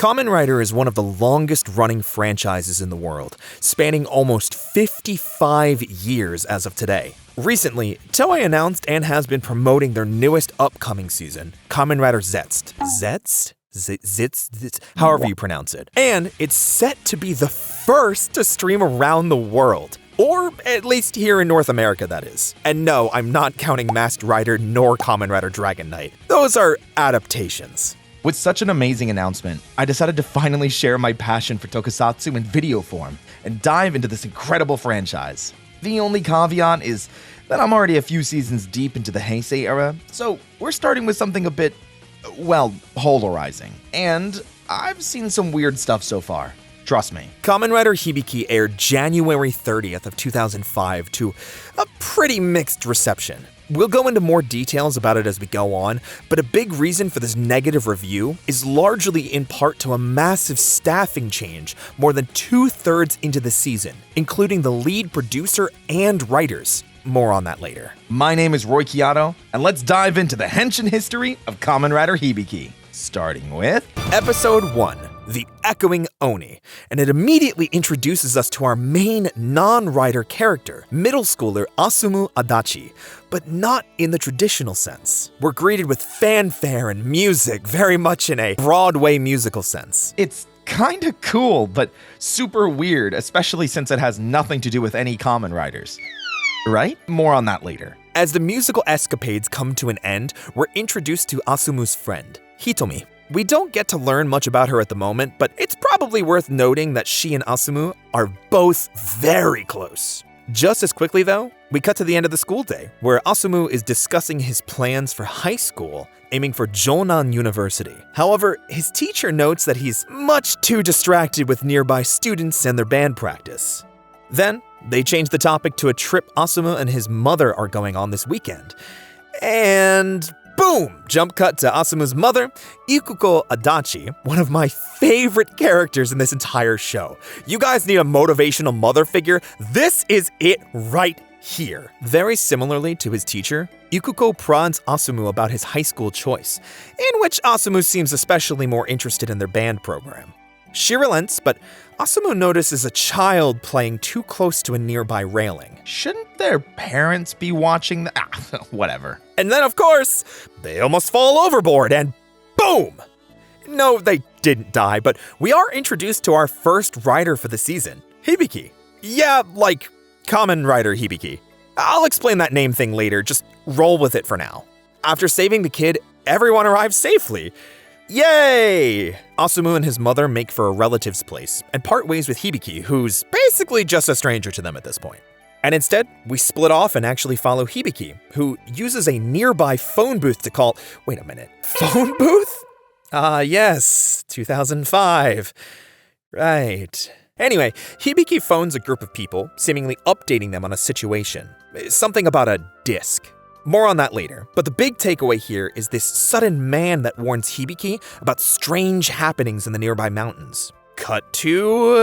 Kamen Rider is one of the longest-running franchises in the world, spanning almost 55 years as of today. Recently, Toei announced and has been promoting their newest upcoming season, Kamen Rider Zetzt. Zetzt? Zitz, however you pronounce it. And it's set to be the first to stream around the world. Or at least here in North America, that is. And no, I'm not counting Masked Rider nor Kamen Rider Dragon Knight. Those are adaptations. With such an amazing announcement, I decided to finally share my passion for tokusatsu in video form and dive into this incredible franchise. The only caveat is that I'm already a few seasons deep into the Heisei era, so we're starting with something a bit, well, polarizing. And I've seen some weird stuff so far. Trust me. Kamen Rider Hibiki aired January 30th of 2005 to a pretty mixed reception. We'll go into more details about it as we go on, but a big reason for this negative review is largely in part to a massive staffing change more than 2/3 into the season, including the lead producer and writers. More on that later. My name is Roy Chiato, and let's dive into the henshin history of Kamen Rider Hibiki, starting with Episode 1, The Echoing Oni, and it immediately introduces us to our main non-writer character, middle schooler Asumu Adachi, but not in the traditional sense. We're greeted with fanfare and music, very much in a Broadway musical sense. It's kinda cool, but super weird, especially since it has nothing to do with any Kamen Riders. Right? More on that later. As the musical escapades come to an end, we're introduced to Asumu's friend, Hitomi. We don't get to learn much about her at the moment, but it's probably worth noting that she and Asumu are both very close. Just as quickly though, we cut to the end of the school day, where Asumu is discussing his plans for high school, aiming for Jonan University. However, his teacher notes that he's much too distracted with nearby students and their band practice. Then, they change the topic to a trip Asumu and his mother are going on this weekend. And boom! Jump cut to Asumu's mother, Ikuko Adachi, one of my favorite characters in this entire show. You guys need a motivational mother figure? This is it right here. Very similarly to his teacher, Ikuko prods Asumu about his high school choice, in which Asumu seems especially more interested in their band program. She relents, but Asumu notices a child playing too close to a nearby railing. Shouldn't their parents be watching whatever. And then, of course, they almost fall overboard and boom! No, they didn't die, but we are introduced to our first rider for the season, Hibiki. Yeah, like Kamen Rider Hibiki. I'll explain that name thing later, just roll with it for now. After saving the kid, everyone arrives safely. Yay! Asumu and his mother make for a relative's place and part ways with Hibiki, who's basically just a stranger to them at this point. And instead, we split off and actually follow Hibiki, who uses a nearby phone booth to call— wait a minute, phone booth? Yes, 2005. Right. Anyway, Hibiki phones a group of people, seemingly updating them on a situation. Something about a disc. More on that later, but the big takeaway here is this sudden man that warns Hibiki about strange happenings in the nearby mountains. Cut to,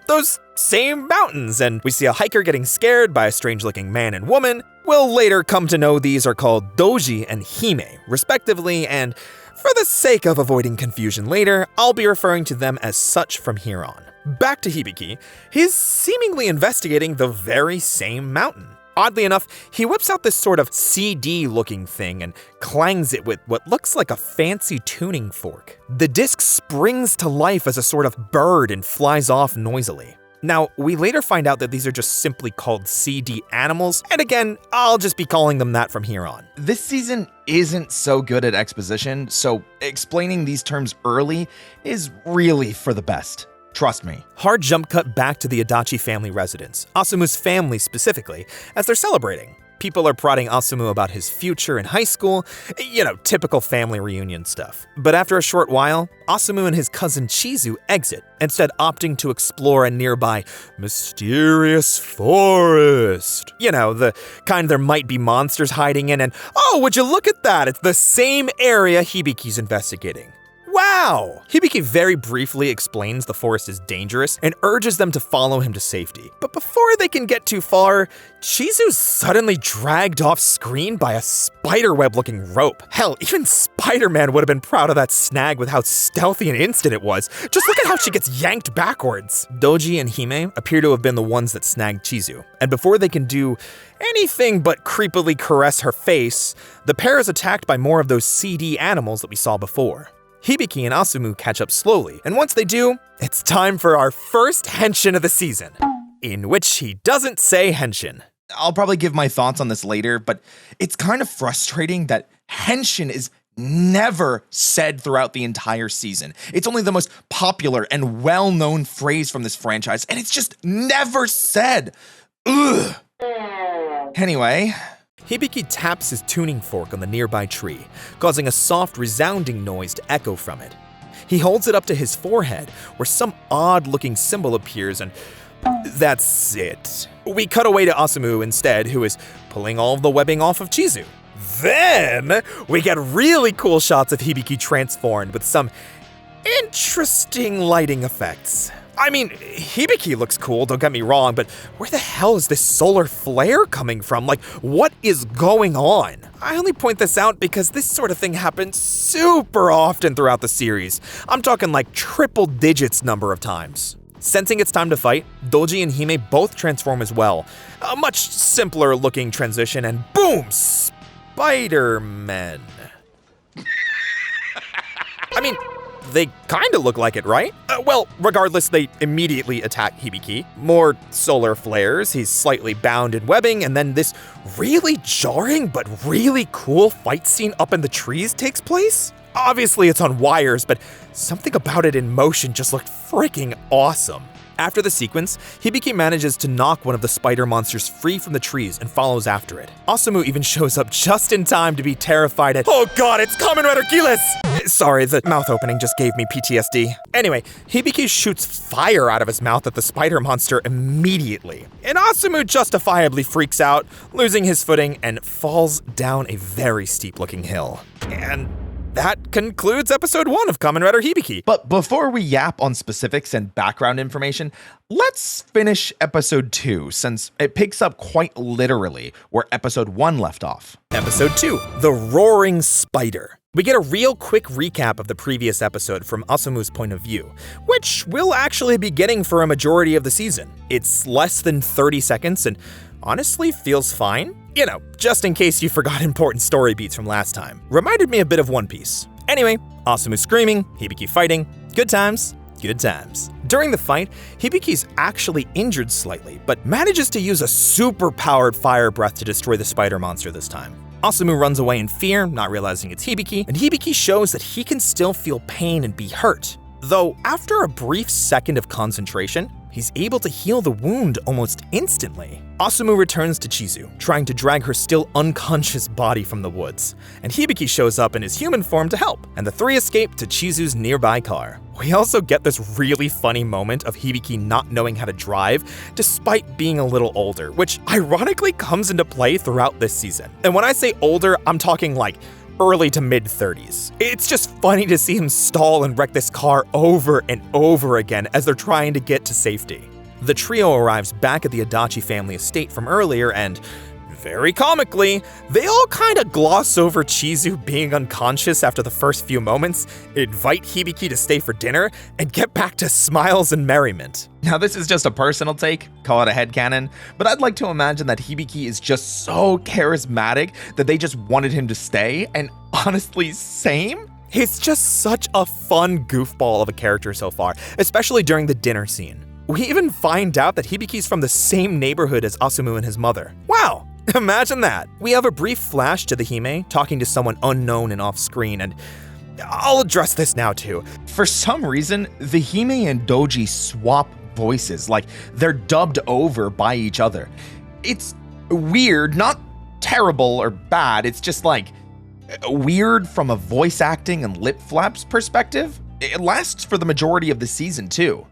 those same mountains, and we see a hiker getting scared by a strange-looking man and woman. We'll later come to know these are called Doji and Hime, respectively, and for the sake of avoiding confusion later, I'll be referring to them as such from here on. Back to Hibiki, he's seemingly investigating the very same mountain. Oddly enough, he whips out this sort of CD-looking thing and clangs it with what looks like a fancy tuning fork. The disc springs to life as a sort of bird and flies off noisily. Now, we later find out that these are just simply called CD animals, and again, I'll just be calling them that from here on. This season isn't so good at exposition, so explaining these terms early is really for the best. Trust me. Hard jump cut back to the Adachi family residence, Asumu's family specifically, as they're celebrating. People are prodding Asumu about his future in high school, typical family reunion stuff. But after a short while, Asumu and his cousin Chizu exit, instead opting to explore a nearby mysterious forest. The kind there might be monsters hiding in, and oh, would you look at that, it's the same area Hibiki's investigating. Wow! Hibiki very briefly explains the forest is dangerous and urges them to follow him to safety. But before they can get too far, Chizu's suddenly dragged off screen by a spiderweb-looking rope. Hell, even Spider-Man would have been proud of that snag with how stealthy and instant it was. Just look at how she gets yanked backwards. Doji and Hime appear to have been the ones that snagged Chizu. And before they can do anything but creepily caress her face, the pair is attacked by more of those CD animals that we saw before. Hibiki and Asumu catch up slowly, and once they do, it's time for our first henshin of the season, in which he doesn't say henshin. I'll probably give my thoughts on this later, but it's kind of frustrating that henshin is never said throughout the entire season. It's only the most popular and well-known phrase from this franchise, and it's just never said. Ugh. Anyway, Hibiki taps his tuning fork on the nearby tree, causing a soft, resounding noise to echo from it. He holds it up to his forehead, where some odd-looking symbol appears, and that's it. We cut away to Asumu instead, who is pulling all of the webbing off of Chizu. Then, we get really cool shots of Hibiki transformed with some interesting lighting effects. I mean, Hibiki looks cool, don't get me wrong, but where the hell is this solar flare coming from? Like, what is going on? I only point this out because this sort of thing happens super often throughout the series. I'm talking like triple digits number of times. Sensing it's time to fight, Doji and Hime both transform as well. A much simpler looking transition, and boom! Spider-Man. I mean, they kinda look like it, right? Well, regardless, they immediately attack Hibiki. More solar flares, he's slightly bound in webbing, and then this really jarring but really cool fight scene up in the trees takes place. Obviously it's on wires, but something about it in motion just looked freaking awesome. After the sequence, Hibiki manages to knock one of the spider monsters free from the trees and follows after it. Asumu even shows up just in time to be terrified at, "Oh god, it's Kamen Rider Gillis!" Sorry, the mouth opening just gave me PTSD. Anyway, Hibiki shoots fire out of his mouth at the spider monster immediately. And Asumu justifiably freaks out, losing his footing and falls down a very steep looking hill. And that concludes episode 1 of Kamen Rider Hibiki. But before we yap on specifics and background information, let's finish episode 2, since it picks up quite literally where episode 1 left off. Episode 2, The Roaring Spider. We get a real quick recap of the previous episode from Asumu's point of view, which we'll actually be getting for a majority of the season. It's less than 30 seconds and honestly feels fine. You know, just in case you forgot important story beats from last time. Reminded me a bit of One Piece. Anyway, Asumu screaming, Hibiki fighting. Good times. Good times. During the fight, Hibiki's actually injured slightly, but manages to use a super-powered fire breath to destroy the spider monster this time. Asumu runs away in fear, not realizing it's Hibiki, and Hibiki shows that he can still feel pain and be hurt. Though, after a brief second of concentration, he's able to heal the wound almost instantly. Asumu returns to Chizu, trying to drag her still unconscious body from the woods, and Hibiki shows up in his human form to help, and the three escape to Chizu's nearby car. We also get this really funny moment of Hibiki not knowing how to drive, despite being a little older, which ironically comes into play throughout this season. And when I say older, I'm talking like early to mid-30s. It's just funny to see him stall and wreck this car over and over again as they're trying to get to safety. The trio arrives back at the Adachi family estate from earlier and, very comically, they all kinda gloss over Chizu being unconscious after the first few moments, invite Hibiki to stay for dinner, and get back to smiles and merriment. Now this is just a personal take, call it a headcanon, but I'd like to imagine that Hibiki is just so charismatic that they just wanted him to stay, and honestly, same? He's just such a fun goofball of a character so far, especially during the dinner scene. We even find out that Hibiki's from the same neighborhood as Asumu and his mother. Wow! Imagine that! We have a brief flash to the Hime talking to someone unknown and off-screen, and I'll address this now too. For some reason, the Hime and Doji swap voices, like they're dubbed over by each other. It's weird, not terrible or bad, it's just like weird from a voice acting and lip flaps perspective. It lasts for the majority of the season too.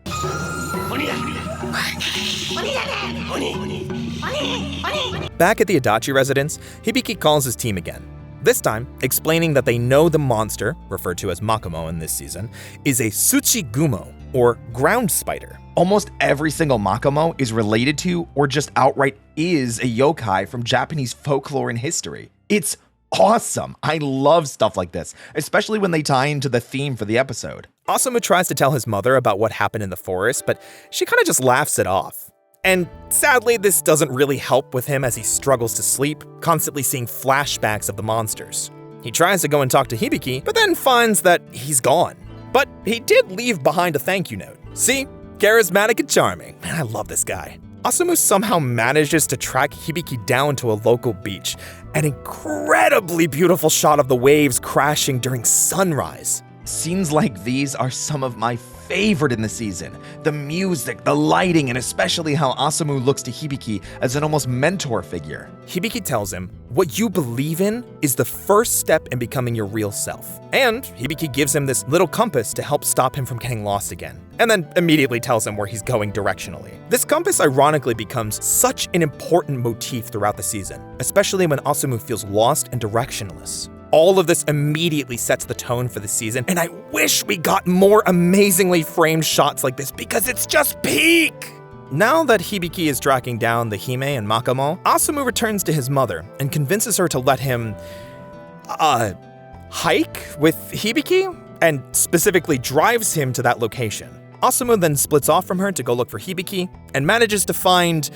Back at the Adachi residence, Hibiki calls his team again. This time, explaining that they know the monster, referred to as Makomo in this season, is a Tsuchigumo, or ground spider. Almost every single Makomo is related to or just outright is a yokai from Japanese folklore and history. It's awesome. I love stuff like this, especially when they tie into the theme for the episode. Asumu tries to tell his mother about what happened in the forest, but she kind of just laughs it off. And sadly, this doesn't really help with him as he struggles to sleep, constantly seeing flashbacks of the monsters. He tries to go and talk to Hibiki, but then finds that he's gone. But he did leave behind a thank you note. See? Charismatic and charming. Man, I love this guy. Asumu somehow manages to track Hibiki down to a local beach. An incredibly beautiful shot of the waves crashing during sunrise. Scenes like these are some of my favorite in the season. The music, the lighting, and especially how Asumu looks to Hibiki as an almost mentor figure. Hibiki tells him, what you believe in is the first step in becoming your real self. And Hibiki gives him this little compass to help stop him from getting lost again, and then immediately tells him where he's going directionally. This compass ironically becomes such an important motif throughout the season, especially when Asumu feels lost and directionless. All of this immediately sets the tone for the season, and I wish we got more amazingly framed shots like this because it's just peak! Now that Hibiki is tracking down the Hime and Makomo, Asumu returns to his mother and convinces her to let him, hike with Hibiki? And specifically drives him to that location. Asumu then splits off from her to go look for Hibiki and manages to find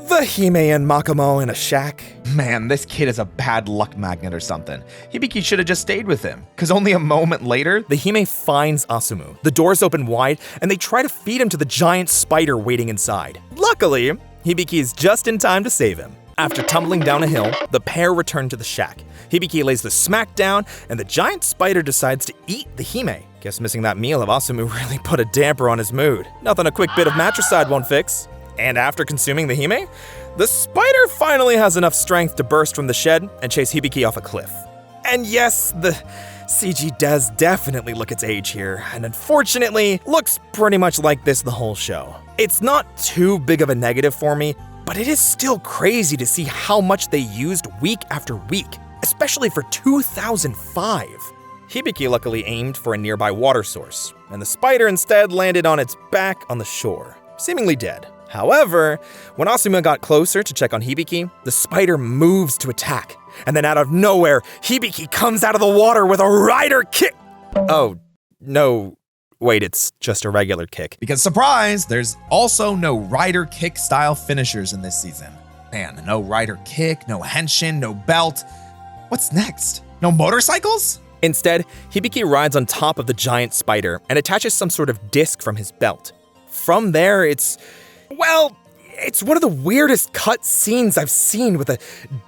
the Hime and Makomo in a shack. Man, this kid is a bad luck magnet or something. Hibiki should have just stayed with him, because only a moment later, the Hime finds Asumu. The doors open wide, and they try to feed him to the giant spider waiting inside. Luckily, Hibiki is just in time to save him. After tumbling down a hill, the pair return to the shack. Hibiki lays the smack down, and the giant spider decides to eat the Hime. Guess missing that meal of Asumu really put a damper on his mood. Nothing a quick bit of matricide won't fix. And after consuming the Hime, the spider finally has enough strength to burst from the shed and chase Hibiki off a cliff. And yes, the CG does definitely look its age here, and unfortunately, looks pretty much like this the whole show. It's not too big of a negative for me, but it is still crazy to see how much they used week after week, especially for 2005. Hibiki luckily aimed for a nearby water source, and the spider instead landed on its back on the shore, seemingly dead. However, when Asumu got closer to check on Hibiki, the spider moves to attack, and then out of nowhere, Hibiki comes out of the water with a rider kick. Oh, no, wait, it's just a regular kick. Because surprise, there's also no rider kick style finishers in this season. Man, no rider kick, no henshin, no belt. What's next? No motorcycles? Instead, Hibiki rides on top of the giant spider and attaches some sort of disc from his belt. From there, it's one of the weirdest cut scenes I've seen, with a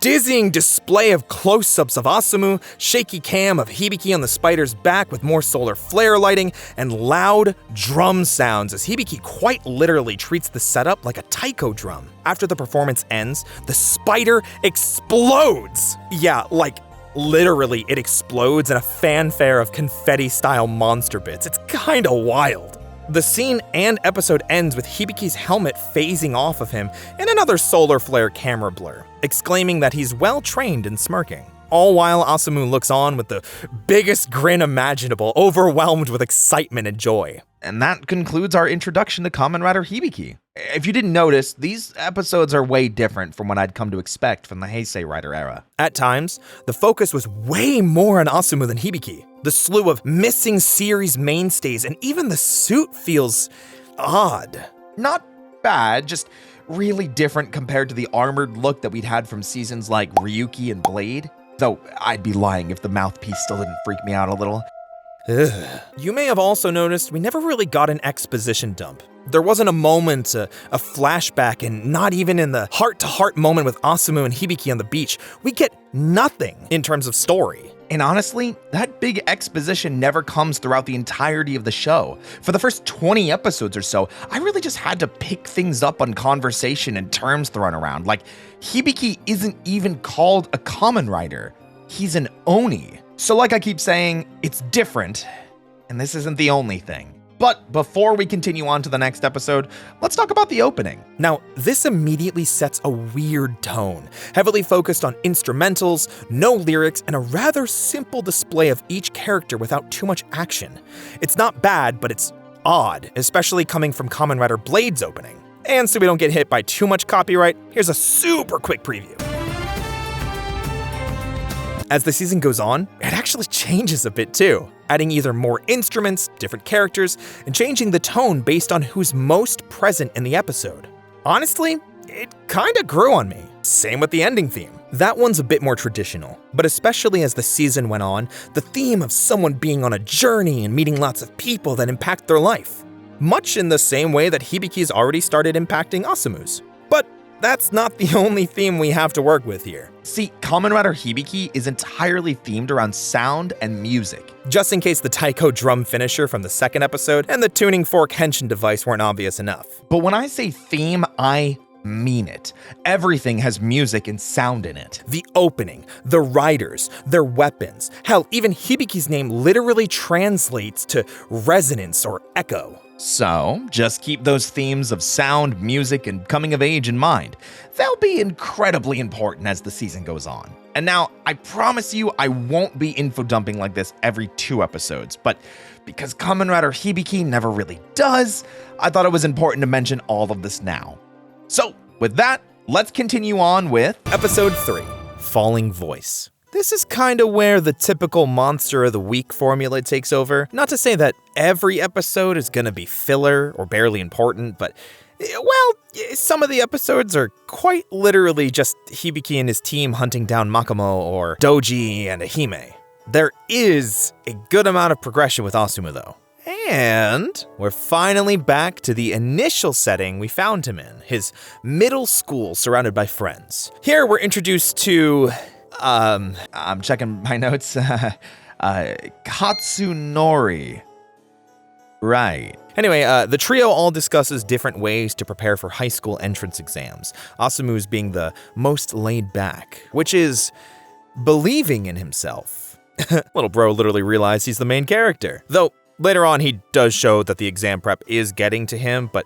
dizzying display of close-ups of Asumu, shaky cam of Hibiki on the spider's back with more solar flare lighting, and loud drum sounds as Hibiki quite literally treats the setup like a taiko drum. After the performance ends, the spider explodes! Yeah, like literally it explodes in a fanfare of confetti-style monster bits. It's kinda wild. The scene and episode ends with Hibiki's helmet phasing off of him in another solar flare camera blur, exclaiming that he's well trained and smirking. All while Asumu looks on with the biggest grin imaginable, overwhelmed with excitement and joy. And that concludes our introduction to Kamen Rider Hibiki. If you didn't notice, these episodes are way different from what I'd come to expect from the Heisei Rider era. At times, the focus was way more on Asumu than Hibiki. The slew of missing series mainstays, and even the suit feels odd. Not bad, just really different compared to the armored look that we'd had from seasons like Ryuki and Blade. Though I'd be lying if the mouthpiece still didn't freak me out a little. Ugh. You may have also noticed we never really got an exposition dump. There wasn't a moment, a flashback, and not even in the heart-to-heart moment with Asumu and Hibiki on the beach. We get nothing in terms of story. And honestly, that big exposition never comes throughout the entirety of the show. For the first 20 episodes or so, I really just had to pick things up on conversation and terms thrown around. Like, Hibiki isn't even called a Kamen Rider. He's an Oni. So like I keep saying, it's different, and this isn't the only thing. But before we continue on to the next episode, let's talk about the opening. Now, this immediately sets a weird tone, heavily focused on instrumentals, no lyrics, and a rather simple display of each character without too much action. It's not bad, but it's odd, especially coming from Kamen Rider Blade's opening. And so we don't get hit by too much copyright, here's a super quick preview. As the season goes on, it actually changes a bit too, adding either more instruments, different characters, and changing the tone based on who's most present in the episode. Honestly, it kinda grew on me. Same with the ending theme. That one's a bit more traditional, but especially as the season went on, the theme of someone being on a journey and meeting lots of people that impact their life. Much in the same way that Hibiki's already started impacting Asumu's. But that's not the only theme we have to work with here. See, Kamen Rider Hibiki is entirely themed around sound and music. Just in case the taiko drum finisher from the second episode and the tuning fork henshin device weren't obvious enough. But when I say theme, I mean it. Everything has music and sound in it. The opening, the riders, their weapons, hell, even Hibiki's name literally translates to resonance or echo. So, just keep those themes of sound, music, and coming of age in mind. They'll be incredibly important as the season goes on. And now, I promise you I won't be info dumping like this every 2 episodes, but because Kamen Rider Hibiki never really does, I thought it was important to mention all of this now. So, with that, let's continue on with Episode 3, Falling Voice. This is kinda where the typical Monster of the Week formula takes over. Not to say that every episode is gonna be filler or barely important, but, well, some of the episodes are quite literally just Hibiki and his team hunting down Makomo or Doji and Ahime. There is a good amount of progression with Asumu though. And we're finally back to the initial setting we found him in, his middle school surrounded by friends. Here we're introduced to I'm checking my notes. Katsunori. Right. Anyway, the trio all discusses different ways to prepare for high school entrance exams. Asumu's being the most laid back, which is believing in himself. Little bro literally realized he's the main character. Though, later on he does show that the exam prep is getting to him, but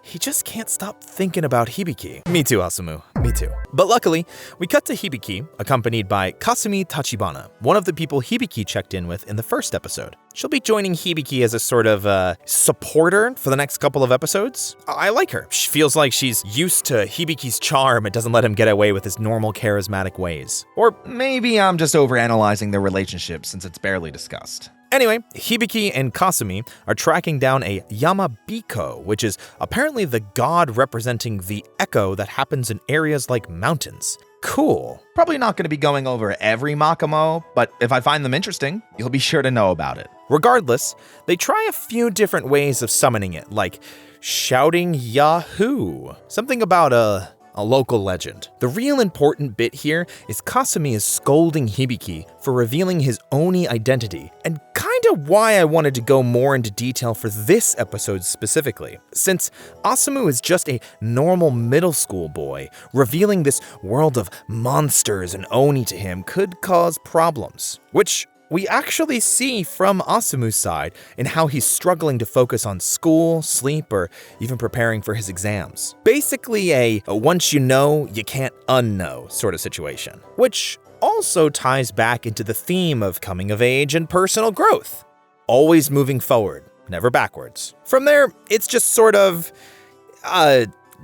he just can't stop thinking about Hibiki. Me too, Asumu. Me too. But luckily, we cut to Hibiki, accompanied by Kasumi Tachibana, one of the people Hibiki checked in with in the first episode. She'll be joining Hibiki as a sort of supporter for the next couple of episodes. I like her. She feels like she's used to Hibiki's charm and doesn't let him get away with his normal charismatic ways. Or maybe I'm just overanalyzing their relationship since it's barely discussed. Anyway, Hibiki and Kasumi are tracking down a Yamabiko, which is apparently the god representing the echo that happens in areas like mountains. Cool. Probably not going to be going over every Makomo, but if I find them interesting, you'll be sure to know about it. Regardless, they try a few different ways of summoning it, like shouting Yahoo! Something about a local legend. The real important bit here is Kasumi is scolding Hibiki for revealing his Oni identity, and kinda why I wanted to go more into detail for this episode specifically. Since Asumu is just a normal middle school boy, revealing this world of monsters and Oni to him could cause problems, which we actually see from Asumu's side in how he's struggling to focus on school, sleep, or even preparing for his exams. Basically a once you know, you can't unknow sort of situation, which also ties back into the theme of coming of age and personal growth. Always moving forward, never backwards. From there, it's just sort of,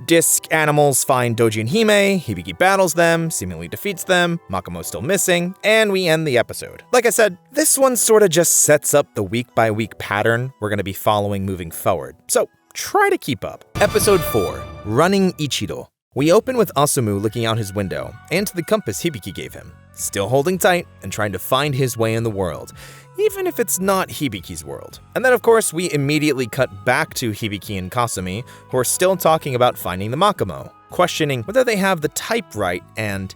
disc animals find Doji and Hime, Hibiki battles them, seemingly defeats them, Makomo's still missing, and we end the episode. Like I said, this one sorta just sets up the week-by-week pattern we're gonna be following moving forward, so try to keep up. Episode 4, Running Ichido. We open with Asumu looking out his window, and to the compass Hibiki gave him, still holding tight and trying to find his way in the world, even if it's not Hibiki's world. And then of course we immediately cut back to Hibiki and Kasumi, who are still talking about finding the Makomo, questioning whether they have the type right, and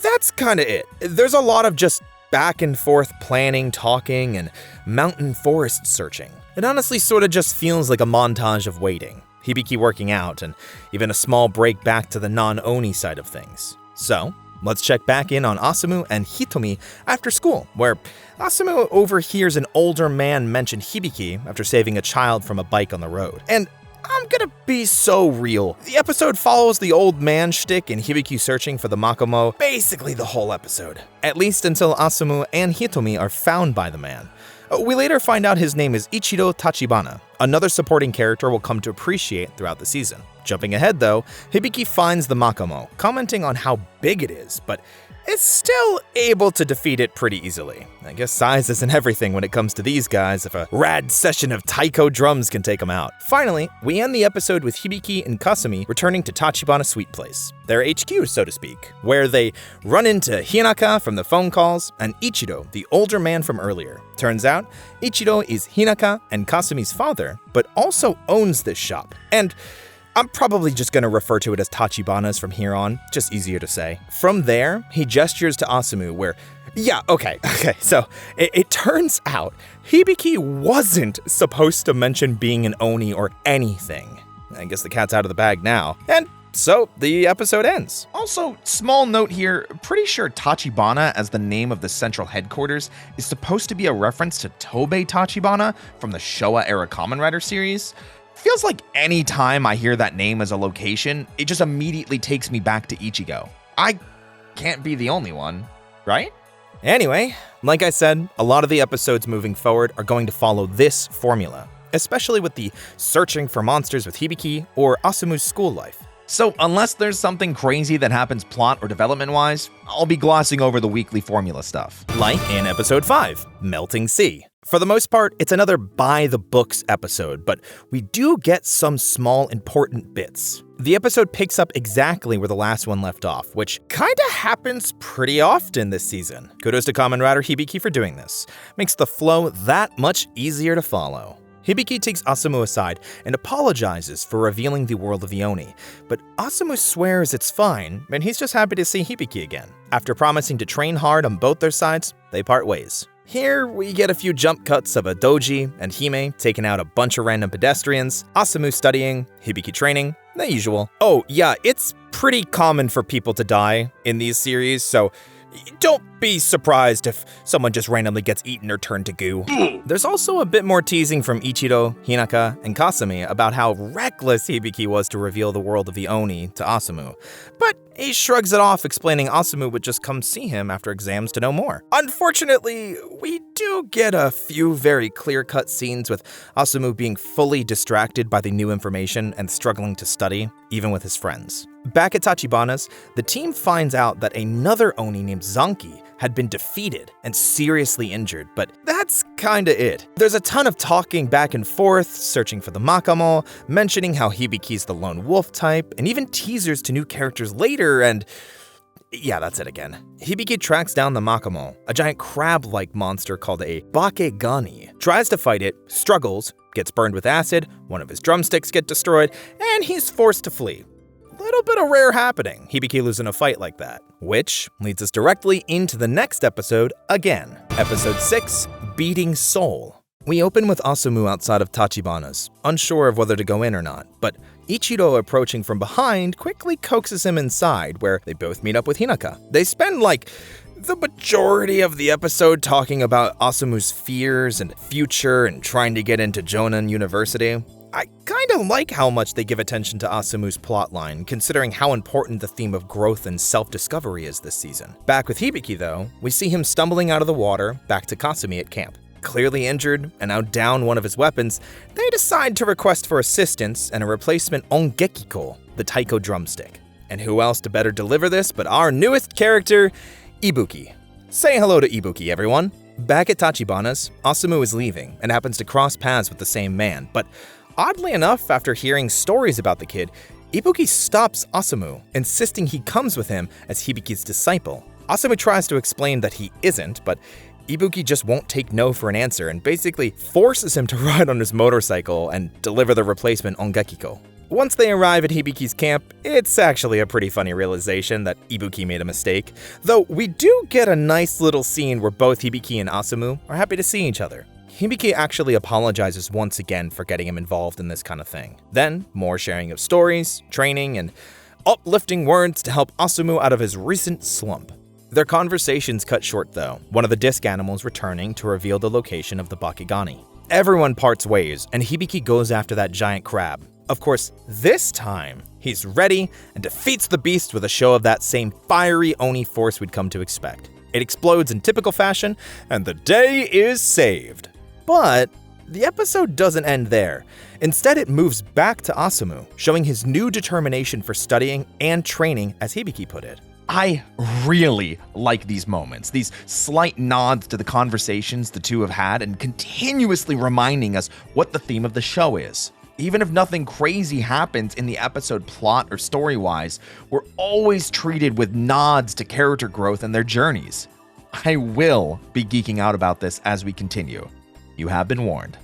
that's kinda it. There's a lot of just back and forth planning, talking, and mountain forest searching. It honestly sorta just feels like a montage of waiting, Hibiki working out, and even a small break back to the non-Oni side of things. So, let's check back in on Asumu and Hitomi after school, where Asumu overhears an older man mention Hibiki after saving a child from a bike on the road. And I'm gonna be so real. The episode follows the old man shtick and Hibiki searching for the Makomo basically the whole episode, at least until Asumu and Hitomi are found by the man. We later find out his name is Ichiro Tachibana, another supporting character we'll come to appreciate throughout the season. Jumping ahead though, Hibiki finds the Makomo, commenting on how big it is, but is still able to defeat it pretty easily. I guess size isn't everything when it comes to these guys if a rad session of taiko drums can take them out. Finally, we end the episode with Hibiki and Kasumi returning to Tachibana Sweet Place, their HQ so to speak, where they run into Hinaka from the phone calls and Ichiro, the older man from earlier. Turns out, Ichiro is Hinaka and Kasumi's father, but also owns this shop. And I'm probably just going to refer to it as Tachibana's from here on, just easier to say. From there, he gestures to Asumu where, so it turns out Hibiki wasn't supposed to mention being an Oni or anything. I guess the cat's out of the bag now. And so the episode ends. Also, small note here, pretty sure Tachibana as the name of the central headquarters is supposed to be a reference to Tobei Tachibana from the Showa-era Kamen Rider series. Feels like any time I hear that name as a location, it just immediately takes me back to Ichigo. I can't be the only one, right? Anyway, like I said, a lot of the episodes moving forward are going to follow this formula, especially with the searching for monsters with Hibiki or Asumu's school life. So unless there's something crazy that happens plot or development-wise, I'll be glossing over the weekly formula stuff. Like in episode 5, Melting Sea. For the most part, it's another by-the-books episode, but we do get some small important bits. The episode picks up exactly where the last one left off, which kinda happens pretty often this season. Kudos to Kamen Rider Hibiki for doing this. Makes the flow that much easier to follow. Hibiki takes Asumu aside and apologizes for revealing the world of the Oni, but Asumu swears it's fine, and he's just happy to see Hibiki again. After promising to train hard on both their sides, they part ways. Here, we get a few jump cuts of a doji and Hime taking out a bunch of random pedestrians, Asumu studying, Hibiki training, the usual. Oh yeah, it's pretty common for people to die in these series, so don't be surprised if someone just randomly gets eaten or turned to goo. There's also a bit more teasing from Ichiro, Hinaka, and Kasumi about how reckless Hibiki was to reveal the world of the Oni to Asumu, but he shrugs it off, explaining Asumu would just come see him after exams to know more. Unfortunately, we do get a few very clear-cut scenes with Asumu being fully distracted by the new information and struggling to study, even with his friends. Back at Tachibana's, the team finds out that another Oni named Zanki had been defeated and seriously injured, but that's kinda it. There's a ton of talking back and forth, searching for the Makomo, mentioning how Hibiki's the lone wolf type, and even teasers to new characters later, and yeah, that's it again. Hibiki tracks down the Makomo, a giant crab-like monster called a Bakegani, tries to fight it, struggles, gets burned with acid, one of his drumsticks get destroyed, and he's forced to flee. Little bit of rare happening, Hibiki losing a fight like that. Which leads us directly into the next episode again. Episode 6, Beating Soul. We open with Asumu outside of Tachibana's, unsure of whether to go in or not, but Ichiro approaching from behind quickly coaxes him inside, where they both meet up with Hinaka. They spend the majority of the episode talking about Asumu's fears and future and trying to get into Jonan University. I kinda like how much they give attention to Asumu's plotline, considering how important the theme of growth and self-discovery is this season. Back with Hibiki though, we see him stumbling out of the water back to Kasumi at camp. Clearly injured and now down one of his weapons, they decide to request for assistance and a replacement ongekiko, the taiko drumstick. And who else to better deliver this but our newest character, Ibuki. Say hello to Ibuki, everyone. Back at Tachibana's, Asumu is leaving and happens to cross paths with the same man, but oddly enough, after hearing stories about the kid, Ibuki stops Asumu, insisting he comes with him as Hibiki's disciple. Asumu tries to explain that he isn't, but Ibuki just won't take no for an answer and basically forces him to ride on his motorcycle and deliver the replacement ongekiko. Once they arrive at Hibiki's camp, it's actually a pretty funny realization that Ibuki made a mistake, though we do get a nice little scene where both Hibiki and Asumu are happy to see each other. Hibiki actually apologizes once again for getting him involved in this kind of thing. Then, more sharing of stories, training, and uplifting words to help Asumu out of his recent slump. Their conversations cut short though, one of the disc animals returning to reveal the location of the Bakigani. Everyone parts ways, and Hibiki goes after that giant crab. Of course, this time, he's ready and defeats the beast with a show of that same fiery Oni force we'd come to expect. It explodes in typical fashion, and the day is saved. But the episode doesn't end there. Instead, it moves back to Asumu, showing his new determination for studying and training, as Hibiki put it. I really like these moments, these slight nods to the conversations the two have had and continuously reminding us what the theme of the show is. Even if nothing crazy happens in the episode plot or story-wise, we're always treated with nods to character growth and their journeys. I will be geeking out about this as we continue. You have been warned.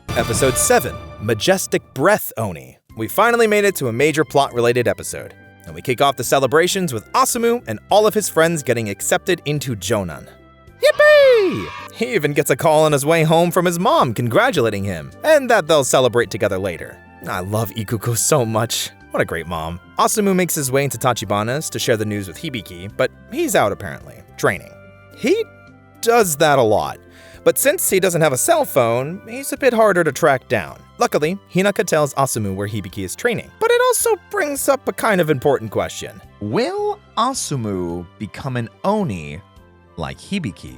Episode 7, Majestic Breath Oni. We finally made it to a major plot-related episode, and we kick off the celebrations with Asumu and all of his friends getting accepted into Jonan. Yippee! He even gets a call on his way home from his mom congratulating him, and that they'll celebrate together later. I love Ikuko so much. What a great mom. Asumu makes his way into Tachibana's to share the news with Hibiki, but he's out apparently, training. He does that a lot. But since he doesn't have a cell phone, he's a bit harder to track down. Luckily, Hinaka tells Asumu where Hibiki is training, but it also brings up a kind of important question. Will Asumu become an Oni like Hibiki?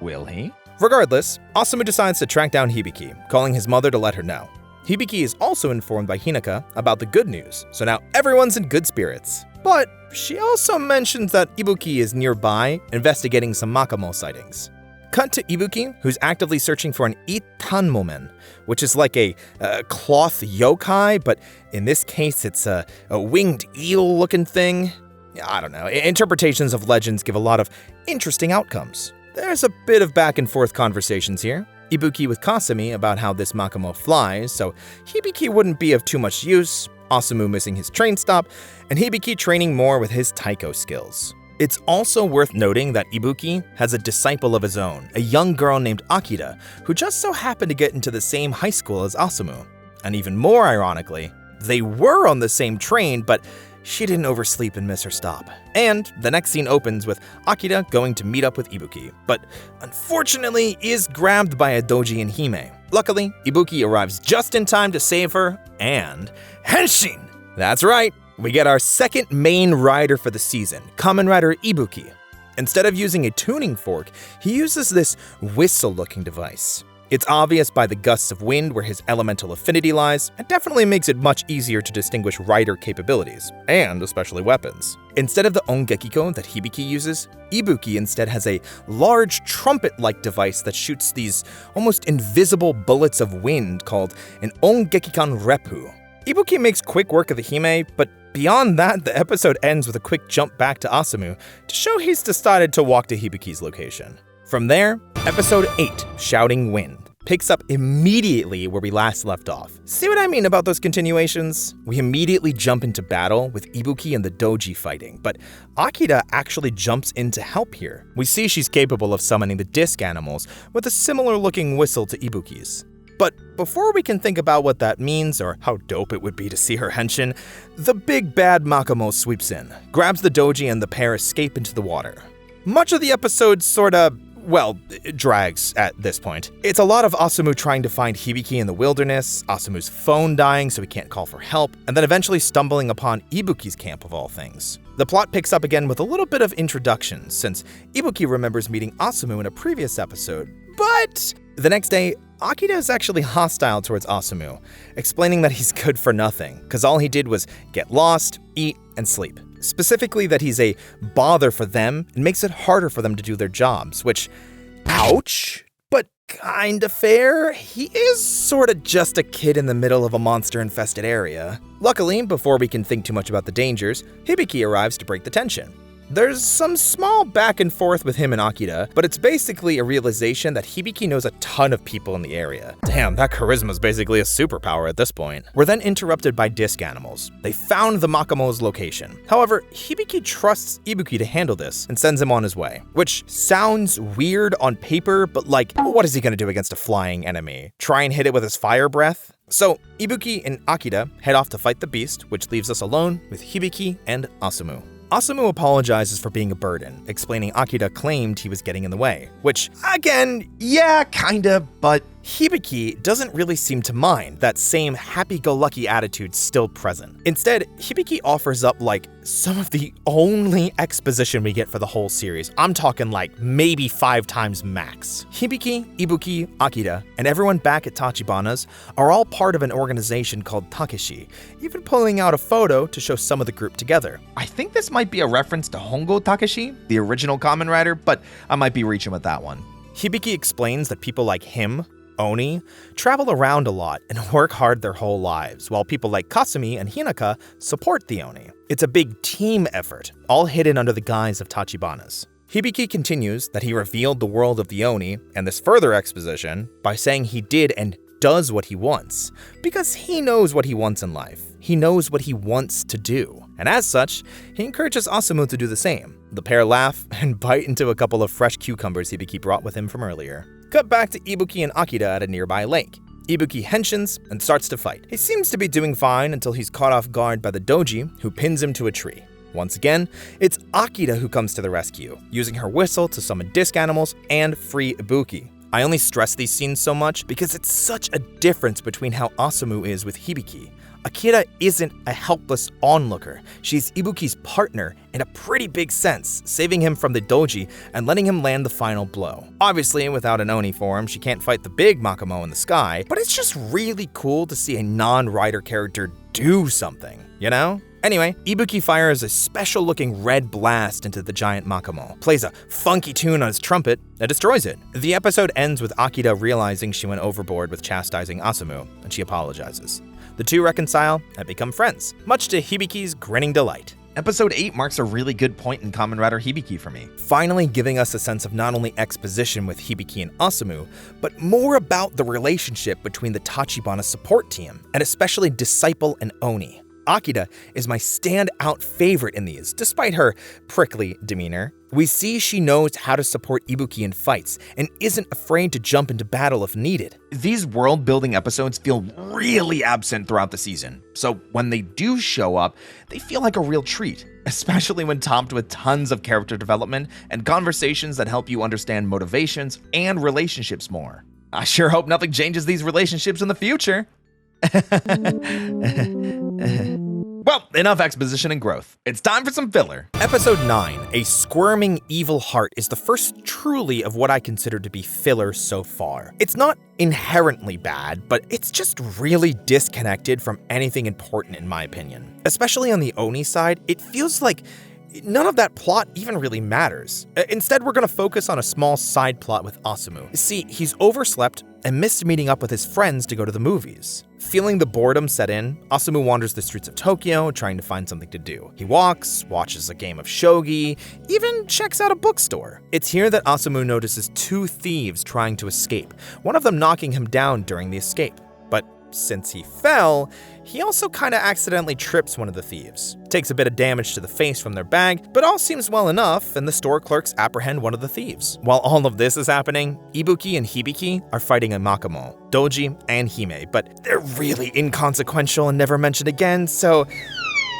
Will he? Regardless, Asumu decides to track down Hibiki, calling his mother to let her know. Hibiki is also informed by Hinaka about the good news, so now everyone's in good spirits. But she also mentions that Ibuki is nearby, investigating some Makamo sightings. Cut to Ibuki, who's actively searching for an Itanmomen, which is like a cloth yokai, but in this case it's a winged eel-looking thing. I don't know, interpretations of legends give a lot of interesting outcomes. There's a bit of back and forth conversations here. Ibuki with Kasumi about how this Makamo flies, so Hibiki wouldn't be of too much use, Asumu missing his train stop, and Hibiki training more with his taiko skills. It's also worth noting that Ibuki has a disciple of his own, a young girl named Akira, who just so happened to get into the same high school as Asumu. And even more ironically, they were on the same train, but she didn't oversleep and miss her stop. And the next scene opens with Akira going to meet up with Ibuki, but unfortunately is grabbed by a doji and Hime. Luckily, Ibuki arrives just in time to save her and Henshin! That's right, we get our second main rider for the season, Kamen Rider Ibuki. Instead of using a tuning fork, he uses this whistle-looking device. It's obvious by the gusts of wind where his elemental affinity lies, and definitely makes it much easier to distinguish rider capabilities, and especially weapons. Instead of the Ongekiko that Hibiki uses, Ibuki instead has a large trumpet-like device that shoots these almost invisible bullets of wind called an Ongekikan Reppu. Ibuki makes quick work of the Hime, but beyond that, the episode ends with a quick jump back to Asumu to show he's decided to walk to Hibiki's location. From there, episode 8, Shouting Wind, picks up immediately where we last left off. See what I mean about those continuations? We immediately jump into battle with Ibuki and the doji fighting, but Akira actually jumps in to help here. We see she's capable of summoning the disc animals with a similar looking whistle to Ibuki's. But before we can think about what that means or how dope it would be to see her henshin, the big bad Makamo sweeps in, grabs the doji and the pair escape into the water. Much of the episode it drags at this point. It's a lot of Asumu trying to find Hibiki in the wilderness, Asumu's phone dying so he can't call for help, and then eventually stumbling upon Ibuki's camp of all things. The plot picks up again with a little bit of introduction, since Ibuki remembers meeting Asumu in a previous episode, but the next day, Akira is actually hostile towards Asumu, explaining that he's good for nothing, because all he did was get lost, eat, and sleep. Specifically that he's a bother for them and makes it harder for them to do their jobs, which, ouch, but kinda fair. He is sorta just a kid in the middle of a monster-infested area. Luckily, before we can think too much about the dangers, Hibiki arrives to break the tension. There's some small back and forth with him and Akira, but it's basically a realization that Hibiki knows a ton of people in the area. Damn, that charisma is basically a superpower at this point. We're then interrupted by disc animals. They found the Makamo's location. However, Hibiki trusts Ibuki to handle this and sends him on his way, which sounds weird on paper, but like, what is he gonna do against a flying enemy? Try and hit it with his fire breath? So, Ibuki and Akira head off to fight the beast, which leaves us alone with Hibiki and Asumu. Asumu apologizes for being a burden, explaining Akira claimed he was getting in the way, which, again, Yeah, kinda, but Hibiki doesn't really seem to mind that same happy-go-lucky attitude still present. Instead, Hibiki offers up like some of the only exposition we get for the whole series. I'm talking like maybe 5 times max. Hibiki, Ibuki, Akira, and everyone back at Tachibana's are all part of an organization called Takeshi, even pulling out a photo to show some of the group together. I think this might be a reference to Hongo Takeshi, the original Kamen Rider, but I might be reaching with that one. Hibiki explains that people like him, Oni, travel around a lot and work hard their whole lives, while people like Kasumi and Hinaka support the Oni. It's a big team effort, all hidden under the guise of Tachibana's. Hibiki continues that he revealed the world of the Oni and this further exposition by saying he did and does what he wants, because he knows what he wants in life. He knows what he wants to do. And as such, he encourages Asumu to do the same. The pair laugh and bite into a couple of fresh cucumbers Hibiki brought with him from earlier. Cut back to Ibuki and Akira at a nearby lake. Ibuki henshins and starts to fight. He seems to be doing fine until he's caught off guard by the doji, who pins him to a tree. Once again, it's Akira who comes to the rescue, using her whistle to summon disc animals and free Ibuki. I only stress these scenes so much because it's such a difference between how Asumu is with Hibiki. Akira isn't a helpless onlooker. She's Ibuki's partner in a pretty big sense, saving him from the doji and letting him land the final blow. Obviously, without an Oni form, she can't fight the big Makamo in the sky, but it's just really cool to see a non-rider character do something, you know? Anyway, Ibuki fires a special-looking red blast into the giant Makamo, plays a funky tune on his trumpet, and destroys it. The episode ends with Akira realizing she went overboard with chastising Asumu, and she apologizes. The two reconcile and become friends, much to Hibiki's grinning delight. Episode 8 marks a really good point in Kamen Rider Hibiki for me. Finally giving us a sense of not only exposition with Hibiki and Asumu, but more about the relationship between the Tachibana support team, and especially Disciple and Oni. Akira is my standout favorite in these, despite her prickly demeanor. We see she knows how to support Ibuki in fights and isn't afraid to jump into battle if needed. These world-building episodes feel really absent throughout the season, so when they do show up, they feel like a real treat, especially when topped with tons of character development and conversations that help you understand motivations and relationships more. I sure hope nothing changes these relationships in the future. Well, enough exposition and growth. It's time for some filler. Episode 9, A Squirming Evil Heart, is the first truly of what I consider to be filler so far. It's not inherently bad, but it's just really disconnected from anything important in my opinion. Especially on the Oni side, it feels like none of that plot even really matters. Instead, we're gonna focus on a small side plot with Asumu. See, he's overslept and missed meeting up with his friends to go to the movies. Feeling the boredom set in, Asumu wanders the streets of Tokyo trying to find something to do. He walks, watches a game of shogi, even checks out a bookstore. It's here that Asumu notices 2 thieves trying to escape, one of them knocking him down during the escape. But since he fell, he also kinda accidentally trips one of the thieves. Takes a bit of damage to the face from their bag, but all seems well enough, and the store clerks apprehend one of the thieves. While all of this is happening, Ibuki and Hibiki are fighting a Makamo, Doji, and Hime, but they're really inconsequential and never mentioned again, so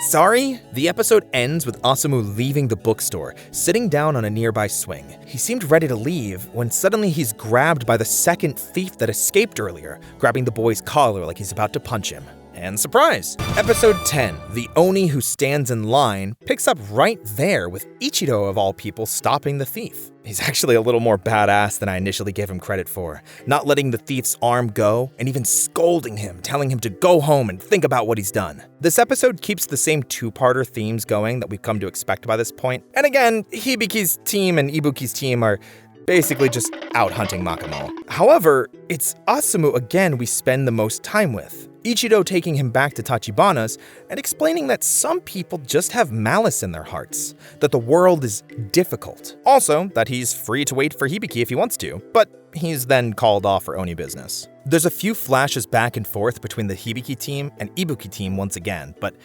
sorry. The episode ends with Asumu leaving the bookstore, sitting down on a nearby swing. He seemed ready to leave when suddenly he's grabbed by the second thief that escaped earlier, grabbing the boy's collar like he's about to punch him. And surprise! Episode 10, The Oni Who Stands in Line, picks up right there with Ichiro of all people stopping the thief. He's actually a little more badass than I initially gave him credit for, not letting the thief's arm go and even scolding him, telling him to go home and think about what he's done. This episode keeps the same 2-parter themes going that we've come to expect by this point. And again, Hibiki's team and Ibuki's team are basically just out hunting Makamo. However, it's Asumu again we spend the most time with, Ichido taking him back to Tachibana's and explaining that some people just have malice in their hearts, that the world is difficult. Also, that he's free to wait for Hibiki if he wants to, but he's then called off for Oni business. There's a few flashes back and forth between the Hibiki team and Ibuki team once again, but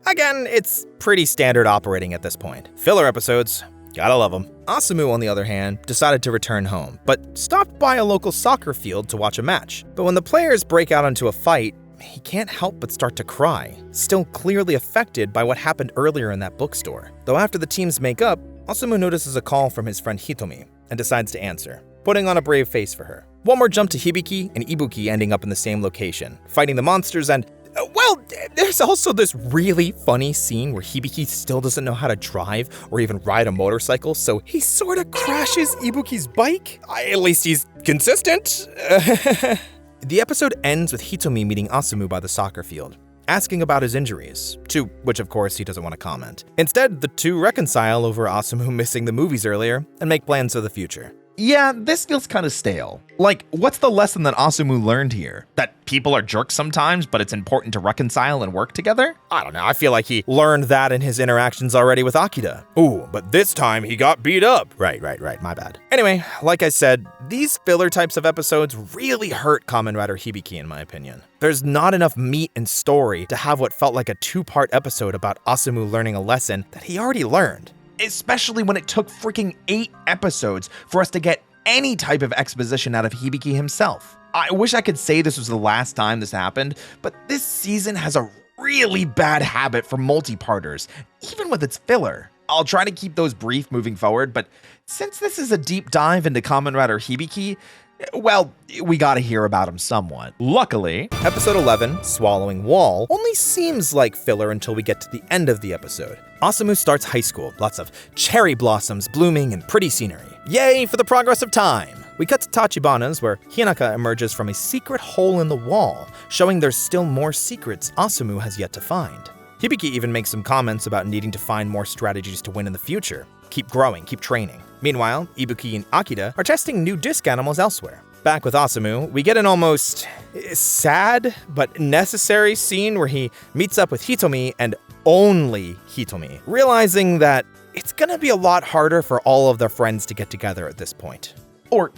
again, it's pretty standard operating at this point. Filler episodes, gotta love them. Asumu, on the other hand, decided to return home, but stopped by a local soccer field to watch a match. But when the players break out into a fight, he can't help but start to cry, still clearly affected by what happened earlier in that bookstore. Though after the teams make up, Asumu notices a call from his friend Hitomi and decides to answer, putting on a brave face for her. One more jump to Hibiki and Ibuki ending up in the same location, fighting the monsters and there's also this really funny scene where Hibiki still doesn't know how to drive or even ride a motorcycle, so he sort of crashes Ibuki's bike. At least he's consistent. The episode ends with Hitomi meeting Asumu by the soccer field, asking about his injuries, to which of course he doesn't want to comment. Instead, the two reconcile over Asumu missing the movies earlier and make plans for the future. Yeah, this feels kind of stale. Like, what's the lesson that Asumu learned here? That people are jerks sometimes, but it's important to reconcile and work together? I don't know, I feel like he learned that in his interactions already with Akira. Ooh, but this time he got beat up. Right, my bad. Anyway, like I said, these filler types of episodes really hurt Kamen Rider Hibiki in my opinion. There's not enough meat and story to have what felt like a 2-part episode about Asumu learning a lesson that he already learned. Especially when it took freaking 8 episodes for us to get any type of exposition out of Hibiki himself. I wish I could say this was the last time this happened, but this season has a really bad habit for multi-parters, even with its filler. I'll try to keep those brief moving forward, but since this is a deep dive into Kamen Rider Hibiki, well, we gotta hear about him somewhat. Luckily, episode 11, Swallowing Wall, only seems like filler until we get to the end of the episode. Asumu starts high school, lots of cherry blossoms blooming and pretty scenery. Yay for the progress of time! We cut to Tachibana's where Hinaka emerges from a secret hole in the wall, showing there's still more secrets Asumu has yet to find. Hibiki even makes some comments about needing to find more strategies to win in the future. Keep growing, keep training. Meanwhile, Ibuki and Akira are testing new disc animals elsewhere. Back with Asumu, we get an almost sad but necessary scene where he meets up with Hitomi and only Hitomi, realizing that it's gonna be a lot harder for all of their friends to get together at this point. Or,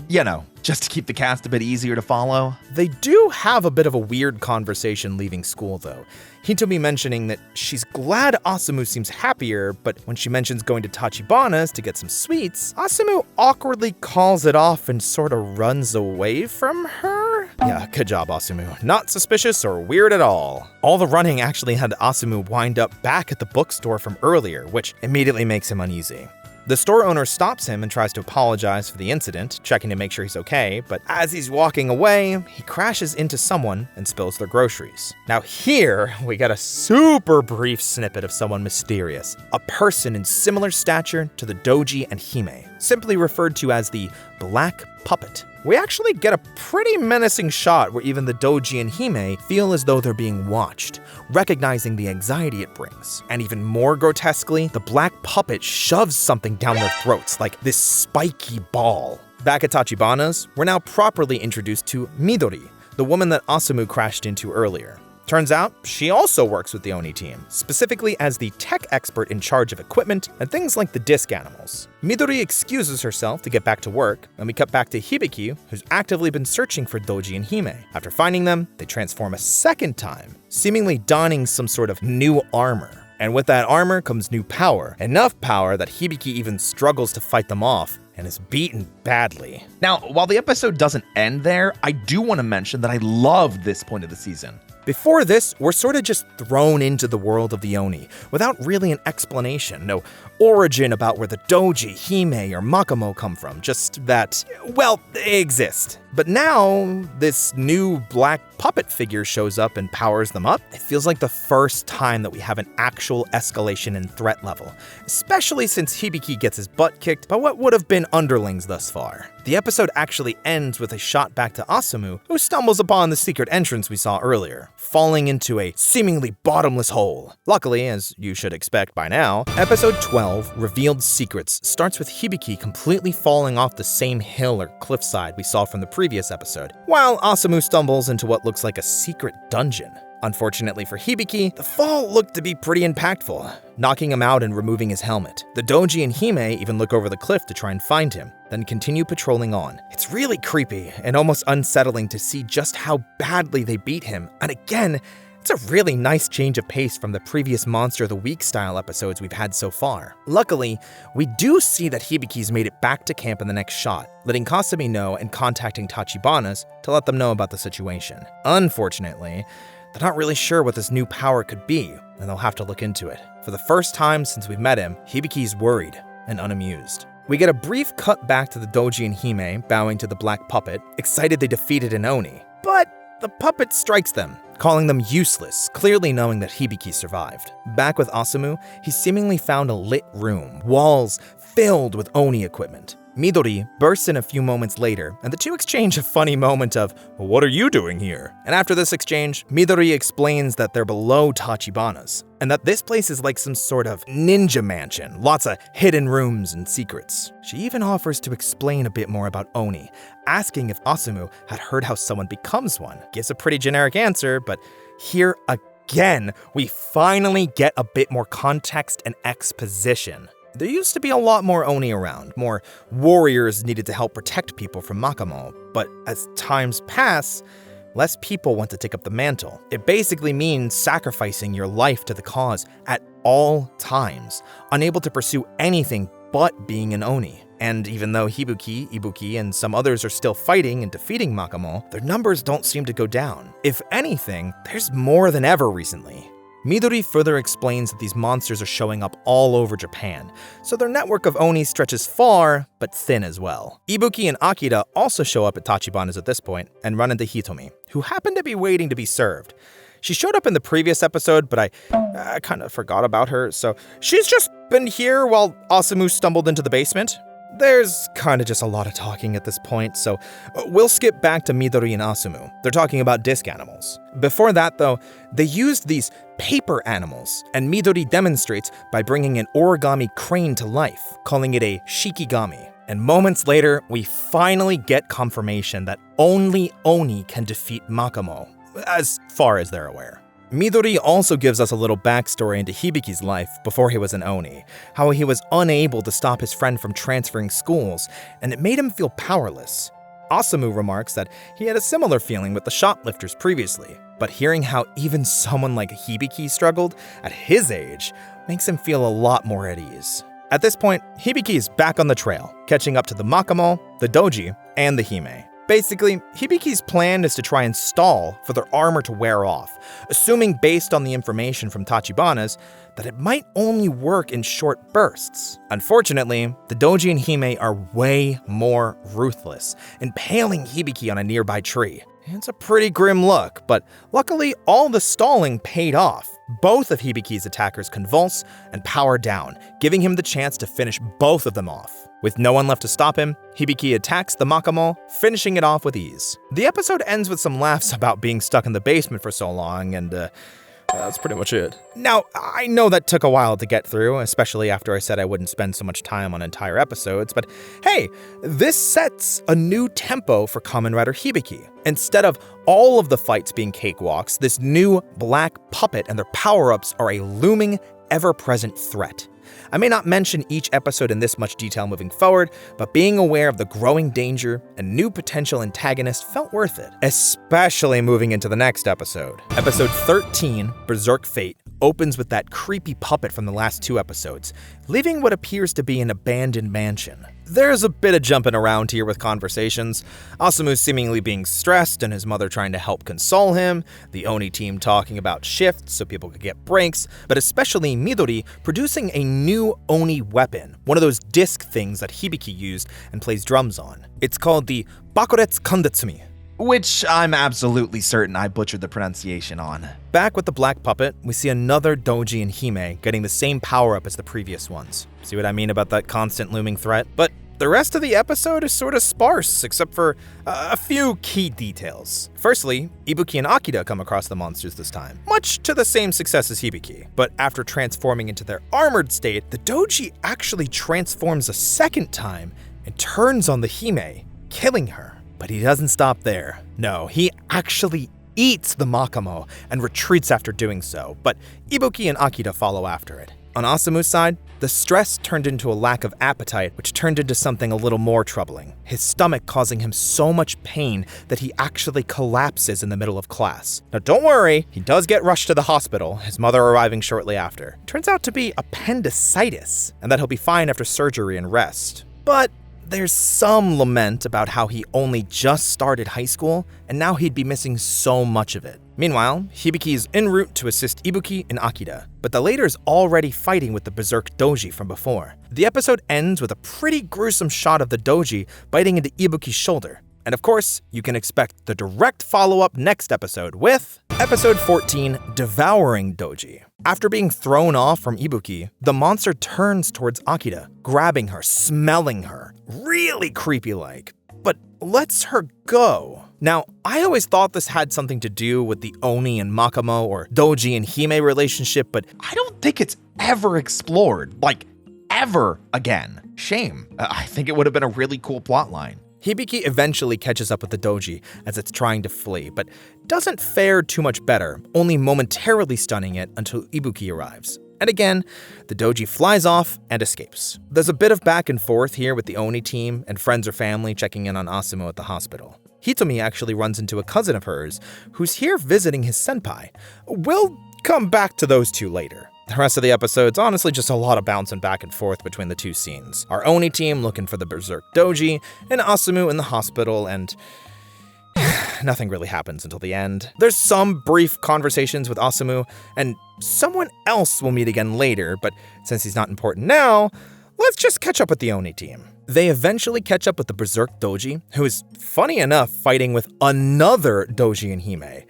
just to keep the cast a bit easier to follow. They do have a bit of a weird conversation leaving school though. Hitomi mentioning that she's glad Asumu seems happier, but when she mentions going to Tachibana's to get some sweets, Asumu awkwardly calls it off and sort of runs away from her? Yeah, good job Asumu. Not suspicious or weird at all. All the running actually had Asumu wind up back at the bookstore from earlier, which immediately makes him uneasy. The store owner stops him and tries to apologize for the incident, checking to make sure he's okay, but as he's walking away, he crashes into someone and spills their groceries. Now here, we get a super brief snippet of someone mysterious, a person in similar stature to the Doji and Hime, simply referred to as the Black Puppet. We actually get a pretty menacing shot where even the Doji and Hime feel as though they're being watched, recognizing the anxiety it brings. And even more grotesquely, the Black Puppet shoves something down their throats like this spiky ball. Back at Tachibana's, we're now properly introduced to Midori, the woman that Asumu crashed into earlier. Turns out, she also works with the Oni team, specifically as the tech expert in charge of equipment and things like the disc animals. Midori excuses herself to get back to work, and we cut back to Hibiki, who's actively been searching for Doji and Hime. After finding them, they transform a second time, seemingly donning some sort of new armor. And with that armor comes new power, enough power that Hibiki even struggles to fight them off, and is beaten badly. Now, while the episode doesn't end there, I do want to mention that I loved this point of the season. Before this, we're sort of just thrown into the world of the Oni, without really an explanation, no origin about where the Doji, Hime, or Makamo come from, just that, well, they exist. But now, this new black puppet figure shows up and powers them up. It feels like the first time that we have an actual escalation in threat level, especially since Hibiki gets his butt kicked by what would have been been underlings thus far. The episode actually ends with a shot back to Asumu, who stumbles upon the secret entrance we saw earlier, falling into a seemingly bottomless hole. Luckily, as you should expect by now, episode 12, Revealed Secrets, starts with Hibiki completely falling off the same hill or cliffside we saw from the previous episode, while Asumu stumbles into what looks like a secret dungeon. Unfortunately for Hibiki, the fall looked to be pretty impactful, knocking him out and removing his helmet. The Doji and Hime even look over the cliff to try and find him, then continue patrolling on. It's really creepy and almost unsettling to see just how badly they beat him, and again, it's a really nice change of pace from the previous Monster of the Week style episodes we've had so far. Luckily, we do see that Hibiki's made it back to camp in the next shot, letting Kasumi know and contacting Tachibanas to let them know about the situation. Unfortunately, they're not really sure what this new power could be, and they'll have to look into it. For the first time since we've met him, Hibiki's worried and unamused. We get a brief cut back to the Doji and Hime bowing to the black puppet, excited they defeated an Oni. But the puppet strikes them, calling them useless, clearly knowing that Hibiki survived. Back with Asumu, he seemingly found a lit room, walls filled with Oni equipment. Midori bursts in a few moments later, and the two exchange a funny moment of, "What are you doing here?" And after this exchange, Midori explains that they're below Tachibana's, and that this place is like some sort of ninja mansion, lots of hidden rooms and secrets. She even offers to explain a bit more about Oni, asking if Asumu had heard how someone becomes one. Gives a pretty generic answer, but here again, we finally get a bit more context and exposition. There used to be a lot more Oni around, more warriors needed to help protect people from Makamo, but as times pass, less people want to take up the mantle. It basically means sacrificing your life to the cause at all times, unable to pursue anything but being an Oni. And even though Hibiki, Ibuki, and some others are still fighting and defeating Makamo, their numbers don't seem to go down. If anything, there's more than ever recently. Midori further explains that these monsters are showing up all over Japan, so their network of Oni stretches far, but thin as well. Ibuki and Akira also show up at Tachibana's at this point and run into Hitomi, who happened to be waiting to be served. She showed up in the previous episode, but I kind of forgot about her, so she's just been here while Asumu stumbled into the basement. There's kind of just a lot of talking at this point, so we'll skip back to Midori and Asumu. They're talking about disc animals. Before that, though, they used these paper animals, and Midori demonstrates by bringing an origami crane to life, calling it a shikigami. And moments later, we finally get confirmation that only Oni can defeat Makamo, as far as they're aware. Midori also gives us a little backstory into Hibiki's life before he was an Oni, how he was unable to stop his friend from transferring schools, and it made him feel powerless. Asumu remarks that he had a similar feeling with the shoplifters previously, but hearing how even someone like Hibiki struggled at his age makes him feel a lot more at ease. At this point, Hibiki is back on the trail, catching up to the Makamo, the Doji, and the Hime. Basically, Hibiki's plan is to try and stall for their armor to wear off, assuming based on the information from Tachibana's that it might only work in short bursts. Unfortunately, the Doji and Hime are way more ruthless, impaling Hibiki on a nearby tree. It's a pretty grim look, but luckily all the stalling paid off. Both of Hibiki's attackers convulse and power down, giving him the chance to finish both of them off. With no one left to stop him, Hibiki attacks the Makamo, finishing it off with ease. The episode ends with some laughs about being stuck in the basement for so long, and that's pretty much it. Now, I know that took a while to get through, especially after I said I wouldn't spend so much time on entire episodes, but hey, this sets a new tempo for Kamen Rider Hibiki. Instead of all of the fights being cakewalks, this new black puppet and their power-ups are a looming, ever-present threat. I may not mention each episode in this much detail moving forward, but being aware of the growing danger and new potential antagonist felt worth it, especially moving into the next episode. Episode 13, Berserk Fate, opens with that creepy puppet from the last two episodes, leaving what appears to be an abandoned mansion. There's a bit of jumping around here with conversations, Asumu seemingly being stressed and his mother trying to help console him, the Oni team talking about shifts so people could get breaks, but especially Midori producing a new Oni weapon, one of those disc things that Hibiki used and plays drums on. It's called the Bakuretsu Kandetsumi, which I'm absolutely certain I butchered the pronunciation on. Back with the black puppet, we see another Doji and Hime getting the same power-up as the previous ones. See what I mean about that constant looming threat? But The rest of the episode is sort of sparse, except for a few key details. Firstly, Hibiki and Akita come across the monsters this time, much to the same success as Hibiki. But after transforming into their armored state, the doji actually transforms a second time and turns on the Hime, killing her. But he doesn't stop there. No, he actually eats the Makamo and retreats after doing so, but Hibiki and Akita follow after it. On Asumu's side, the stress turned into a lack of appetite, which turned into something a little more troubling. His stomach causing him so much pain that he actually collapses in the middle of class. Now don't worry, he does get rushed to the hospital, his mother arriving shortly after. Turns out to be appendicitis, and that he'll be fine after surgery and rest. But there's some lament about how he only just started high school, and now he'd be missing so much of it. Meanwhile, Hibiki is en route to assist Ibuki and Akita, but the latter is already fighting with the Berserk Doji from before. The episode ends with a pretty gruesome shot of the Doji biting into Ibuki's shoulder. And of course, you can expect the direct follow-up next episode with Episode 14, Devouring Doji. After being thrown off from Ibuki, the monster turns towards Akita, grabbing her, smelling her, really creepy-like, but lets her go. Now, I always thought this had something to do with the Oni and Makamo or Doji and Hime relationship, but I don't think it's ever explored, like, ever again. Shame. I think it would have been a really cool plotline. Hibiki eventually catches up with the doji as it's trying to flee, but doesn't fare too much better, only momentarily stunning it until Ibuki arrives. And again, the doji flies off and escapes. There's a bit of back and forth here with the Oni team and friends or family checking in on Asumu at the hospital. Hitomi actually runs into a cousin of hers who's here visiting his senpai. We'll come back to those two later. The rest of the episode's honestly just a lot of bouncing back and forth between the two scenes. Our Oni team looking for the Berserk Doji, and Asumu in the hospital, and nothing really happens until the end. There's some brief conversations with Asumu, and someone else we'll meet again later, but since he's not important now, let's just catch up with the Oni team. They eventually catch up with the Berserk Doji, who is, funny enough, fighting with another Doji and Hime.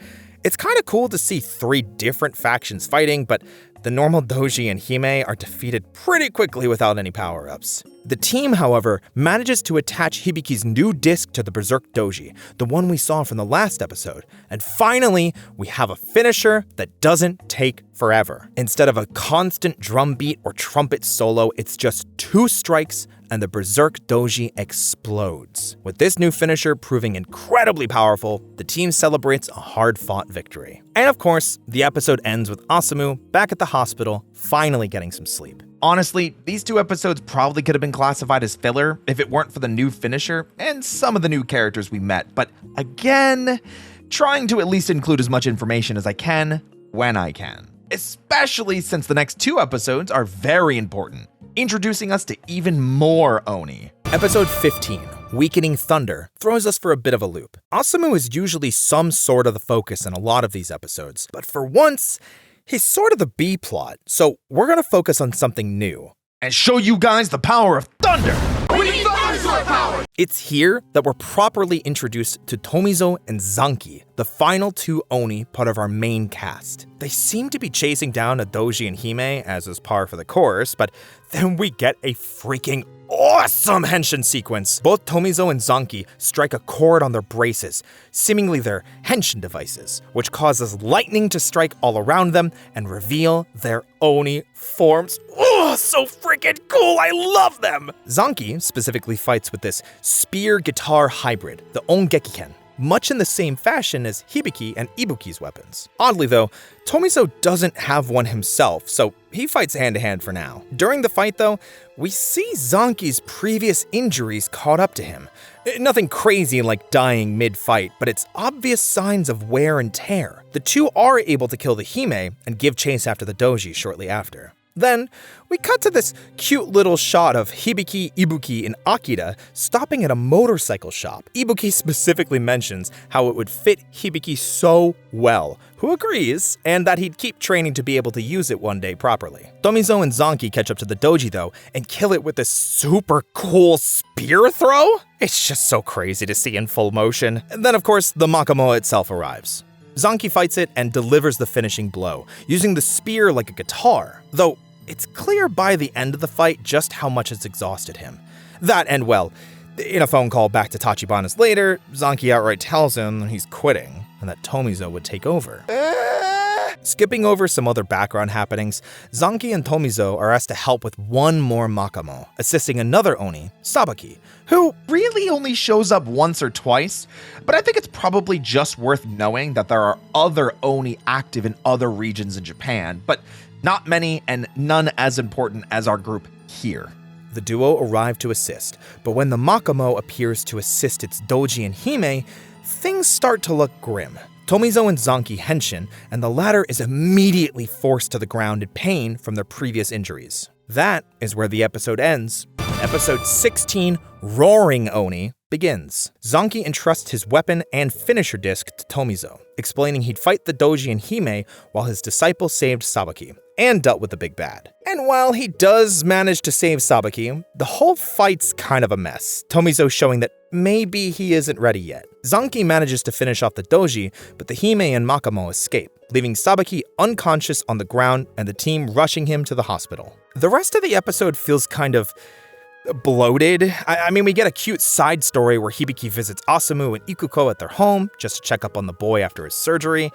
It's kind of cool to see 3 different factions fighting, but the normal Doji and Hime are defeated pretty quickly without any power-ups. The team, however, manages to attach Hibiki's new disc to the Berserk Doji, the one we saw from the last episode, and finally, we have a finisher that doesn't take forever. Instead of a constant drum beat or trumpet solo, it's just 2 strikes and the Berserk Doji explodes. With this new finisher proving incredibly powerful, the team celebrates a hard-fought victory. And of course, the episode ends with Asumu back at the hospital, finally getting some sleep. Honestly, these 2 episodes probably could have been classified as filler if it weren't for the new finisher and some of the new characters we met, but again, trying to at least include as much information as I can when I can. Especially since the next 2 episodes are very important, introducing us to even more Oni. Episode 15, Weakening Thunder, throws us for a bit of a loop. Asumu is usually some sort of the focus in a lot of these episodes, but for once, he's sort of the B-plot, so we're gonna focus on something new. And show you guys the power of thunder! We need dinosaur power! It's here that we're properly introduced to Tomizo and Zanki, the final 2 Oni part of our main cast. They seem to be chasing down a Doji and Hime, as is par for the course, but then we get a freaking awesome henshin sequence. Both Tomizo and Zanki strike a chord on their braces, seemingly their henshin devices, which causes lightning to strike all around them and reveal their Oni forms. Oh, so freaking cool, I love them! Zanki specifically fights with this spear-guitar hybrid, the Ongekiken, much in the same fashion as Hibiki and Ibuki's weapons. Oddly though, Tomizo doesn't have one himself, so he fights hand-to-hand for now. During the fight though, we see Zanki's previous injuries caught up to him. Nothing crazy like dying mid-fight, but it's obvious signs of wear and tear. The 2 are able to kill the Hime and give chase after the Doji shortly after. Then, we cut to this cute little shot of Hibiki, Ibuki, and Akita stopping at a motorcycle shop. Ibuki specifically mentions how it would fit Hibiki so well, who agrees, and that he'd keep training to be able to use it one day properly. Tomizo and Zanki catch up to the doji though, and kill it with this super cool spear throw? It's just so crazy to see in full motion. And then of course, the Makamo itself arrives. Zanki fights it and delivers the finishing blow, using the spear like a guitar, though it's clear by the end of the fight just how much it's exhausted him. That and, well, in a phone call back to Tachibana's later, Zanki outright tells him he's quitting and that Tomizo would take over. Skipping over some other background happenings, Zanki and Tomizo are asked to help with one more Makamo, assisting another Oni, Sabaki, who really only shows up once or twice, but I think it's probably just worth knowing that there are other Oni active in other regions in Japan, but not many and none as important as our group here. The duo arrive to assist, but when the Makamo appears to assist its Doji and Hime, things start to look grim. Tomizo and Zanki henshin, and the latter is immediately forced to the ground in pain from their previous injuries. That is where the episode ends. Episode 16, Roaring Oni, begins. Zanki entrusts his weapon and finisher disc to Tomizo, explaining he'd fight the Doji and Hime while his disciple saved Sabaki, and dealt with the big bad. And while he does manage to save Sabaki, the whole fight's kind of a mess, Tomizo showing that maybe he isn't ready yet. Zanki manages to finish off the Doji, but the Hime and Makamo escape, leaving Sabaki unconscious on the ground and the team rushing him to the hospital. The rest of the episode feels kind of bloated. I mean, we get a cute side story where Hibiki visits Asumu and Ikuko at their home just to check up on the boy after his surgery.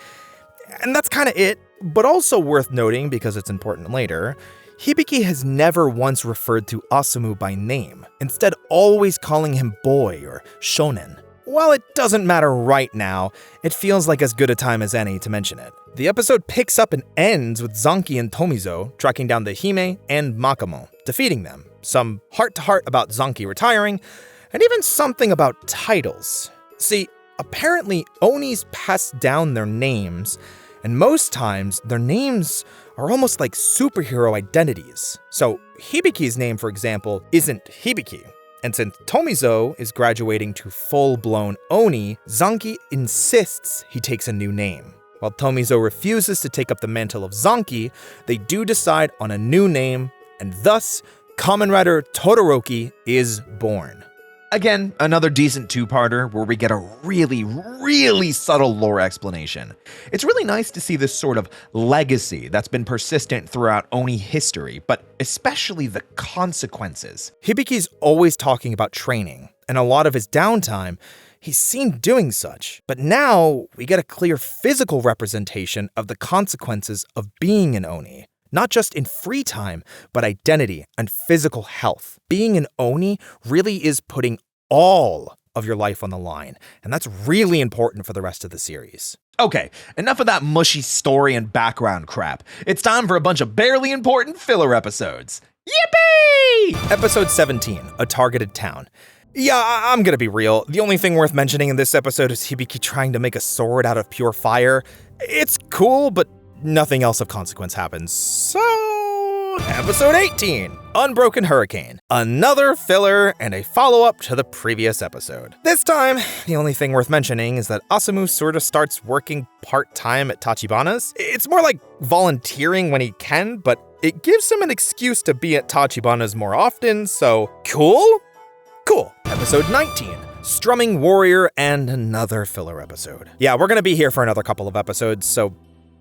And that's kind of it, but also worth noting because it's important later, Hibiki has never once referred to Asumu by name, instead always calling him boy or shonen. While it doesn't matter right now, it feels like as good a time as any to mention it. The episode picks up and ends with Zanki and Tomizo tracking down the Hime and Makamo, defeating them, some heart-to-heart about Zanki retiring, and even something about titles. See, apparently Onis pass down their names, and most times their names are almost like superhero identities. So Hibiki's name, for example, isn't Hibiki. And since Tomizo is graduating to full-blown Oni, Zanki insists he takes a new name. While Tomizo refuses to take up the mantle of Zanki, they do decide on a new name, and thus, Kamen Rider Todoroki is born. Again, another decent two-parter where we get a really subtle lore explanation. It's really nice to see this sort of legacy that's been persistent throughout Oni history, but especially the consequences. Hibiki's always talking about training, and a lot of his downtime, he's seen doing such. But now, we get a clear physical representation of the consequences of being an Oni. Not just in free time, but identity and physical health. Being an Oni really is putting all of your life on the line, and that's really important for the rest of the series. Okay, enough of that mushy story and background crap. It's time for a bunch of barely important filler episodes. Yippee! Episode 17, A Targeted Town. Yeah, I'm gonna be real. The only thing worth mentioning in this episode is Hibiki trying to make a sword out of pure fire. It's cool, but nothing else of consequence happens. So, episode 18, Unbroken Hurricane. Another filler and a follow-up to the previous episode. This time, the only thing worth mentioning is that Asumu sort of starts working part-time at Tachibana's. It's more like volunteering when he can, but it gives him an excuse to be at Tachibana's more often, so cool? Cool. Episode 19. Strumming Warrior and another filler episode. Yeah, we're gonna be here for another couple of episodes, so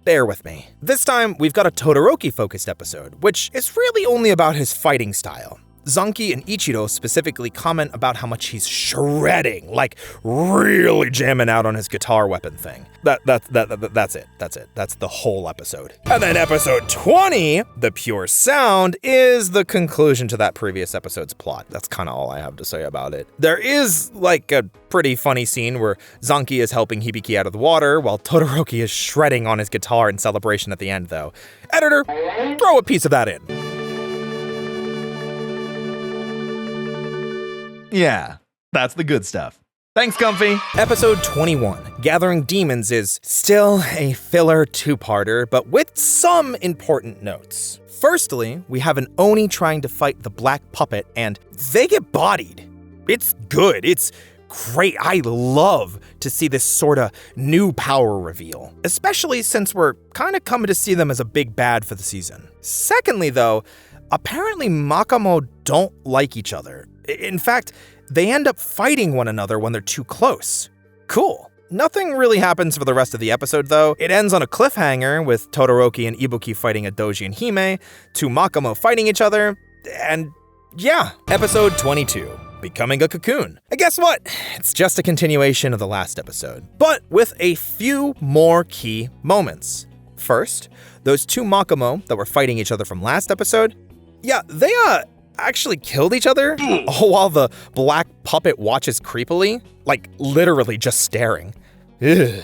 bear with me. This time, we've got a Todoroki-focused episode, which is really only about his fighting style. Zanki and Ichiro specifically comment about how much he's shredding, like really jamming out on his guitar weapon thing. That's it. That's the whole episode. And then episode 20, The Pure Sound, is the conclusion to that previous episode's plot. That's kind of all I have to say about it. There is like a pretty funny scene where Zanki is helping Hibiki out of the water while Todoroki is shredding on his guitar in celebration at the end, though. Editor, throw a piece of that in. Yeah, that's the good stuff. Thanks, Comfy. Episode 21, Gathering Demons, is still a filler two-parter, but with some important notes. Firstly, we have an Oni trying to fight the black puppet, and they get bodied. It's good. It's great. I love to see this sort of new power reveal, especially since we're kind of coming to see them as a big bad for the season. Secondly, though, apparently Makamo don't like each other. In fact, they end up fighting one another when they're too close. Cool. Nothing really happens for the rest of the episode, though. It ends on a cliffhanger with Todoroki and Ibuki fighting a Doji and Hime, two Makamo fighting each other, and Yeah, episode 22. Becoming a cocoon. And guess what? It's just a continuation of the last episode, but with a few more key moments. First, those two Makamo that were fighting each other from last episode, yeah, they actually killed each other, all while the black puppet watches creepily, like literally just staring. Ugh.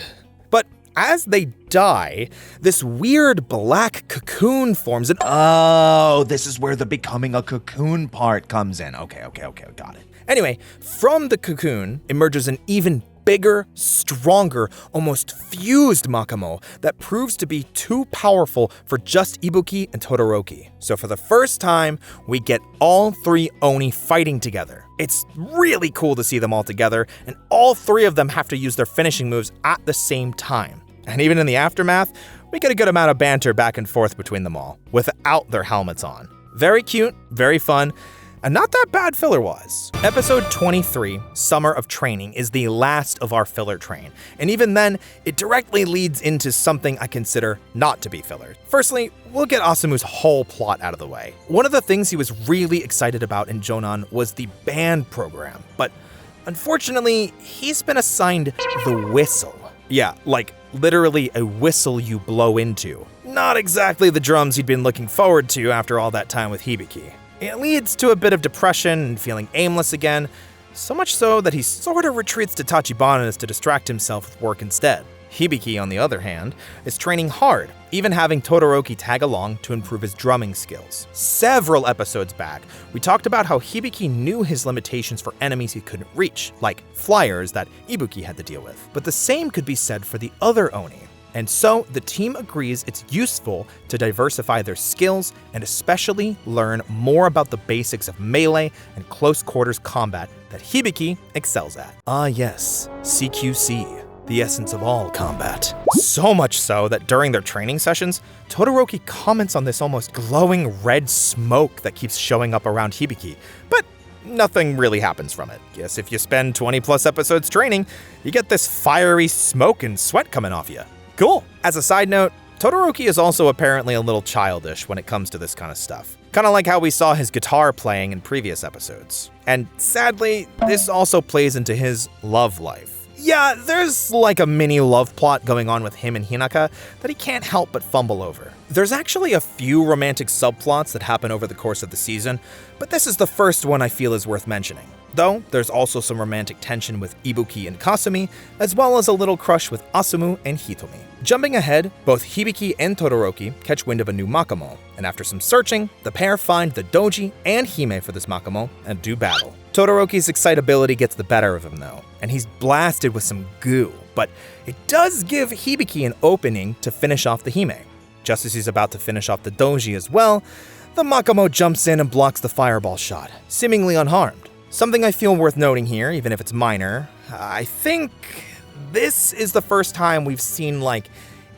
But as they die, this weird black cocoon forms and Oh, this is where the becoming a cocoon part comes in. Okay, got it. Anyway, from the cocoon emerges an even bigger, stronger, almost fused Makamo that proves to be too powerful for just Hibiki and Todoroki. So for the first time, we get all three Oni fighting together. It's really cool to see them all together, and all three of them have to use their finishing moves at the same time. And even in the aftermath, we get a good amount of banter back and forth between them all, without their helmets on. Very cute, very fun, and not that bad filler-wise. Episode 23, Summer of Training, is the last of our filler train, and even then, it directly leads into something I consider not to be filler. Firstly, we'll get Asumu's whole plot out of the way. One of the things he was really excited about in Jonan was the band program, but unfortunately, he's been assigned the whistle. Yeah, like literally a whistle you blow into. Not exactly the drums he'd been looking forward to after all that time with Hibiki. It leads to a bit of depression and feeling aimless again, so much so that he sort of retreats to Tachibanas to distract himself with work instead. Hibiki, on the other hand, is training hard, even having Todoroki tag along to improve his drumming skills. Several episodes back, we talked about how Hibiki knew his limitations for enemies he couldn't reach, like flyers that Ibuki had to deal with. But the same could be said for the other Oni. And so, the team agrees it's useful to diversify their skills and especially learn more about the basics of melee and close quarters combat that Hibiki excels at. Ah yes, CQC, the essence of all combat. So much so that during their training sessions, Todoroki comments on this almost glowing red smoke that keeps showing up around Hibiki, but nothing really happens from it. Guess if you spend 20 plus episodes training, you get this fiery smoke and sweat coming off you. Cool. As a side note, Todoroki is also apparently a little childish when it comes to this kind of stuff. Kind of like how we saw his guitar playing in previous episodes. And sadly, this also plays into his love life. Yeah, there's like a mini love plot going on with him and Hinaka that he can't help but fumble over. There's actually a few romantic subplots that happen over the course of the season, but this is the first one I feel is worth mentioning. Though, there's also some romantic tension with Ibuki and Kasumi, as well as a little crush with Asumu and Hitomi. Jumping ahead, both Hibiki and Todoroki catch wind of a new Makamo, and after some searching, the pair find the Doji and Hime for this Makamo and do battle. Todoroki's excitability gets the better of him though, and he's blasted with some goo, but it does give Hibiki an opening to finish off the Hime. Just as he's about to finish off the Doji as well, the Makamo jumps in and blocks the fireball shot, seemingly unharmed. Something I feel worth noting here, even if it's minor, I think this is the first time we've seen like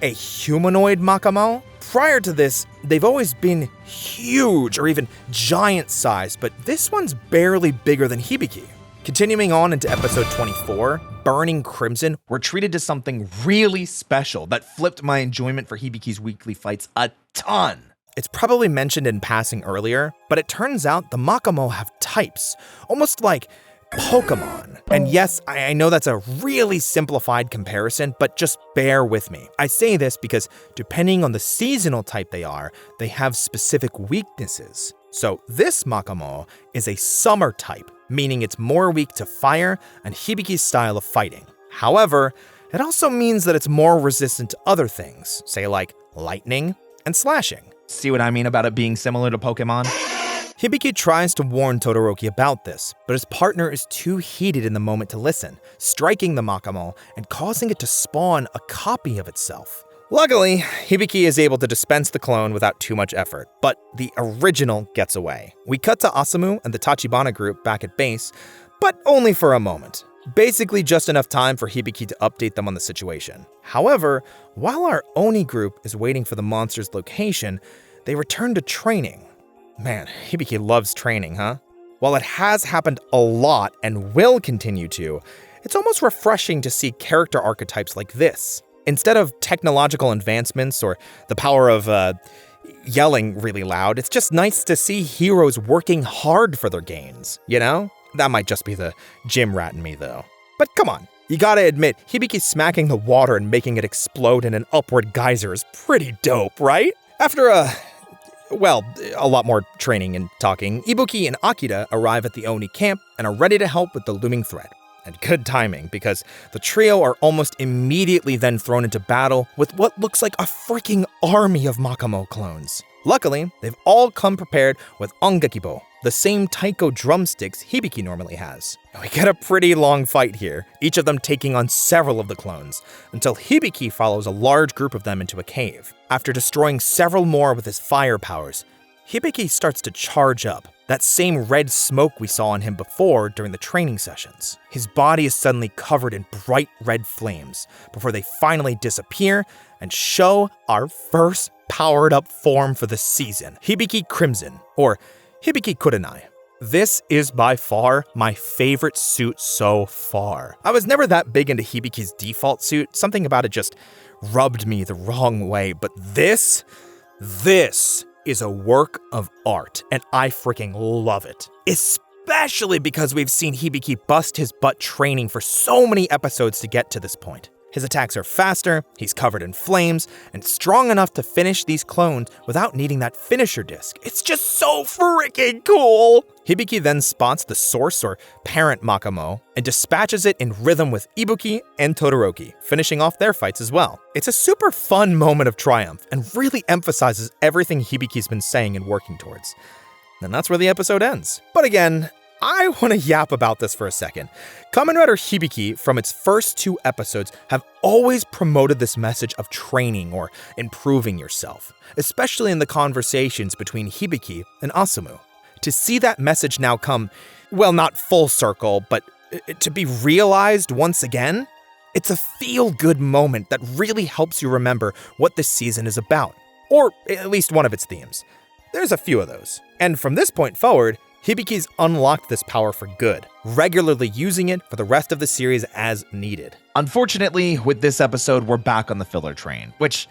a humanoid Makamo. Prior to this, they've always been huge or even giant size, but this one's barely bigger than Hibiki. Continuing on into episode 24, Burning Crimson, We're treated to something really special that flipped my enjoyment for Hibiki's weekly fights a ton. It's probably mentioned in passing earlier, but it turns out the Makamo have types, almost like Pokemon. And yes, I know that's a really simplified comparison, but just bear with me. I say this because depending on the seasonal type they have specific weaknesses. So this Makamo is a summer type, meaning it's more weak to fire and Hibiki's style of fighting. However, it also means that it's more resistant to other things, say like lightning and slashing. See what I mean about it being similar to Pokemon? Hibiki tries to warn Todoroki about this, but his partner is too heated in the moment to listen, striking the Makamo and causing it to spawn a copy of itself. Luckily, Hibiki is able to dispense the clone without too much effort, but the original gets away. We cut to Asumu and the Tachibana group back at base, but only for a moment. Basically just enough time for Hibiki to update them on the situation. However, while our Oni group is waiting for the monster's location, they return to training. Man, Hibiki loves training, huh? While it has happened a lot and will continue to, it's almost refreshing to see character archetypes like this. Instead of technological advancements or the power of, yelling really loud. It's just nice to see heroes working hard for their gains, you know? That might just be the gym rat in me, though. But come on, you gotta admit, Hibiki smacking the water and making it explode in an upward geyser is pretty dope, right? After a lot more training and talking, Ibuki and Akira arrive at the Oni camp and are ready to help with the looming threat. And good timing, because the trio are almost immediately then thrown into battle with what looks like a freaking army of Makamo clones. Luckily, they've all come prepared with ongekibo, the same taiko drumsticks Hibiki normally has. We get a pretty long fight here, each of them taking on several of the clones, until Hibiki follows a large group of them into a cave. After destroying several more with his fire powers, Hibiki starts to charge up, that same red smoke we saw on him before during the training sessions. His body is suddenly covered in bright red flames, before they finally disappear and show our first powered up form for the season, Hibiki Crimson, or Hibiki Kurenai. This is by far my favorite suit so far. I was never that big into Hibiki's default suit, something about it just rubbed me the wrong way, but this is a work of art, and I freaking love it. Especially because we've seen Hibiki bust his butt training for so many episodes to get to this point. His attacks are faster, he's covered in flames, and strong enough to finish these clones without needing that finisher disc. It's just so freaking cool! Hibiki then spots the source or parent Makamo and dispatches it in rhythm with Ibuki and Todoroki, finishing off their fights as well. It's a super fun moment of triumph and really emphasizes everything Hibiki's been saying and working towards. And that's where the episode ends. But again, I want to yap about this for a second. Kamen Rider Hibiki, from its first 2 episodes, have always promoted this message of training or improving yourself, especially in the conversations between Hibiki and Asumu. To see that message now come, well, not full circle, but to be realized once again, it's a feel-good moment that really helps you remember what this season is about, or at least one of its themes. There's a few of those. And from this point forward, Hibiki's unlocked this power for good, regularly using it for the rest of the series as needed. Unfortunately, with this episode, we're back on the filler train, which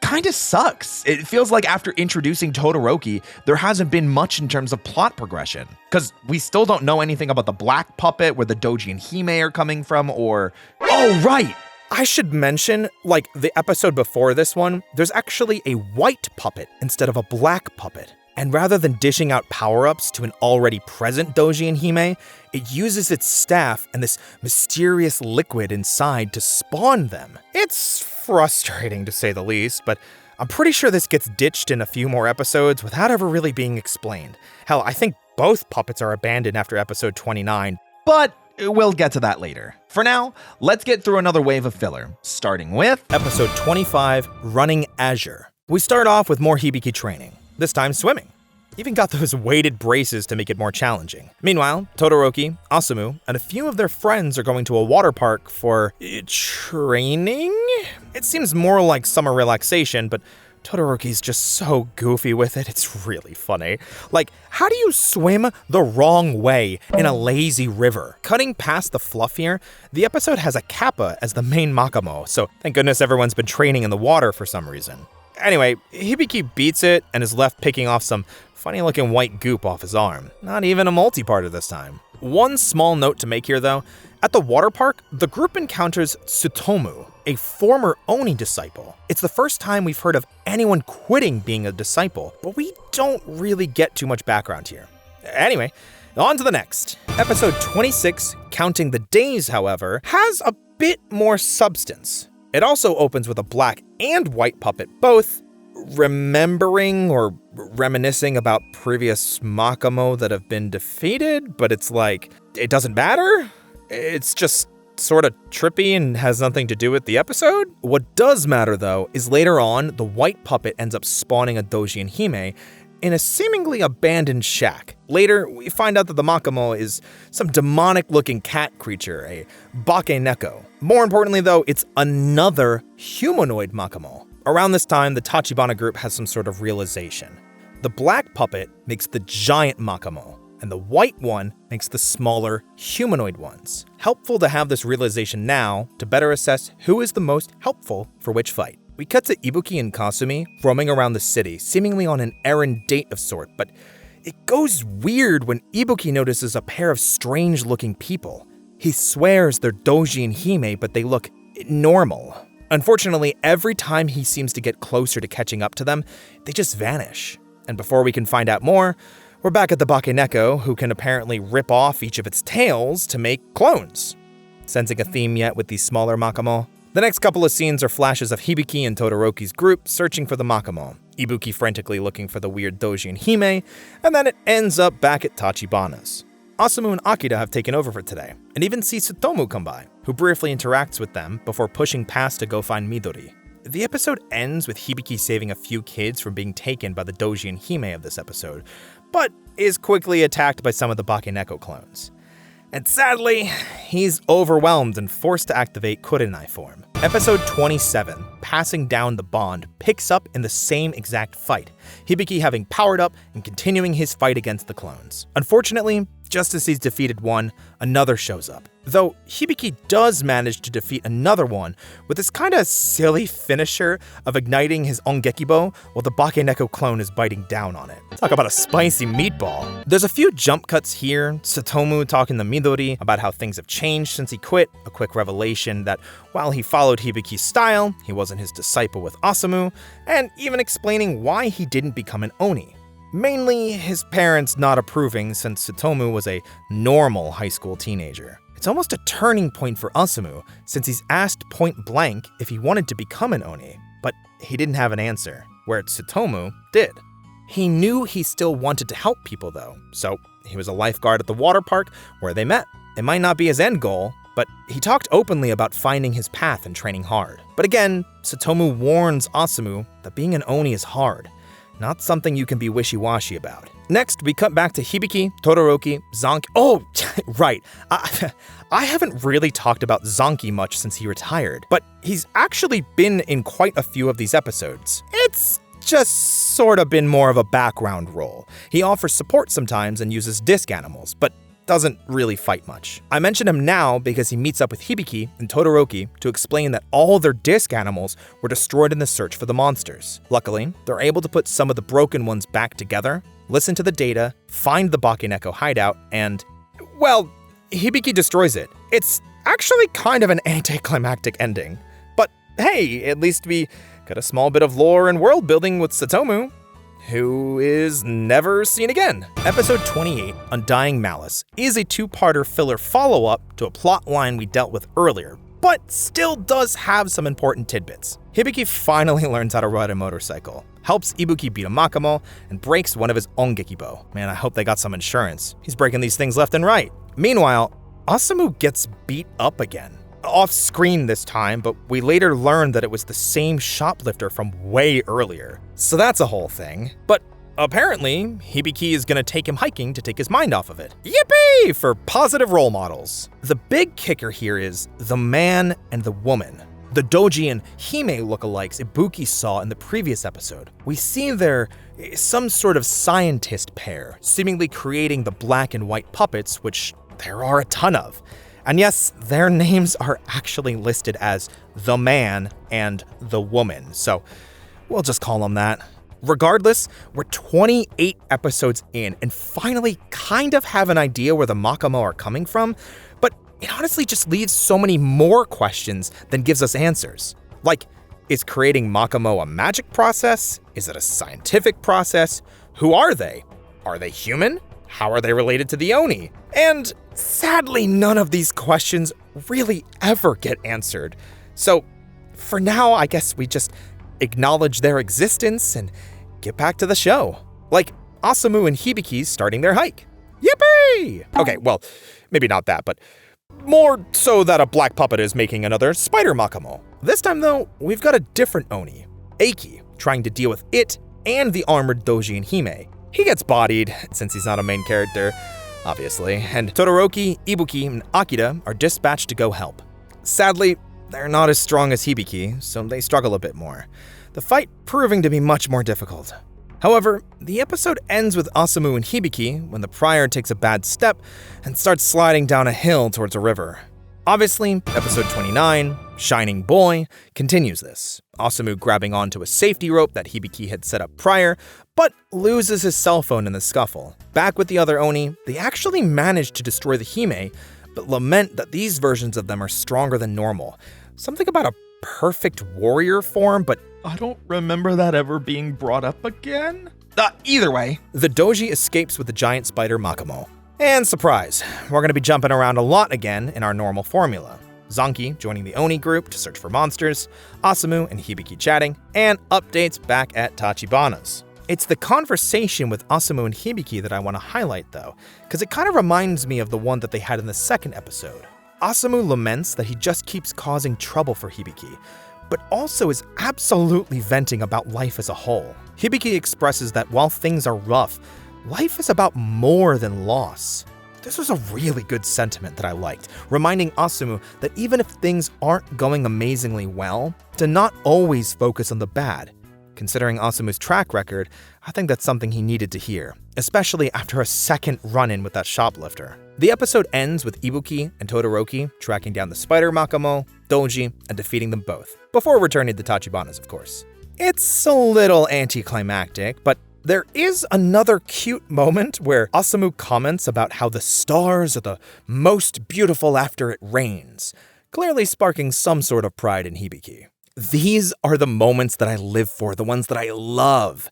kinda sucks. It feels like after introducing Todoroki, there hasn't been much in terms of plot progression, because we still don't know anything about the black puppet, where the Doji and Hime are coming from, or... Oh, right! I should mention, like the episode before this one, there's actually a white puppet instead of a black puppet. And rather than dishing out power-ups to an already present Doji and Hime, it uses its staff and this mysterious liquid inside to spawn them. It's frustrating to say the least, but I'm pretty sure this gets ditched in a few more episodes without ever really being explained. Hell, I think both puppets are abandoned after episode 29. But we'll get to that later. For now, let's get through another wave of filler, starting with episode 25, Running Azure. We start off with more Hibiki training. This time swimming. Even got those weighted braces to make it more challenging. Meanwhile, Todoroki, Asumu, and a few of their friends are going to a water park for training? It seems more like summer relaxation, but Todoroki's just so goofy with it, it's really funny. Like, how do you swim the wrong way in a lazy river? Cutting past the fluff here, the episode has a Kappa as the main Makamo, so thank goodness everyone's been training in the water for some reason. Anyway, Hibiki beats it and is left picking off some funny-looking white goop off his arm. Not even a multi-parter this time. One small note to make here, though. At the water park, the group encounters Tsutomu, a former Oni disciple. It's the first time we've heard of anyone quitting being a disciple, but we don't really get too much background here. Anyway, on to the next. Episode 26, Counting the Days, however, has a bit more substance. It also opens with a black and white puppet both remembering or reminiscing about previous Makamo that have been defeated, but it's like, it doesn't matter? It's just sort of trippy and has nothing to do with the episode? What does matter, though, is later on, the white puppet ends up spawning a Doji and Hime in a seemingly abandoned shack. Later, we find out that the Makamo is some demonic-looking cat creature, a Bakeneko. More importantly, though, it's another humanoid Makamo. Around this time, the Tachibana group has some sort of realization. The black puppet makes the giant Makamo, and the white one makes the smaller humanoid ones. Helpful to have this realization now to better assess who is the most helpful for which fight. We cut to Hibiki and Kasumi roaming around the city, seemingly on an errand date of sort, but it goes weird when Hibiki notices a pair of strange-looking people. He swears they're Doji and Hime, but they look normal. Unfortunately, every time he seems to get closer to catching up to them, they just vanish. And before we can find out more, we're back at the Bakeneko, who can apparently rip off each of its tails to make clones. Sensing a theme yet with these smaller Makamo? The next couple of scenes are flashes of Hibiki and Todoroki's group searching for the Makamo, Ibuki frantically looking for the weird Doji and Hime, and then it ends up back at Tachibana's. Asumu and Akira have taken over for today, and even see Tsutomu come by, who briefly interacts with them before pushing past to go find Midori. The episode ends with Hibiki saving a few kids from being taken by the Doji and Hime of this episode, but is quickly attacked by some of the Bakeneko clones. And sadly, he's overwhelmed and forced to activate Kurenai form. Episode 27, Passing Down the Bond, picks up in the same exact fight, Hibiki having powered up and continuing his fight against the clones. Unfortunately, just as he's defeated one, another shows up. Though Hibiki does manage to defeat another one with this kinda silly finisher of igniting his Ongekibo while the Bakeneko clone is biting down on it. Talk about a spicy meatball. There's a few jump cuts here, Tsutomu talking to Midori about how things have changed since he quit, a quick revelation that while he followed Hibiki's style, he wasn't his disciple with Asumu, and even explaining why he didn't become an Oni. Mainly his parents not approving since Tsutomu was a normal high school teenager. It's almost a turning point for Asumu since he's asked point blank if he wanted to become an Oni, but he didn't have an answer, where Tsutomu did. He knew he still wanted to help people though, so he was a lifeguard at the water park where they met. It might not be his end goal, but he talked openly about finding his path and training hard. But again, Tsutomu warns Asumu that being an Oni is hard, not something you can be wishy-washy about. Next, we cut back to Hibiki, Todoroki, Zanki. Oh, right. I haven't really talked about Zanki much since he retired, but he's actually been in quite a few of these episodes. It's just sort of been more of a background role. He offers support sometimes and uses disc animals, but doesn't really fight much. I mention him now because he meets up with Hibiki and Todoroki to explain that all their disc animals were destroyed in the search for the monsters. Luckily, they're able to put some of the broken ones back together, listen to the data, find the Bakeneko hideout, and, well, Hibiki destroys it. It's actually kind of an anticlimactic ending. But hey, at least we got a small bit of lore and world building with Tsutomu, who is never seen again. Episode 28, Undying Malice, is a two-parter filler follow-up to a plot line we dealt with earlier, but still does have some important tidbits. Hibiki finally learns how to ride a motorcycle, helps Ibuki beat a Makamo, and breaks one of his Ongekibo. Man, I hope they got some insurance. He's breaking these things left and right. Meanwhile, Asumu gets beat up again. Off screen this time, but we later learned that it was the same shoplifter from way earlier. So that's a whole thing. But apparently, Hibiki is gonna take him hiking to take his mind off of it. Yippee! For positive role models. The big kicker here is the man and the woman. The Doji and Hime lookalikes Ibuki saw in the previous episode. We see they're some sort of scientist pair, seemingly creating the black and white puppets, which there are a ton of. And yes, their names are actually listed as the man and the woman, so we'll just call them that. Regardless, we're 28 episodes in and finally kind of have an idea where the Makamo are coming from, but it honestly just leaves so many more questions than gives us answers. Like, is creating Makamo a magic process? Is it a scientific process? Who are they? Are they human? How are they related to the Oni? And sadly, none of these questions really ever get answered. So for now, I guess we just acknowledge their existence and get back to the show. Like Asumu and Hibiki starting their hike. Yippee! Okay, well, maybe not that, but more so that a black puppet is making another spider Makamo. This time though, we've got a different Oni, Eiki, trying to deal with it and the armored Doji and Hime. He gets bodied, since he's not a main character, obviously, and Todoroki, Ibuki, and Akira are dispatched to go help. Sadly, they're not as strong as Hibiki, so they struggle a bit more, the fight proving to be much more difficult. However, the episode ends with Asumu and Hibiki when the prior takes a bad step and starts sliding down a hill towards a river. Obviously, episode 29 Shining Boy continues this, Osamu grabbing onto a safety rope that Hibiki had set up prior, but loses his cell phone in the scuffle. Back with the other Oni, they actually manage to destroy the Hime, but lament that these versions of them are stronger than normal. Something about a perfect warrior form, but I don't remember that ever being brought up again. Either way, the doji escapes with the giant spider Makamo. And surprise, we're going to be jumping around a lot again in our normal formula. Zanki joining the Oni group to search for monsters, Osamu and Hibiki chatting, and updates back at Tachibana's. It's the conversation with Osamu and Hibiki that I want to highlight though, because it kind of reminds me of the one that they had in the second episode. Osamu laments that he just keeps causing trouble for Hibiki, but also is absolutely venting about life as a whole. Hibiki expresses that while things are rough, life is about more than loss. This was a really good sentiment that I liked, reminding Osamu that even if things aren't going amazingly well, to not always focus on the bad. Considering Osamu's track record, I think that's something he needed to hear, especially after a second run-in with that shoplifter. The episode ends with Ibuki and Todoroki tracking down the spider Makamo, Doji, and defeating them both, before returning to Tachibana's, of course. It's a little anticlimactic, but there is another cute moment where Osamu comments about how the stars are the most beautiful after it rains, clearly sparking some sort of pride in Hibiki. These are the moments that I live for, the ones that I love.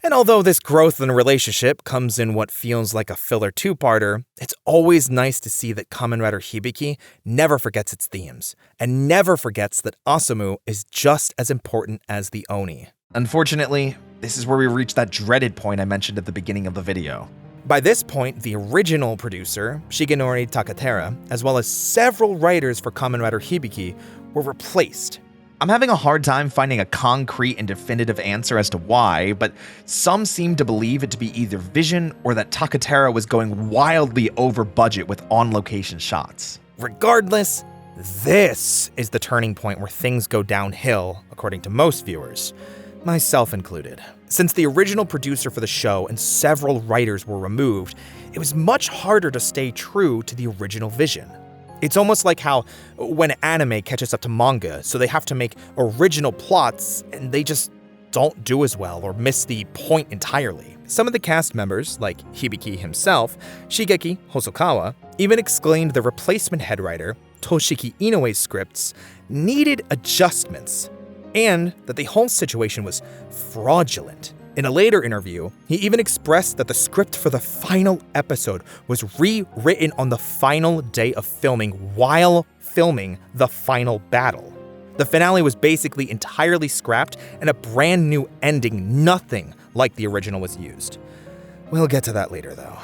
And although this growth in a relationship comes in what feels like a filler two-parter, it's always nice to see that Kamen Rider Hibiki never forgets its themes, and never forgets that Osamu is just as important as the Oni. Unfortunately, this is where we reach that dreaded point I mentioned at the beginning of the video. By this point, the original producer, Shigenori Takatera, as well as several writers for Kamen Rider Hibiki, were replaced. I'm having a hard time finding a concrete and definitive answer as to why, but some seem to believe it to be either vision or that Takatera was going wildly over budget with on-location shots. Regardless, this is the turning point where things go downhill, according to most viewers, myself included. Since the original producer for the show and several writers were removed, it was much harder to stay true to the original vision. It's almost like how when anime catches up to manga, so they have to make original plots and they just don't do as well or miss the point entirely. Some of the cast members, like Hibiki himself, Shigeki Hosokawa, even exclaimed the replacement head writer, Toshiki Inoue's scripts, needed adjustments, and that the whole situation was fraudulent. In a later interview, he even expressed that the script for the final episode was rewritten on the final day of filming while filming the final battle. The finale was basically entirely scrapped and a brand new ending, nothing like the original was used. We'll get to that later though.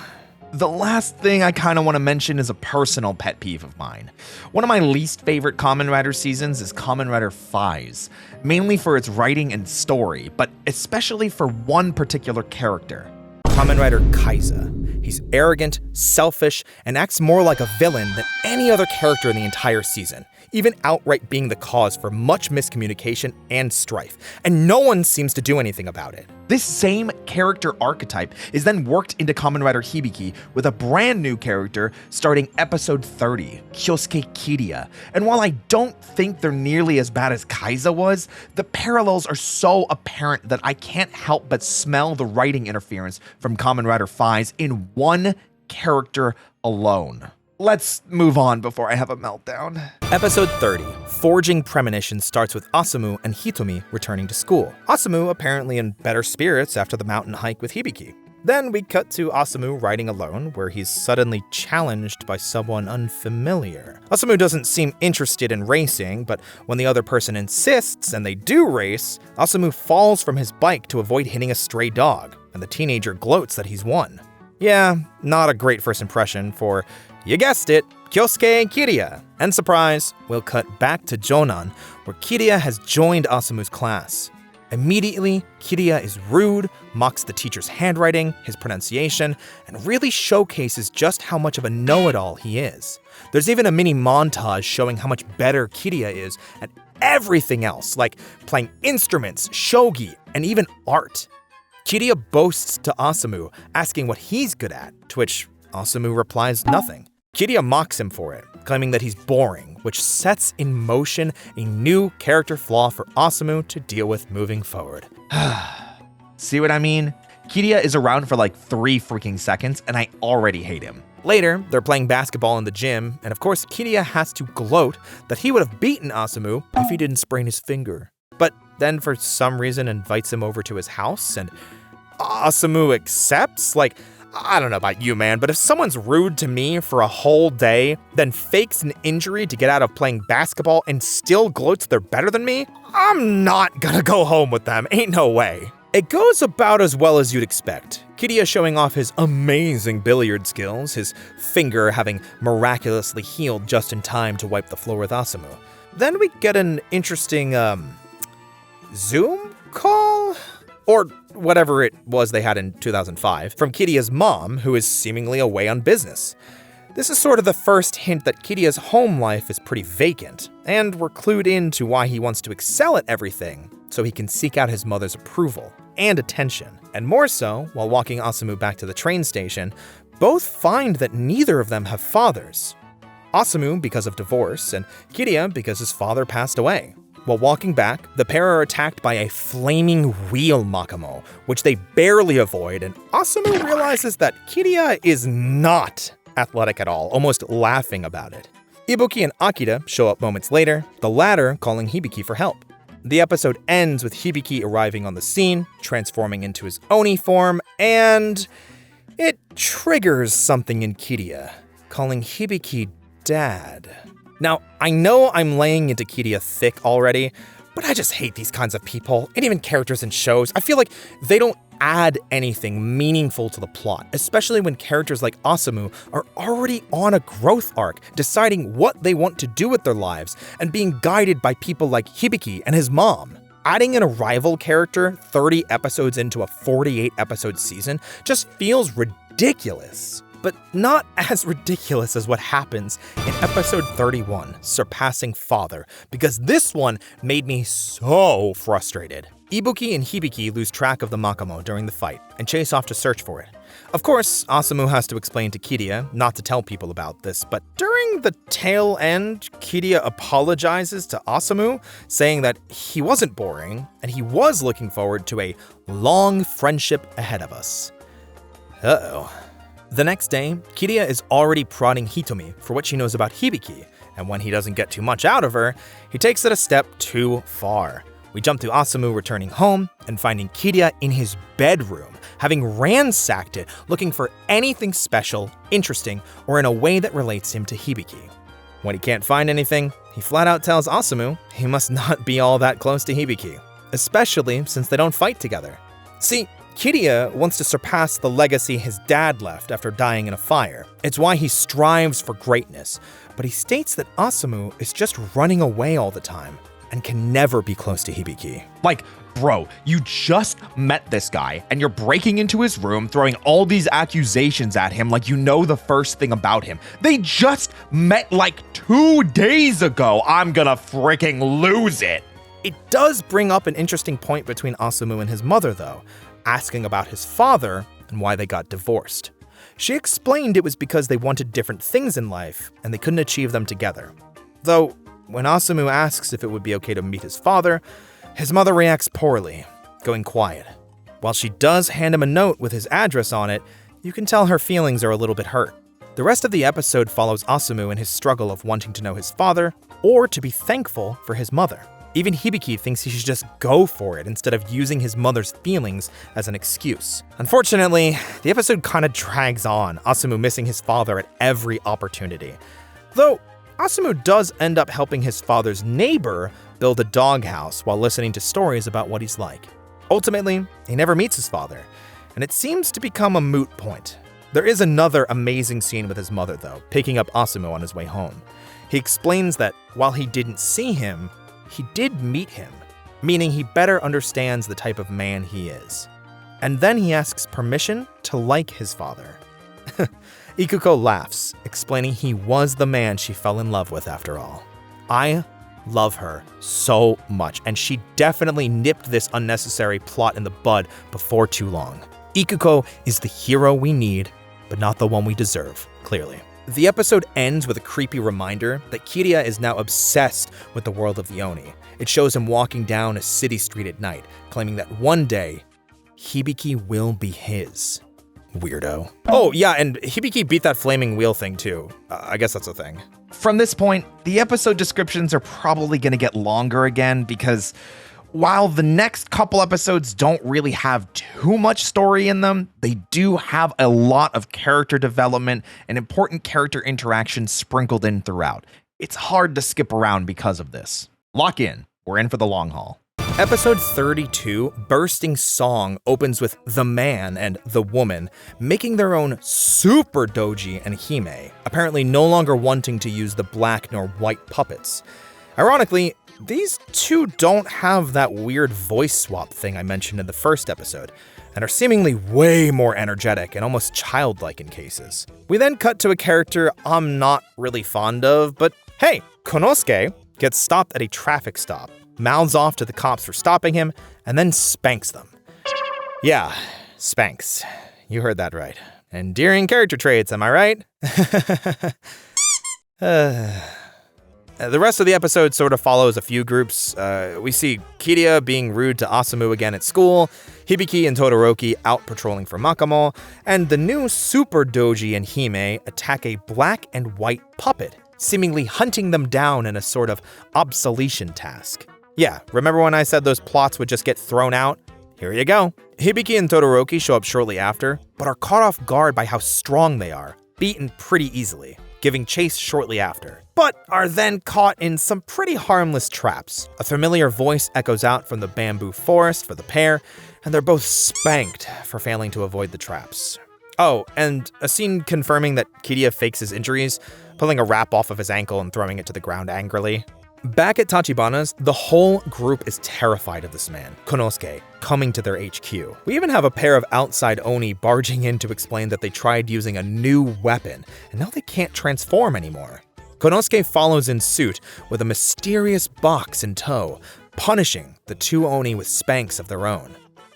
The last thing I kind of want to mention is a personal pet peeve of mine. One of my least favorite Kamen Rider seasons is Kamen Rider Faiz, mainly for its writing and story, but especially for one particular character. Kamen Rider Kaiza. He's arrogant, selfish, and acts more like a villain than any other character in the entire season, even outright being the cause for much miscommunication and strife, and no one seems to do anything about it. This same character archetype is then worked into Kamen Rider Hibiki with a brand new character starting episode 30, Kyosuke Kiria. And while I don't think they're nearly as bad as Kaiza was, the parallels are so apparent that I can't help but smell the writing interference from Kamen Rider Faiz in one character alone. Let's move on before I have a meltdown. Episode 30, Forging Premonition, starts with Osamu and Hitomi returning to school. Osamu apparently in better spirits after the mountain hike with Hibiki. Then we cut to Osamu riding alone, where he's suddenly challenged by someone unfamiliar. Osamu doesn't seem interested in racing, but when the other person insists and they do race, Osamu falls from his bike to avoid hitting a stray dog, and the teenager gloats that he's won. Yeah, not a great first impression for, you guessed it, Kyosuke and Kiria. And surprise, we'll cut back to Jonan, where Kiria has joined Osamu's class. Immediately, Kiria is rude, mocks the teacher's handwriting, his pronunciation, and really showcases just how much of a know-it-all he is. There's even a mini montage showing how much better Kiria is at everything else, like playing instruments, shogi, and even art. Kiria boasts to Osamu, asking what he's good at, to which Osamu replies nothing. Kiria mocks him for it, claiming that he's boring, which sets in motion a new character flaw for Osamu to deal with moving forward. See what I mean? Kiria is around for like 3 freaking seconds, and I already hate him. Later, they're playing basketball in the gym, and of course, Kiria has to gloat that he would have beaten Osamu if he didn't sprain his finger. But then, for some reason, invites him over to his house, and Osamu accepts? Like, I don't know about you, man, but if someone's rude to me for a whole day, then fakes an injury to get out of playing basketball and still gloats they're better than me, I'm not gonna go home with them. Ain't no way. It goes about as well as you'd expect. Kiria showing off his amazing billiard skills, his finger having miraculously healed just in time to wipe the floor with Osamu. Then we get an interesting, Zoom call? Or whatever it was they had in 2005, from Kiria's mom, who is seemingly away on business. This is sort of the first hint that Kiria's home life is pretty vacant, and we're clued into why he wants to excel at everything, so he can seek out his mother's approval and attention. And more so, while walking Osamu back to the train station, both find that neither of them have fathers. Osamu because of divorce, and Kiria because his father passed away. While walking back, the pair are attacked by a flaming wheel Makamo, which they barely avoid, and Osamu realizes that Kiria is not athletic at all, almost laughing about it. Hibiki and Akira show up moments later, the latter calling Hibiki for help. The episode ends with Hibiki arriving on the scene, transforming into his Oni form, and it triggers something in Kiria, calling Hibiki Dad. Now, I know I'm laying into Kiria thick already, but I just hate these kinds of people, and even characters in shows. I feel like they don't add anything meaningful to the plot, especially when characters like Osamu are already on a growth arc, deciding what they want to do with their lives, and being guided by people like Hibiki and his mom. Adding an arrival character 30 episodes into a 48-episode season just feels ridiculous. But not as ridiculous as what happens in episode 31, Surpassing Father, because this one made me so frustrated. Ibuki and Hibiki lose track of the Makamo during the fight and chase off to search for it. Of course, Osamu has to explain to Kiria not to tell people about this, but during the tail end, Kiria apologizes to Osamu, saying that he wasn't boring and he was looking forward to a long friendship ahead of us. Uh-oh. The next day, Kiria is already prodding Hitomi for what she knows about Hibiki, and when he doesn't get too much out of her, he takes it a step too far. We jump to Osamu returning home and finding Kiria in his bedroom, having ransacked it, looking for anything special, interesting, or in a way that relates him to Hibiki. When he can't find anything, he flat out tells Osamu he must not be all that close to Hibiki, especially since they don't fight together. See, Kiria wants to surpass the legacy his dad left after dying in a fire. It's why he strives for greatness, but he states that Osamu is just running away all the time and can never be close to Hibiki. Like, bro, you just met this guy and you're breaking into his room, throwing all these accusations at him like you know the first thing about him. They just met like 2 days ago. I'm gonna freaking lose it. It does bring up an interesting point between Osamu and his mother, though, asking about his father and why they got divorced. She explained it was because they wanted different things in life and they couldn't achieve them together. Though, when Osamu asks if it would be okay to meet his father, his mother reacts poorly, going quiet. While she does hand him a note with his address on it, you can tell her feelings are a little bit hurt. The rest of the episode follows Osamu in his struggle of wanting to know his father or to be thankful for his mother. Even Hibiki thinks he should just go for it instead of using his mother's feelings as an excuse. Unfortunately, the episode kind of drags on, Osamu missing his father at every opportunity. Though, Osamu does end up helping his father's neighbor build a doghouse while listening to stories about what he's like. Ultimately, he never meets his father, and it seems to become a moot point. There is another amazing scene with his mother, though, picking up Osamu on his way home. He explains that while he didn't see him, he did meet him, meaning he better understands the type of man he is. And then he asks permission to like his father. Ikuko laughs, explaining he was the man she fell in love with after all. I love her so much, and she definitely nipped this unnecessary plot in the bud before too long. Ikuko is the hero we need, but not the one we deserve, clearly. The episode ends with a creepy reminder that Kirya is now obsessed with the world of the Oni. It shows him walking down a city street at night, claiming that one day, Hibiki will be his. Weirdo. Oh, yeah, and Hibiki beat that flaming wheel thing too. I guess that's a thing. From this point, the episode descriptions are probably going to get longer again because while the next couple episodes don't really have too much story in them, they do have a lot of character development and important character interactions sprinkled in throughout. It's hard to skip around because of this. Lock in. We're in for the long haul. Episode 32, Bursting Song, opens with the man and the woman making their own super doji and hime, apparently no longer wanting to use the black nor white puppets. Ironically, these two don't have that weird voice swap thing I mentioned in the first episode, and are seemingly way more energetic and almost childlike in cases. We then cut to a character I'm not really fond of, but hey, Konosuke gets stopped at a traffic stop, mouths off to the cops for stopping him, and then spanks them. Yeah, spanks. You heard that right. Endearing character traits, am I right? The rest of the episode sort of follows a few groups. We see Kirya being rude to Asumu again at school, Hibiki and Todoroki out patrolling for Makamo, and the new Super Doji and Hime attack a black and white puppet, seemingly hunting them down in a sort of obsolescence task. Yeah, remember when I said those plots would just get thrown out? Here you go. Hibiki and Todoroki show up shortly after, but are caught off guard by how strong they are, beaten pretty easily, giving chase shortly after, but are then caught in some pretty harmless traps. A familiar voice echoes out from the bamboo forest for the pair, and they're both spanked for failing to avoid the traps. Oh, and a scene confirming that Kirya fakes his injuries, pulling a wrap off of his ankle and throwing it to the ground angrily. Back at Tachibana's, the whole group is terrified of this man, Konosuke, coming to their HQ. We even have a pair of outside Oni barging in to explain that they tried using a new weapon, and now they can't transform anymore. Konosuke follows in suit with a mysterious box in tow, punishing the two Oni with spanks of their own.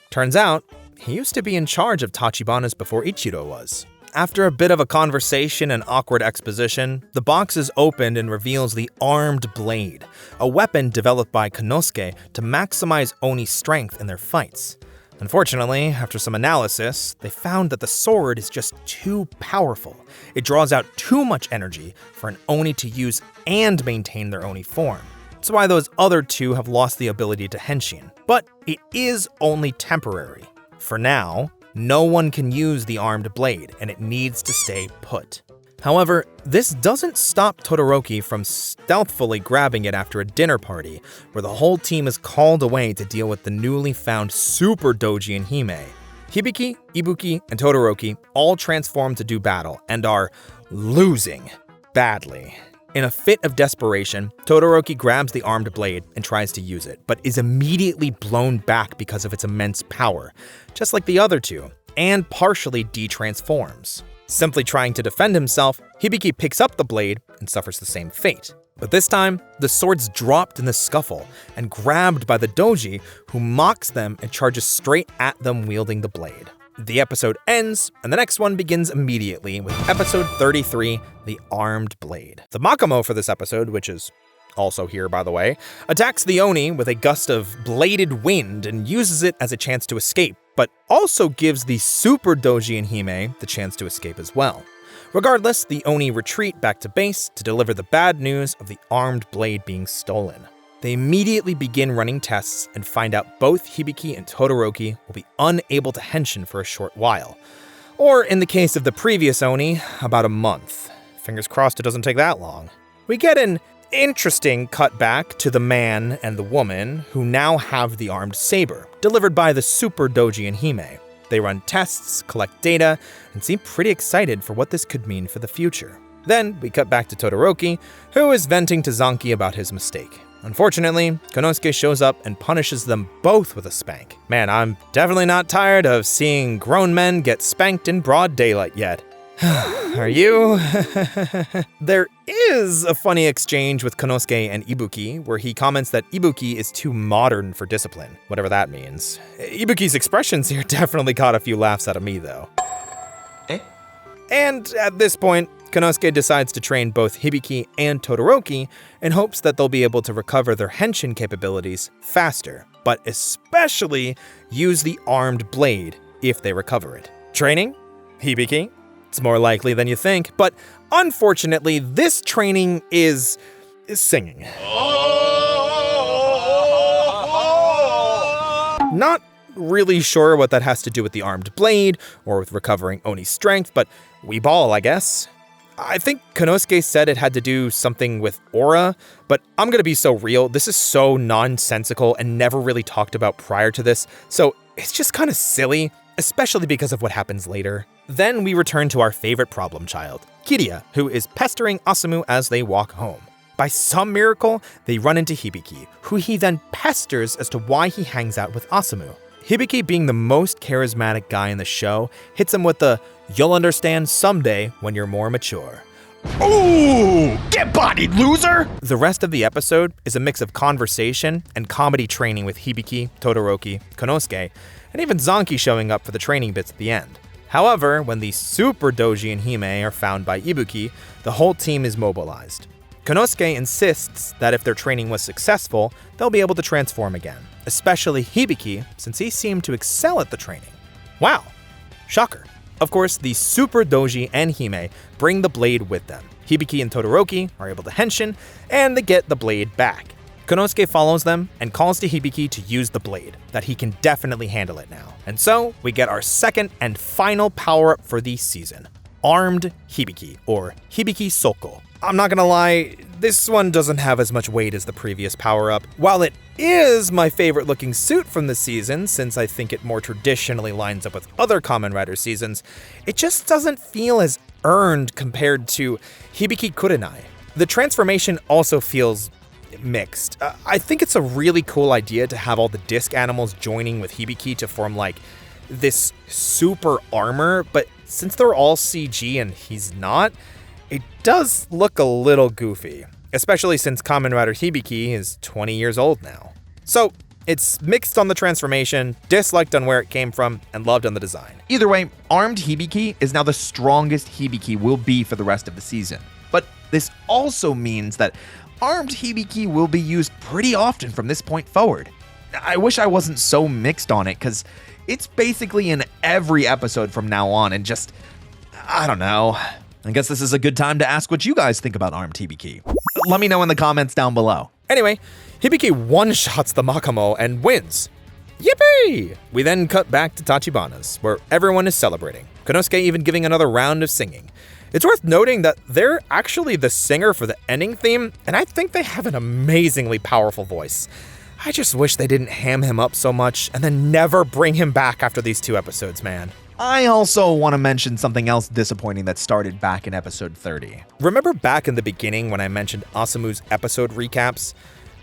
Turns out, he used to be in charge of Tachibana's before Ichiro was. After a bit of a conversation and awkward exposition, the box is opened and reveals the Armed Blade, a weapon developed by Konosuke to maximize Oni's strength in their fights. Unfortunately, after some analysis, they found that the sword is just too powerful. It draws out too much energy for an Oni to use and maintain their Oni form. That's why those other two have lost the ability to henshin. But it is only temporary. For now, no one can use the Armed Blade, and it needs to stay put. However, this doesn't stop Todoroki from stealthily grabbing it after a dinner party, where the whole team is called away to deal with the newly found Super Doji and Hime. Hibiki, Ibuki, and Todoroki all transform to do battle, and are losing badly. In a fit of desperation, Todoroki grabs the Armed Blade and tries to use it, but is immediately blown back because of its immense power, just like the other two, and partially de-transforms. Simply trying to defend himself, Hibiki picks up the blade and suffers the same fate. But this time, the sword's dropped in the scuffle and grabbed by the doji, who mocks them and charges straight at them wielding the blade. The episode ends, and the next one begins immediately with episode 33, The Armed Blade. The Makamo for this episode, which is also here by the way, attacks the Oni with a gust of bladed wind and uses it as a chance to escape, but also gives the Super Doji and Hime the chance to escape as well. Regardless, the Oni retreat back to base to deliver the bad news of the Armed Blade being stolen. They immediately begin running tests and find out both Hibiki and Todoroki will be unable to henshin for a short while. Or in the case of the previous Oni, about a month. Fingers crossed it doesn't take that long. We get an interesting cutback to the man and the woman who now have the armed saber, delivered by the Super Doji and Hime. They run tests, collect data, and seem pretty excited for what this could mean for the future. Then we cut back to Todoroki, who is venting to Zanki about his mistake. Unfortunately, Konosuke shows up and punishes them both with a spank. Man, I'm definitely not tired of seeing grown men get spanked in broad daylight yet. Are you? There is a funny exchange with Konosuke and Ibuki, where he comments that Ibuki is too modern for discipline, whatever that means. Ibuki's expressions here definitely caught a few laughs out of me, though. And at this point, Konosuke decides to train both Hibiki and Todoroki in hopes that they'll be able to recover their henshin capabilities faster, but especially use the armed blade if they recover it. Training? Hibiki? It's more likely than you think, but unfortunately, this training is singing. Not really sure what that has to do with the armed blade or with recovering Oni's strength, but we ball, I guess. I think Konosuke said it had to do something with aura, but I'm gonna be so real, this is so nonsensical and never really talked about prior to this, so it's just kind of silly, especially because of what happens later. Then we return to our favorite problem child, Kiriya, who is pestering Asumu as they walk home. By some miracle, they run into Hibiki, who he then pesters as to why he hangs out with Asumu. Hibiki, being the most charismatic guy in the show, hits him with the "you'll understand someday when you're more mature." Ooh, get bodied, loser! The rest of the episode is a mix of conversation and comedy training with Hibiki, Todoroki, Konosuke, and even Zanki showing up for the training bits at the end. However, when the Super Doji and Hime are found by Ibuki, the whole team is mobilized. Konosuke insists that if their training was successful, they'll be able to transform again, especially Hibiki, since he seemed to excel at the training. Wow, shocker. Of course, the Super Doji and Hime bring the blade with them. Hibiki and Todoroki are able to henshin, and they get the blade back. Konosuke follows them and calls to Hibiki to use the blade, that he can definitely handle it now. And so, we get our second and final power-up for the season, Armed Hibiki, or Hibiki Soko. I'm not gonna lie, this one doesn't have as much weight as the previous power-up. While it is my favorite looking suit from the season, since I think it more traditionally lines up with other Kamen Rider seasons, it just doesn't feel as earned compared to Hibiki Kurenai. The transformation also feels mixed. I think it's a really cool idea to have all the disc animals joining with Hibiki to form like this super armor, but since they're all CG and he's not, it does look a little goofy, especially since Kamen Rider Hibiki is 20 years old now. So, it's mixed on the transformation, disliked on where it came from, and loved on the design. Either way, Armed Hibiki is now the strongest Hibiki will be for the rest of the season. But this also means that Armed Hibiki will be used pretty often from this point forward. I wish I wasn't so mixed on it, because it's basically in every episode from now on, and just, I don't know. I guess this is a good time to ask what you guys think about Armed Hibiki. Let me know in the comments down below. Anyway, Hibiki one-shots the Makamo and wins. Yippee! We then cut back to Tachibana's, where everyone is celebrating, Konosuke even giving another round of singing. It's worth noting that they're actually the singer for the ending theme, and I think they have an amazingly powerful voice. I just wish they didn't ham him up so much and then never bring him back after these 2 episodes, man. I also want to mention something else disappointing that started back in episode 30. Remember back in the beginning when I mentioned Asumu's episode recaps?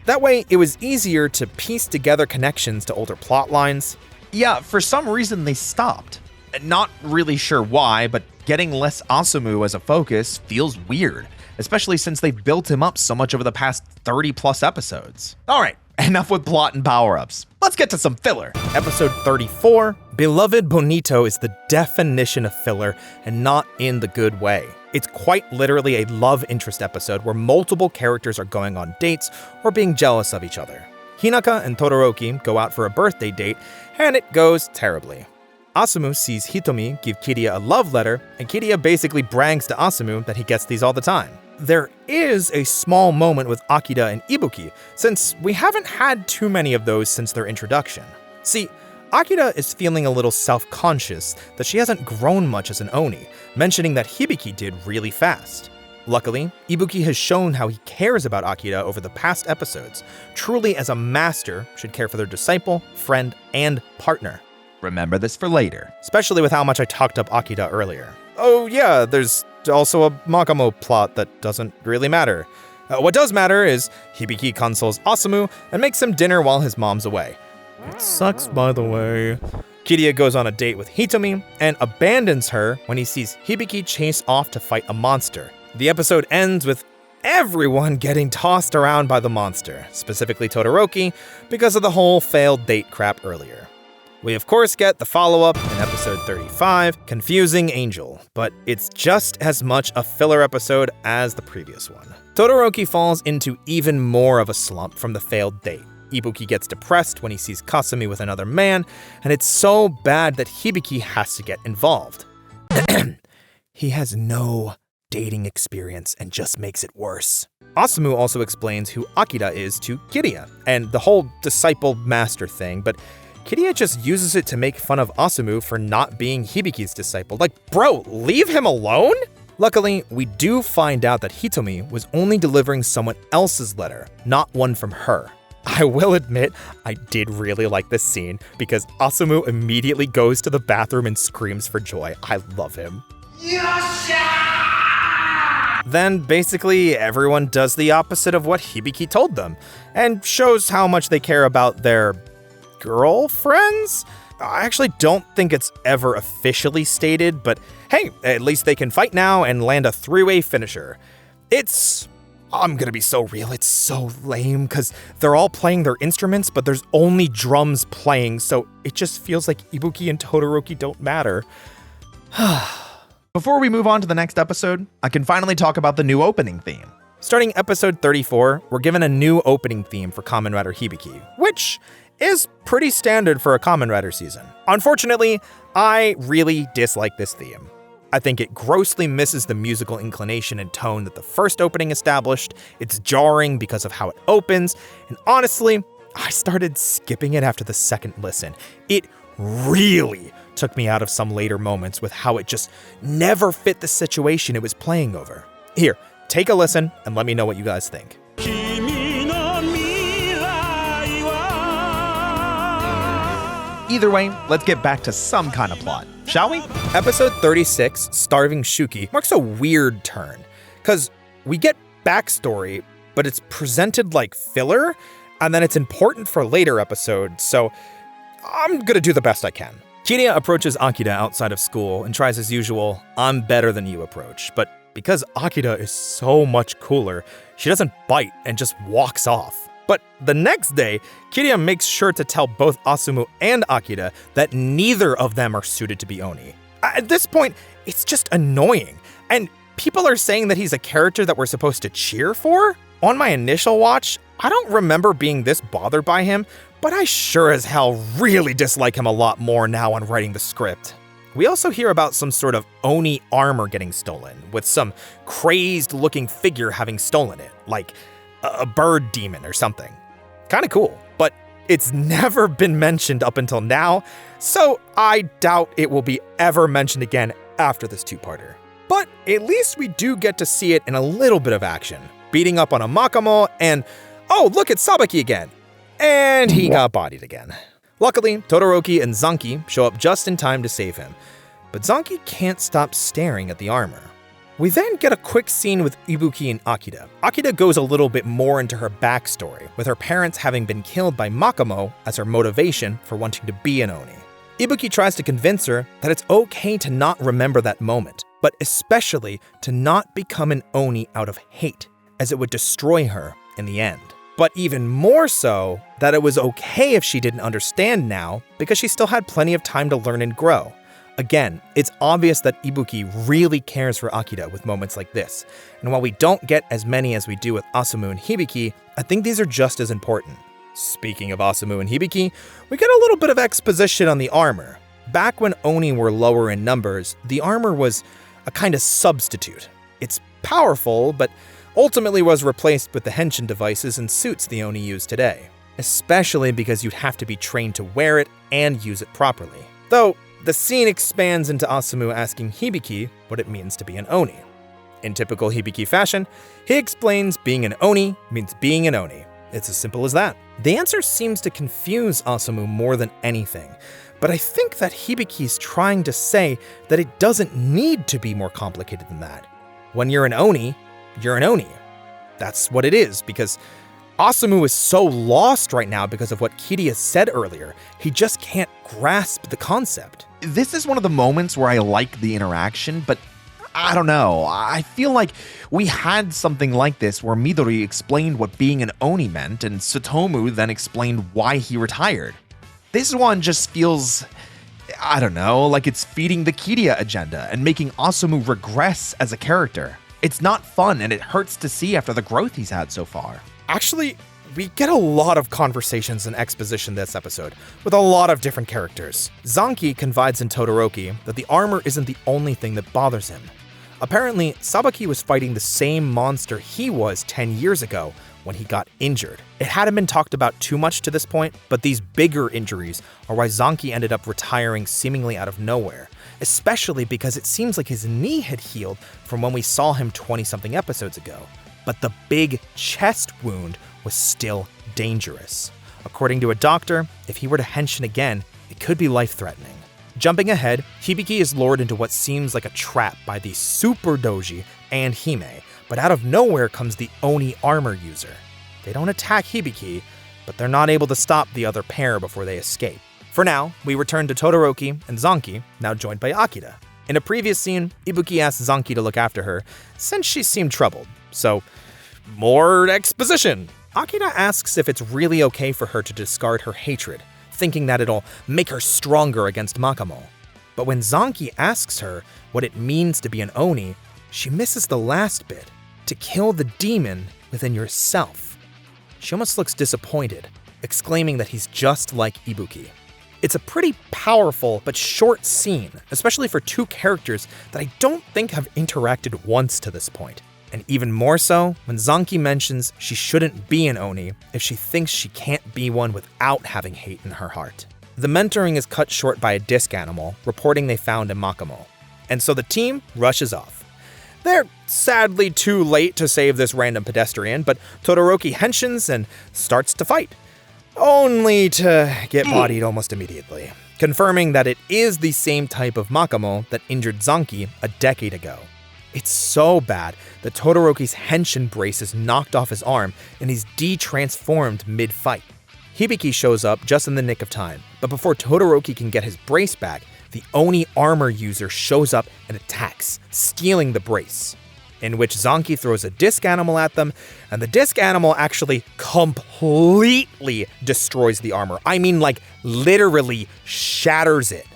That way, it was easier to piece together connections to older plot lines. Yeah, for some reason they stopped. Not really sure why, but getting less Asumu as a focus feels weird, especially since they've built him up so much over the past 30 plus episodes. Alright, enough with plot and power-ups. Let's get to some filler. Episode 34, Beloved Bonito, is the definition of filler, and not in the good way. It's quite literally a love interest episode where multiple characters are going on dates or being jealous of each other. Hinaka and Todoroki go out for a birthday date, and it goes terribly. Asumu sees Hitomi give Kiriya a love letter, and Kiriya basically brags to Asumu that he gets these all the time. There is a small moment with Akira and Ibuki, since we haven't had too many of those since their introduction. See, Akira is feeling a little self-conscious that she hasn't grown much as an Oni, mentioning that Hibiki did really fast. Luckily, Ibuki has shown how he cares about Akira over the past episodes, truly as a master should care for their disciple, friend, and partner. Remember this for later. Especially with how much I talked up Akira earlier. Oh yeah, there's also a Makamo plot that doesn't really matter. What does matter is Hibiki consoles Asumu and makes him dinner while his mom's away. It sucks, by the way. Kiriya goes on a date with Hitomi and abandons her when he sees Hibiki chase off to fight a monster. The episode ends with everyone getting tossed around by the monster, specifically Todoroki, because of the whole failed date crap earlier. We of course get the follow-up in episode 35, Confusing Angel, but it's just as much a filler episode as the previous one. Todoroki falls into even more of a slump from the failed date. Ibuki gets depressed when he sees Kasumi with another man, and it's so bad that Hibiki has to get involved. He has no dating experience and just makes it worse. Asumu also explains who Akira is to Kiriya, and the whole disciple-master thing, but Kiriya just uses it to make fun of Asumu for not being Hibiki's disciple. Like, bro, leave him alone? Luckily, we do find out that Hitomi was only delivering someone else's letter, not one from her. I will admit, I did really like this scene because Asumu immediately goes to the bathroom and screams for joy. I love him. Then basically everyone does the opposite of what Hibiki told them and shows how much they care about their girlfriends? I actually don't think it's ever officially stated, but hey, at least they can fight now and land a three-way finisher. I'm gonna be so real, it's so lame because they're all playing their instruments, but there's only drums playing, so it just feels like Ibuki and Todoroki don't matter. Before we move on to the next episode, I can finally talk about the new opening theme. Starting episode 34, we're given a new opening theme for Kamen Rider Hibiki, which is pretty standard for a Kamen Rider season. Unfortunately, I really dislike this theme. I think it grossly misses the musical inclination and tone that the first opening established. It's jarring because of how it opens, and honestly, I started skipping it after the second listen. It really took me out of some later moments with how it just never fit the situation it was playing over. Here, take a listen and let me know what you guys think. Either way, let's get back to some kind of plot, shall we? Episode 36, Starving Shuki, marks a weird turn, because we get backstory, but it's presented like filler, and then it's important for later episodes, so I'm gonna do the best I can. Kiriya approaches Akira outside of school and tries his usual, I'm better than you approach, but because Akira is so much cooler, she doesn't bite and just walks off. But the next day, Kiriya makes sure to tell both Asumu and Akira that neither of them are suited to be Oni. At this point, it's just annoying, and people are saying that he's a character that we're supposed to cheer for? On my initial watch, I don't remember being this bothered by him, but I sure as hell really dislike him a lot more now on writing the script. We also hear about some sort of Oni armor getting stolen, with some crazed-looking figure having stolen it, like a bird demon or something. Kinda cool, but it's never been mentioned up until now, so I doubt it will be ever mentioned again after this two-parter. But at least we do get to see it in a little bit of action, beating up on a Makamo and, oh, look, it's Sabaki again. And he got bodied again. Luckily, Todoroki and Zanki show up just in time to save him, but Zanki can't stop staring at the armor. We then get a quick scene with Ibuki and Akira. Akira goes a little bit more into her backstory, with her parents having been killed by Makamo as her motivation for wanting to be an Oni. Ibuki tries to convince her that it's okay to not remember that moment, but especially to not become an Oni out of hate, as it would destroy her in the end. But even more so, that it was okay if she didn't understand now, because she still had plenty of time to learn and grow. Again, it's obvious that Ibuki really cares for Akira with moments like this, and while we don't get as many as we do with Asumu and Hibiki, I think these are just as important. Speaking of Asumu and Hibiki, we get a little bit of exposition on the armor. Back when Oni were lower in numbers, the armor was a kind of substitute. It's powerful, but ultimately was replaced with the henshin devices and suits the Oni use today, especially because you'd have to be trained to wear it and use it properly. Though, the scene expands into Asumu asking Hibiki what it means to be an Oni. In typical Hibiki fashion, he explains being an Oni means being an Oni. It's as simple as that. The answer seems to confuse Asumu more than anything, but I think that Hibiki's trying to say that it doesn't need to be more complicated than that. When you're an Oni, you're an Oni. That's what it is, because Asumu is so lost right now because of what Kiriya said earlier. He just can't grasp the concept. This is one of the moments where I like the interaction, but I don't know. I feel like we had something like this where Midori explained what being an Oni meant, and Satomu then explained why he retired. This one just feels, I don't know, like it's feeding the Kiria agenda and making Asumu regress as a character. It's not fun, and it hurts to see after the growth he's had so far. Actually, we get a lot of conversations and exposition this episode, with a lot of different characters. Zanki confides in Todoroki that the armor isn't the only thing that bothers him. Apparently, Sabaki was fighting the same monster he was 10 years ago when he got injured. It hadn't been talked about too much to this point, but these bigger injuries are why Zanki ended up retiring seemingly out of nowhere, especially because it seems like his knee had healed from when we saw him 20-something episodes ago. But the big chest wound was still dangerous. According to a doctor, if he were to henshin again, it could be life-threatening. Jumping ahead, Hibiki is lured into what seems like a trap by the Super Doji and Hime, but out of nowhere comes the Oni armor user. They don't attack Hibiki, but they're not able to stop the other pair before they escape. For now, we return to Todoroki and Zanki, now joined by Akira. In a previous scene, Ibuki asked Zanki to look after her, since she seemed troubled. So, more exposition! Akira asks if it's really okay for her to discard her hatred, thinking that it'll make her stronger against Makamo. But when Zanki asks her what it means to be an Oni, she misses the last bit, to kill the demon within yourself. She almost looks disappointed, exclaiming that he's just like Ibuki. It's a pretty powerful but short scene, especially for two characters that I don't think have interacted once to this point. And even more so when Zanki mentions she shouldn't be an Oni if she thinks she can't be one without having hate in her heart. The mentoring is cut short by a disc animal reporting they found a Makamo, and so the team rushes off. They're sadly too late to save this random pedestrian, but Todoroki henshins and starts to fight, only to get bodied almost immediately, confirming that it is the same type of Makamo that injured Zanki a decade ago. It's so bad that Todoroki's henshin brace is knocked off his arm and he's de-transformed mid-fight. Hibiki shows up just in the nick of time, but before Todoroki can get his brace back, the Oni armor user shows up and attacks, stealing the brace, in which Zanki throws a disc animal at them, and the disc animal actually completely destroys the armor. I mean, like, literally shatters it.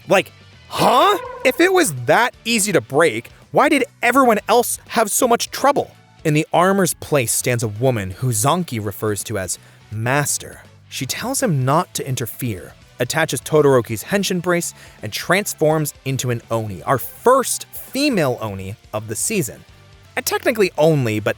Like, huh? If it was that easy to break, why did everyone else have so much trouble? In the armor's place stands a woman who Zanki refers to as Master. She tells him not to interfere, attaches Todoroki's henshin brace, and transforms into an Oni, our first female Oni of the season. And technically only, but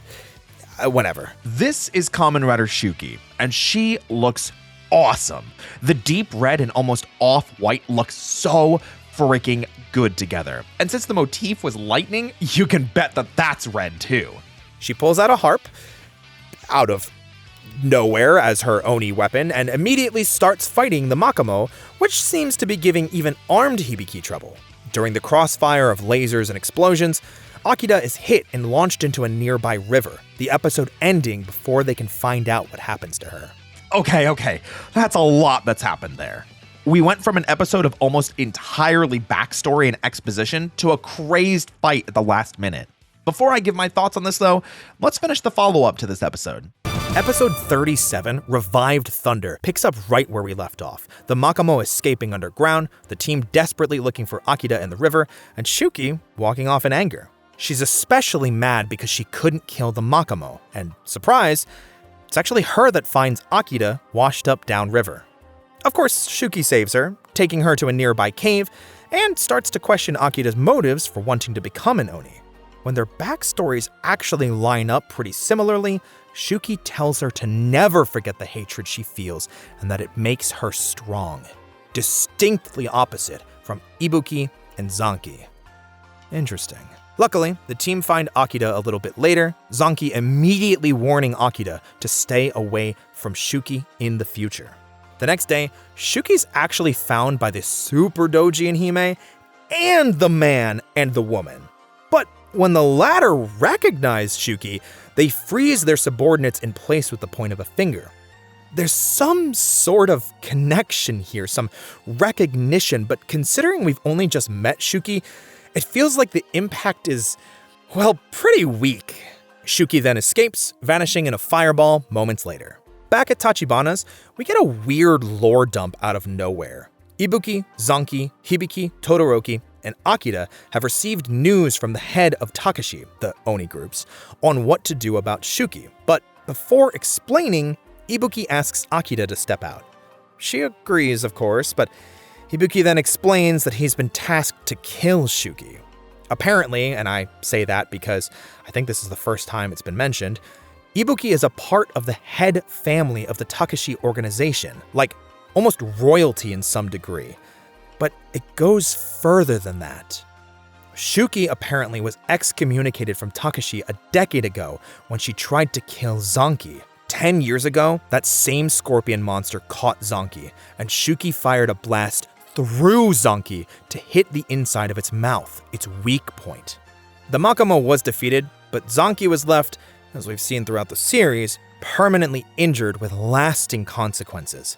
whatever. This is Kamen Rider Shuki, and she looks awesome. The deep red and almost off-white look so freaking good together. And since the motif was lightning, you can bet that that's red too. She pulls out a harp out of nowhere as her Oni weapon and immediately starts fighting the Makamo, which seems to be giving even armed Hibiki trouble. During the crossfire of lasers and explosions, Akira is hit and launched into a nearby river, the episode ending before they can find out what happens to her. Okay, that's a lot that's happened there. We went from an episode of almost entirely backstory and exposition to a crazed fight at the last minute. Before I give my thoughts on this though, let's finish the follow-up to this episode. Episode 37, Revived Thunder, picks up right where we left off. The Makamo escaping underground, the team desperately looking for Akira in the river, and Shuki walking off in anger. She's especially mad because she couldn't kill the Makamo, and surprise, it's actually her that finds Akira washed up downriver. Of course, Shuki saves her, taking her to a nearby cave, and starts to question Akira's motives for wanting to become an Oni. When their backstories actually line up pretty similarly, Shuki tells her to never forget the hatred she feels and that it makes her strong. Distinctly opposite from Ibuki and Zanki. Interesting. Luckily, the team find Akira a little bit later, Zanki immediately warning Akira to stay away from Shuki in the future. The next day, Shuki's actually found by the Super Doji and Hime, and the man and the woman. But when the latter recognize Shuki, they freeze their subordinates in place with the point of a finger. There's some sort of connection here, some recognition, but considering we've only just met Shuki, it feels like the impact is, well, pretty weak. Shuki then escapes, vanishing in a fireball moments later. Back at Tachibana's, we get a weird lore dump out of nowhere. Ibuki, Zanki, Hibiki, Todoroki, and Akira have received news from the head of Takashi, the Oni groups, on what to do about Shuki. But before explaining, Ibuki asks Akira to step out. She agrees, of course, but Hibiki then explains that he's been tasked to kill Shuki. Apparently, and I say that because I think this is the first time it's been mentioned, Ibuki is a part of the head family of the Takashi organization, like almost royalty in some degree. But it goes further than that. Shuki apparently was excommunicated from Takashi a decade ago when she tried to kill Zanki. 10 years ago, that same scorpion monster caught Zanki, and Shuki fired a blast through Zanki to hit the inside of its mouth, its weak point. The Makamo was defeated, but Zanki was left, as we've seen throughout the series, permanently injured with lasting consequences.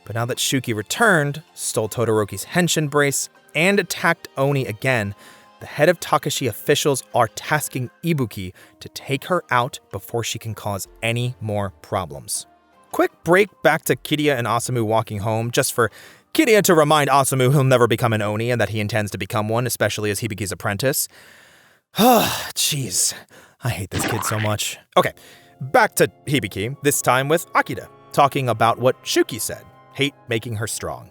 But now that Shuki returned, stole Todoroki's henshin brace, and attacked Oni again, the head of Takashi officials are tasking Ibuki to take her out before she can cause any more problems. Quick break back to Kiriya and Asumu walking home, just for Kiriya to remind Asumu he'll never become an Oni and that he intends to become one, especially as Hibiki's apprentice. Jeez, I hate this kid so much. Okay, back to Hibiki, this time with Akira, talking about what Shuki said, hate making her strong.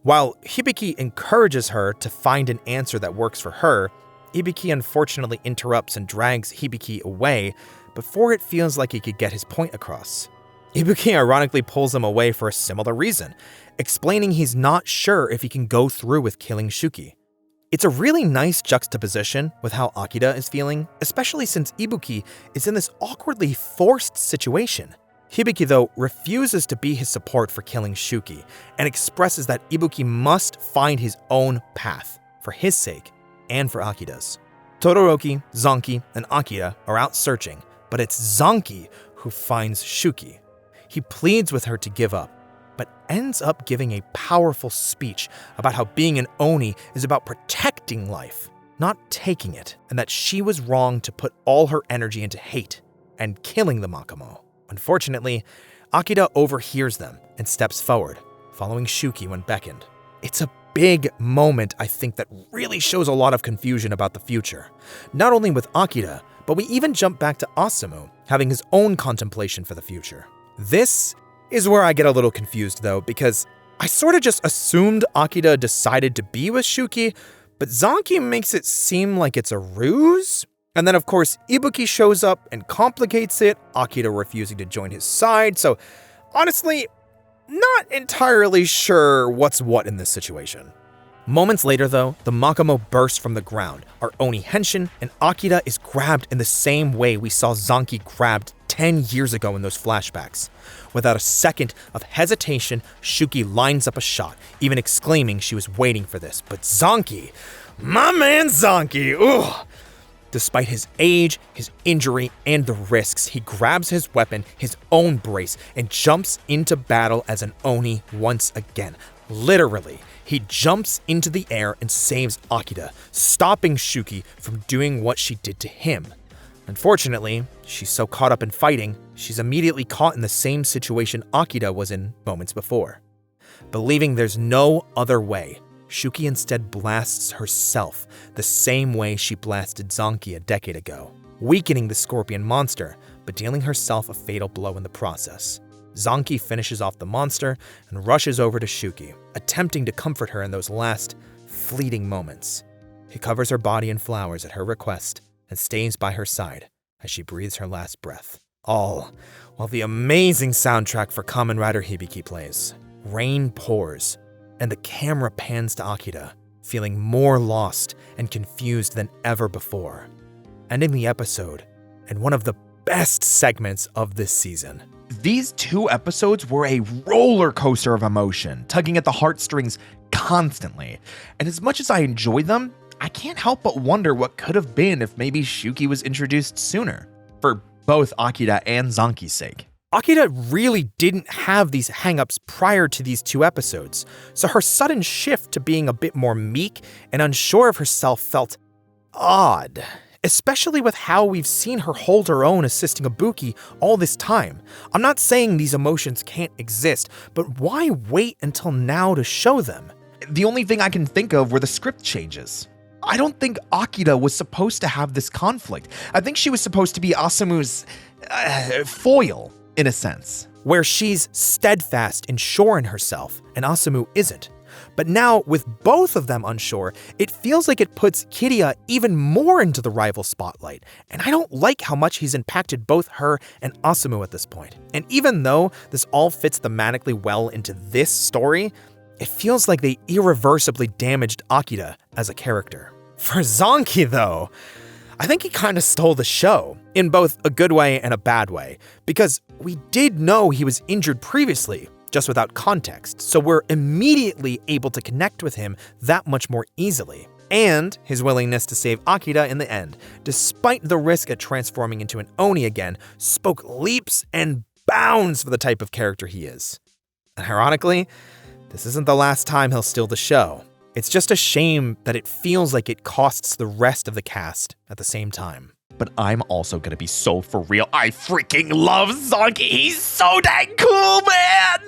While Hibiki encourages her to find an answer that works for her, Hibiki unfortunately interrupts and drags Hibiki away before it feels like he could get his point across. Hibiki ironically pulls him away for a similar reason, explaining he's not sure if he can go through with killing Shuki. It's a really nice juxtaposition with how Akira is feeling, especially since Ibuki is in this awkwardly forced situation. Hibiki, though, refuses to be his support for killing Shuki and expresses that Ibuki must find his own path, for his sake and for Akira's. Todoroki, Zanki, and Akira are out searching, but it's Zanki who finds Shuki. He pleads with her to give up, but ends up giving a powerful speech about how being an Oni is about protecting life, not taking it, and that she was wrong to put all her energy into hate and killing the Makamo. Unfortunately, Akira overhears them and steps forward, following Shuki when beckoned. It's a big moment, I think, that really shows a lot of confusion about the future. Not only with Akira, but we even jump back to Asumu, having his own contemplation for the future. This is where I get a little confused, though, because I sort of just assumed Akira decided to be with Shuki, but Zanki makes it seem like it's a ruse? And then, of course, Ibuki shows up and complicates it, Akira refusing to join his side, so honestly, not entirely sure what's what in this situation. Moments later, though, the Makamo bursts from the ground, are Oni henshin, and Akira is grabbed in the same way we saw Zanki grabbed 10 years ago in those flashbacks. Without a second of hesitation, Shuki lines up a shot, even exclaiming she was waiting for this. But Zanki, my man Zanki, ugh! Despite his age, his injury, and the risks, he grabs his weapon, his own brace, and jumps into battle as an Oni once again. Literally, he jumps into the air and saves Akira, stopping Shuki from doing what she did to him. Unfortunately, she's so caught up in fighting, she's immediately caught in the same situation Akira was in moments before. Believing there's no other way, Shuki instead blasts herself the same way she blasted Zanki a decade ago, weakening the scorpion monster, but dealing herself a fatal blow in the process. Zanki finishes off the monster and rushes over to Shuki, attempting to comfort her in those last, fleeting moments. He covers her body in flowers at her request and stays by her side as she breathes her last breath. All while the amazing soundtrack for Kamen Rider Hibiki plays. Rain pours, and the camera pans to Akira, feeling more lost and confused than ever before. Ending the episode in one of the best segments of this season. These 2 episodes were a roller coaster of emotion, tugging at the heartstrings constantly. And as much as I enjoy them, I can't help but wonder what could have been if maybe Shuki was introduced sooner, for both Akira and Zanki's sake. Akira really didn't have these hangups prior to these 2 episodes, so her sudden shift to being a bit more meek and unsure of herself felt odd, especially with how we've seen her hold her own assisting Ibuki all this time. I'm not saying these emotions can't exist, but why wait until now to show them? The only thing I can think of were the script changes. I don't think Akira was supposed to have this conflict. I think she was supposed to be Asumu's foil, in a sense. Where she's steadfast and sure in herself, and Asumu isn't. But now, with both of them unsure, it feels like it puts Kiriya even more into the rival spotlight, and I don't like how much he's impacted both her and Asumu at this point. And even though this all fits thematically well into this story, it feels like they irreversibly damaged Akira as a character. For Zanki, though, I think he kind of stole the show, in both a good way and a bad way, because we did know he was injured previously, just without context, so we're immediately able to connect with him that much more easily. And his willingness to save Akira in the end, despite the risk at transforming into an Oni again, spoke leaps and bounds for the type of character he is. And ironically, this isn't the last time he'll steal the show. It's just a shame that it feels like it costs the rest of the cast at the same time. But I'm also gonna be so for real. I freaking love Zanki. He's so dang cool, man!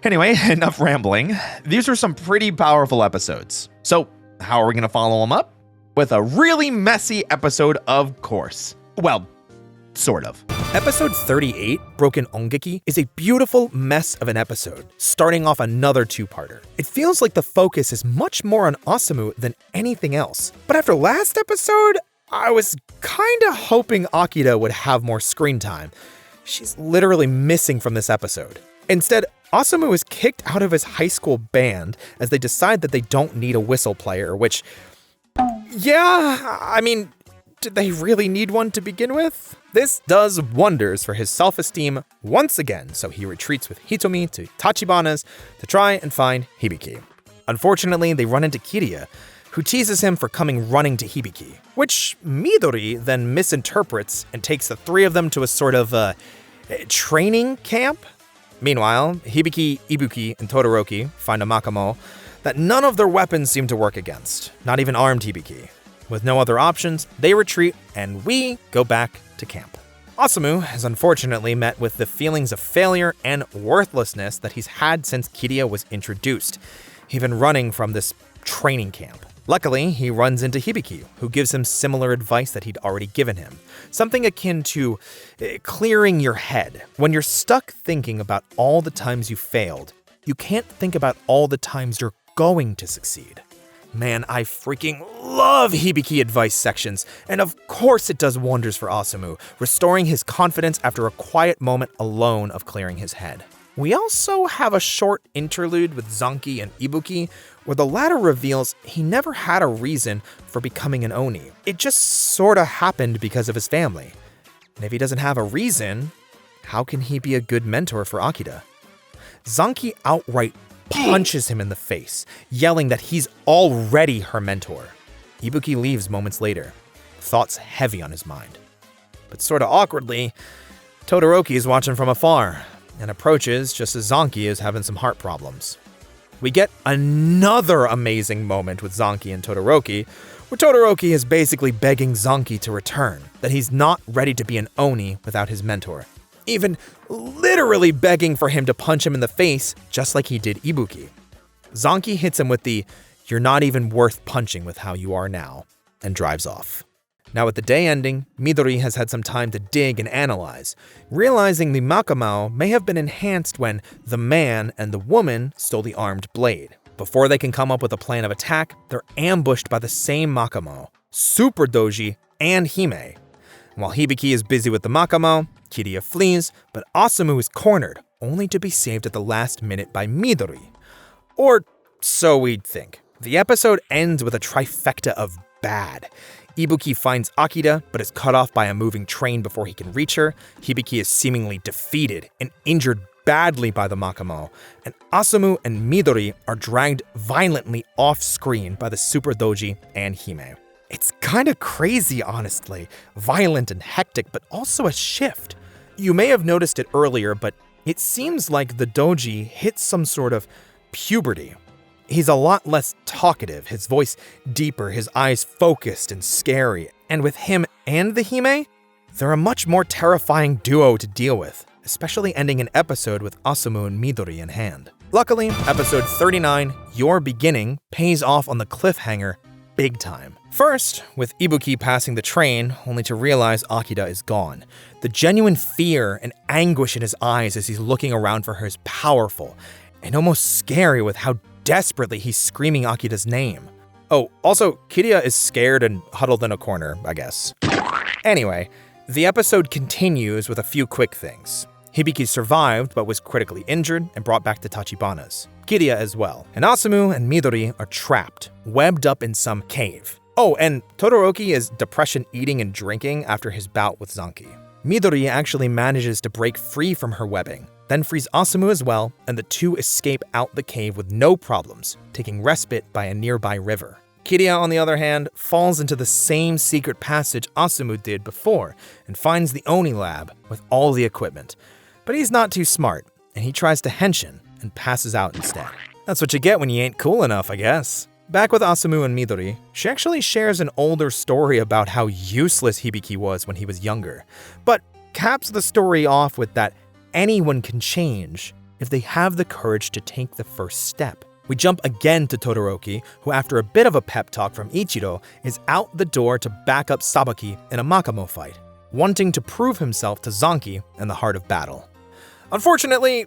Anyway, enough rambling. These are some pretty powerful episodes. So, how are we gonna follow them up? With a really messy episode, of course. Well, sort of. Episode 38, Broken Ongeki, is a beautiful mess of an episode, starting off another two-parter. It feels like the focus is much more on Asumu than anything else. But after last episode, I was kinda hoping Akira would have more screen time. She's literally missing from this episode. Instead, Asumu is kicked out of his high school band as they decide that they don't need a whistle player, which, yeah, I mean, did they really need one to begin with? This does wonders for his self-esteem once again, so he retreats with Hitomi to Tachibana's to try and find Hibiki. Unfortunately, they run into Kiriya, who teases him for coming running to Hibiki, which Midori then misinterprets and takes the three of them to a sort of training camp. Meanwhile, Hibiki, Ibuki, and Todoroki find a Makamo that none of their weapons seem to work against, not even armed Hibiki. With no other options, they retreat, and we go back to camp. Asumu is unfortunately met with the feelings of failure and worthlessness that he's had since Kiriya was introduced. He's been running from this training camp. Luckily, he runs into Hibiki, who gives him similar advice that he'd already given him. Something akin to clearing your head. When you're stuck thinking about all the times you failed, you can't think about all the times you're going to succeed. Man, I freaking love Hibiki advice sections, and of course it does wonders for Asumu, restoring his confidence after a quiet moment alone of clearing his head. We also have a short interlude with Zanki and Ibuki, where the latter reveals he never had a reason for becoming an Oni. It just sorta happened because of his family. And if he doesn't have a reason, how can he be a good mentor for Akira? Zanki outright punches him in the face, yelling that he's already her mentor. Ibuki leaves moments later, thoughts heavy on his mind. But sorta awkwardly, Todoroki is watching from afar and approaches just as Zanki is having some heart problems. We get another amazing moment with Zanki and Todoroki, where Todoroki is basically begging Zanki to return, that he's not ready to be an Oni without his mentor. Even literally begging for him to punch him in the face, just like he did Ibuki. Zanki hits him with the, "You're not even worth punching with how you are now," and drives off. Now with the day ending, Midori has had some time to dig and analyze, realizing the Makamao may have been enhanced when the man and the woman stole the armed blade. Before they can come up with a plan of attack, they're ambushed by the same Makamao, Super Doji, and Hime. While Hibiki is busy with the Makamao, Kiriya flees, but Asumu is cornered, only to be saved at the last minute by Midori. Or so we'd think. The episode ends with a trifecta of bad. Ibuki finds Akira, but is cut off by a moving train before he can reach her. Hibiki is seemingly defeated and injured badly by the Makamao, and Asumu and Midori are dragged violently off-screen by the Super Doji and Hime. It's kinda crazy, honestly. Violent and hectic, but also a shift. You may have noticed it earlier, but it seems like the Doji hit some sort of puberty. he's a lot less talkative, his voice deeper, his eyes focused and scary. And with him and the Hime, they're a much more terrifying duo to deal with, especially ending an episode with Asumu and Midori in hand. Luckily, episode 39, Your Beginning, pays off on the cliffhanger big time. First, with Hibiki passing the train, only to realize Akira is gone. The genuine fear and anguish in his eyes as he's looking around for her is powerful, and almost scary with how desperately he's screaming Akira's name. Oh, also, Kiria is scared and huddled in a corner, I guess. Anyway, the episode continues with a few quick things. Hibiki survived but was critically injured and brought back to Tachibana's. Kiria as well. And Asumu and Midori are trapped, webbed up in some cave. Oh, and Todoroki is depression eating and drinking after his bout with Zanki. Midori actually manages to break free from her webbing, then frees Asumu as well, and the two escape out the cave with no problems, taking respite by a nearby river. Kiria, on the other hand, falls into the same secret passage Asumu did before and finds the Oni lab with all the equipment. But he's not too smart, and he tries to henshin and passes out instead. That's what you get when you ain't cool enough, I guess. Back with Asumu and Midori, she actually shares an older story about how useless Hibiki was when he was younger, but caps the story off with that anyone can change if they have the courage to take the first step. We jump again to Todoroki, who after a bit of a pep talk from Ichiro, is out the door to back up Sabaki in a Makamo fight, wanting to prove himself to Zanki in the heart of battle. Unfortunately,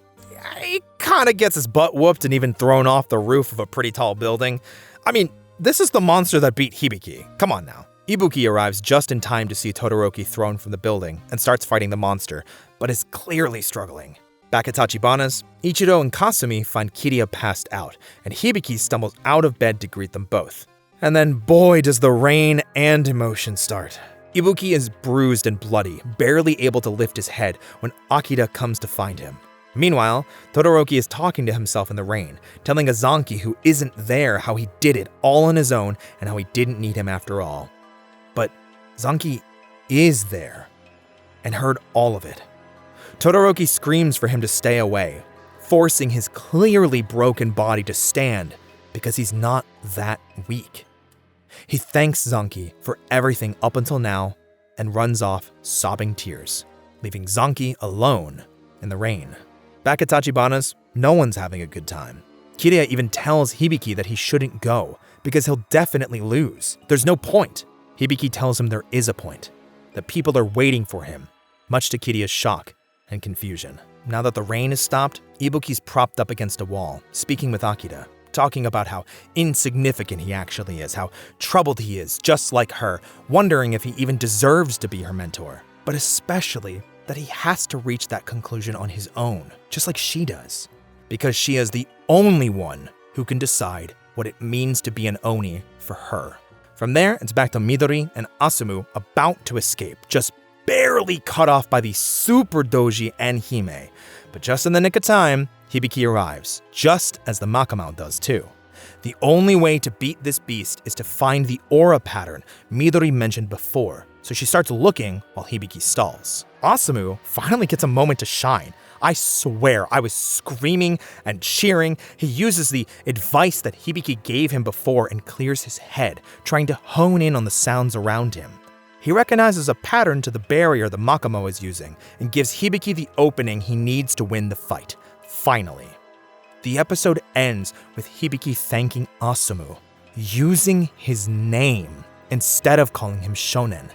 he kinda gets his butt whooped and even thrown off the roof of a pretty tall building. I mean, this is the monster that beat Hibiki. Come on now. Ibuki arrives just in time to see Todoroki thrown from the building and starts fighting the monster, but is clearly struggling. Back at Tachibana's, Ichiro and Kasumi find Kiria passed out, and Hibiki stumbles out of bed to greet them both. And then boy does the rain and emotion start. Ibuki is bruised and bloody, barely able to lift his head when Akira comes to find him. Meanwhile, Todoroki is talking to himself in the rain, telling Azanki who isn't there how he did it all on his own and how he didn't need him after all. But Zanki is there and heard all of it. Todoroki screams for him to stay away, forcing his clearly broken body to stand because he's not that weak. He thanks Zanki for everything up until now and runs off sobbing tears, leaving Zanki alone in the rain. Back at Tachibana's, no one's having a good time. Kiria even tells Hibiki that he shouldn't go because he'll definitely lose. There's no point. Hibiki tells him there is a point, that people are waiting for him, much to Kiria's shock and confusion. Now that the rain has stopped, Ibuki's propped up against a wall, speaking with Akira, talking about how insignificant he actually is, how troubled he is, just like her, wondering if he even deserves to be her mentor, but especially that he has to reach that conclusion on his own, just like she does, because she is the only one who can decide what it means to be an Oni for her. From there, it's back to Midori and Asumu about to escape, just barely cut off by the super doji and Hime. But just in the nick of time, Hibiki arrives, just as the Makamau does too. The only way to beat this beast is to find the aura pattern Midori mentioned before, so she starts looking while Hibiki stalls. Asumu finally gets a moment to shine. I swear, I was screaming and cheering. He uses the advice that Hibiki gave him before and clears his head, trying to hone in on the sounds around him. He recognizes a pattern to the barrier the Makamo is using and gives Hibiki the opening he needs to win the fight. Finally. The episode ends with Hibiki thanking Asumu, using his name instead of calling him Shonen.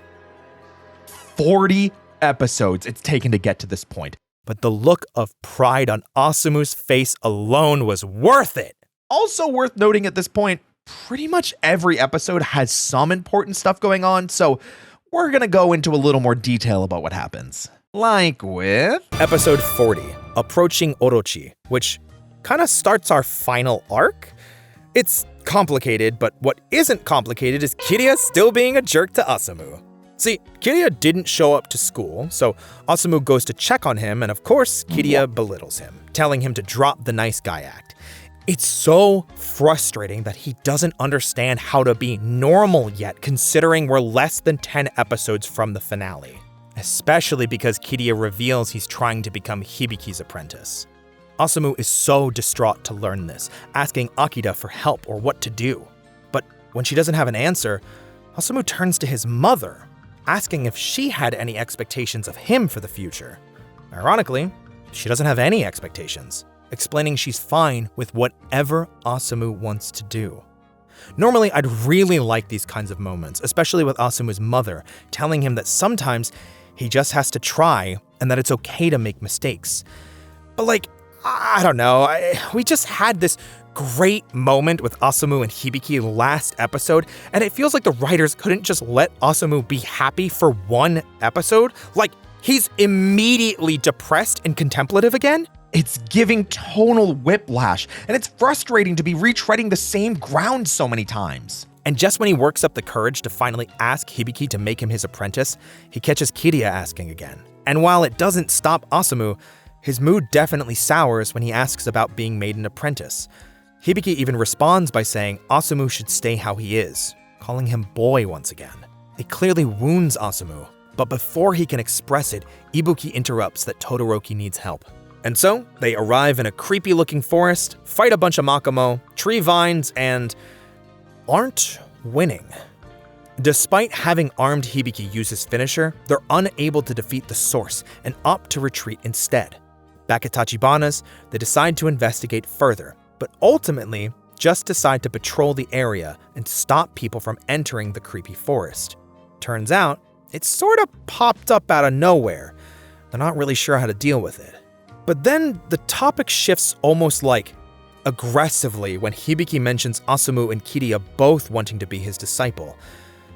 40 episodes it's taken to get to this point. But the look of pride on Asumu's face alone was worth it. Also worth noting at this point, pretty much every episode has some important stuff going on, so we're gonna go into a little more detail about what happens. Like with Episode 40, Approaching Orochi, which kind of starts our final arc. It's complicated, but what isn't complicated is Kiria still being a jerk to Asumu. See, Kiria didn't show up to school, so Asumu goes to check on him, and of course, Kiria belittles him, telling him to drop the nice guy act. It's so frustrating that he doesn't understand how to be normal yet, considering we're less than 10 episodes from the finale. Especially because Kiria reveals he's trying to become Hibiki's apprentice. Asumu is so distraught to learn this, asking Akita for help or what to do. But when she doesn't have an answer, Asumu turns to his mother, asking if she had any expectations of him for the future. Ironically, she doesn't have any expectations, explaining she's fine with whatever Asumu wants to do. Normally, I'd really like these kinds of moments, especially with Asumu's mother, telling him that sometimes he just has to try and that it's okay to make mistakes. But I don't know, we just had this great moment with Asumu and Hibiki last episode, and it feels like the writers couldn't just let Asumu be happy for one episode. He's immediately depressed and contemplative again. It's giving tonal whiplash, and it's frustrating to be retreading the same ground so many times. And just when he works up the courage to finally ask Hibiki to make him his apprentice, he catches Kiriya asking again. And while it doesn't stop Asumu, his mood definitely sours when he asks about being made an apprentice. Hibiki even responds by saying Asumu should stay how he is, calling him boy once again. It clearly wounds Asumu, but before he can express it, Ibuki interrupts that Todoroki needs help. And so, they arrive in a creepy-looking forest, fight a bunch of Makamo, tree vines, and aren't winning. Despite having armed Hibiki use his finisher, they're unable to defeat the source and opt to retreat instead. Back at Tachibana's, they decide to investigate further, but ultimately just decide to patrol the area and stop people from entering the creepy forest. Turns out, it sort of popped up out of nowhere. They're not really sure how to deal with it. But then the topic shifts almost aggressively when Hibiki mentions Asumu and Kiriya both wanting to be his disciple,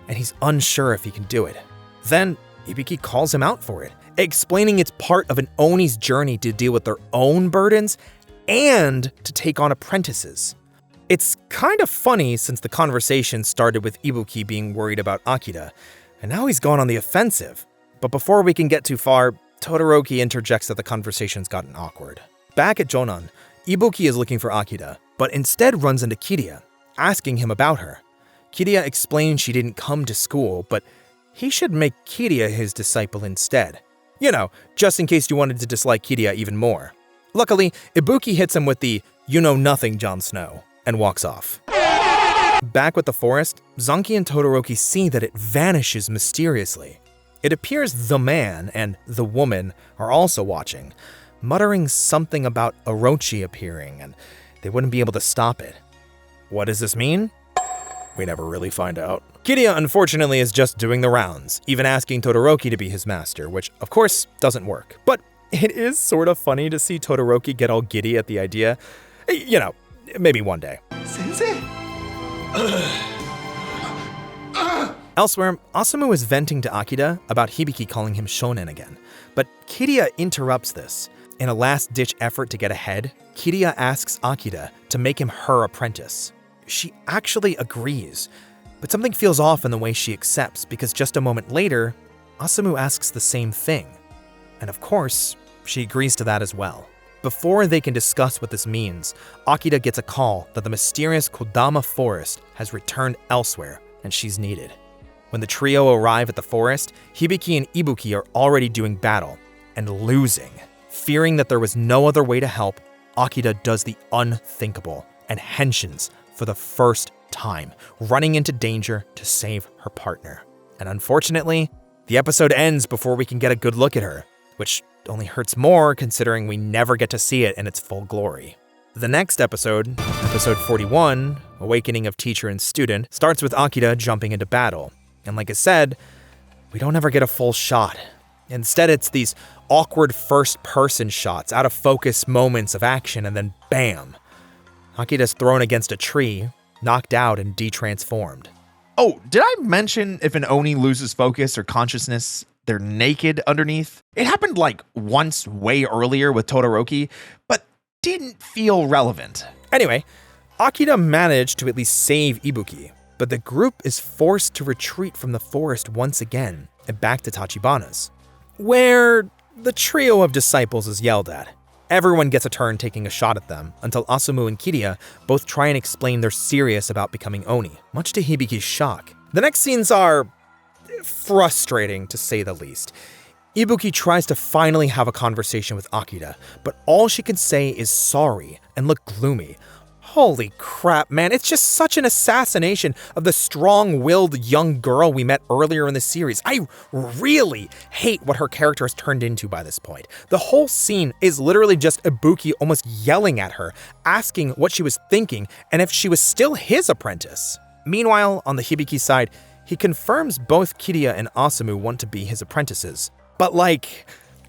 and he's unsure if he can do it. Then Hibiki calls him out for it, explaining it's part of an Oni's journey to deal with their own burdens and to take on apprentices. It's kind of funny since the conversation started with Ibuki being worried about Akita, and now he's gone on the offensive. But before we can get too far, Todoroki interjects that the conversation's gotten awkward. Back at Jonan, Ibuki is looking for Akita, but instead runs into Kiriya, asking him about her. Kiriya explains she didn't come to school, but he should make Kiriya his disciple instead. Just in case you wanted to dislike Kiriya even more. Luckily, Ibuki hits him with the "you know nothing, Jon Snow," and walks off. Back with the forest, Zanki and Todoroki see that it vanishes mysteriously. It appears the man and the woman are also watching, muttering something about Orochi appearing, and they wouldn't be able to stop it. What does this mean? We never really find out. Kiriya, unfortunately, is just doing the rounds, even asking Todoroki to be his master, which, of course, doesn't work. But it is sort of funny to see Todoroki get all giddy at the idea. Maybe one day. Sensei? Elsewhere, Asumu is venting to Akita about Hibiki calling him shonen again, but Kiriya interrupts this. In a last-ditch effort to get ahead, Kiriya asks Akita to make him her apprentice. She actually agrees, but something feels off in the way she accepts because just a moment later, Asumu asks the same thing. And of course, she agrees to that as well. Before they can discuss what this means, Akita gets a call that the mysterious Kodama forest has returned elsewhere and she's needed. When the trio arrive at the forest, Hibiki and Ibuki are already doing battle and losing. Fearing that there was no other way to help, Akita does the unthinkable and henshins for the first time, running into danger to save her partner. And unfortunately, the episode ends before we can get a good look at her, which only hurts more considering we never get to see it in its full glory. The next episode, episode 41, Awakening of Teacher and Student, starts with Akita jumping into battle. And like I said, we don't ever get a full shot. Instead, it's these awkward first-person shots, out-of-focus moments of action, and then bam! Akita's thrown against a tree, knocked out and de-transformed. Oh, did I mention if an Oni loses focus or consciousness, they're naked underneath? It happened once way earlier with Todoroki, but didn't feel relevant. Anyway, Akita managed to at least save Ibuki, but the group is forced to retreat from the forest once again and back to Tachibana's, where the trio of disciples is yelled at. Everyone gets a turn taking a shot at them until Asumu and Kiriya both try and explain they're serious about becoming Oni, much to Hibiki's shock. The next scenes are frustrating, to say the least. Ibuki tries to finally have a conversation with Akira, but all she can say is sorry and look gloomy. Holy crap, man, it's just such an assassination of the strong-willed young girl we met earlier in the series. I really hate what her character has turned into by this point. The whole scene is literally just Ibuki almost yelling at her, asking what she was thinking and if she was still his apprentice. Meanwhile, on the Hibiki side, he confirms both Kiriya and Asumu want to be his apprentices. But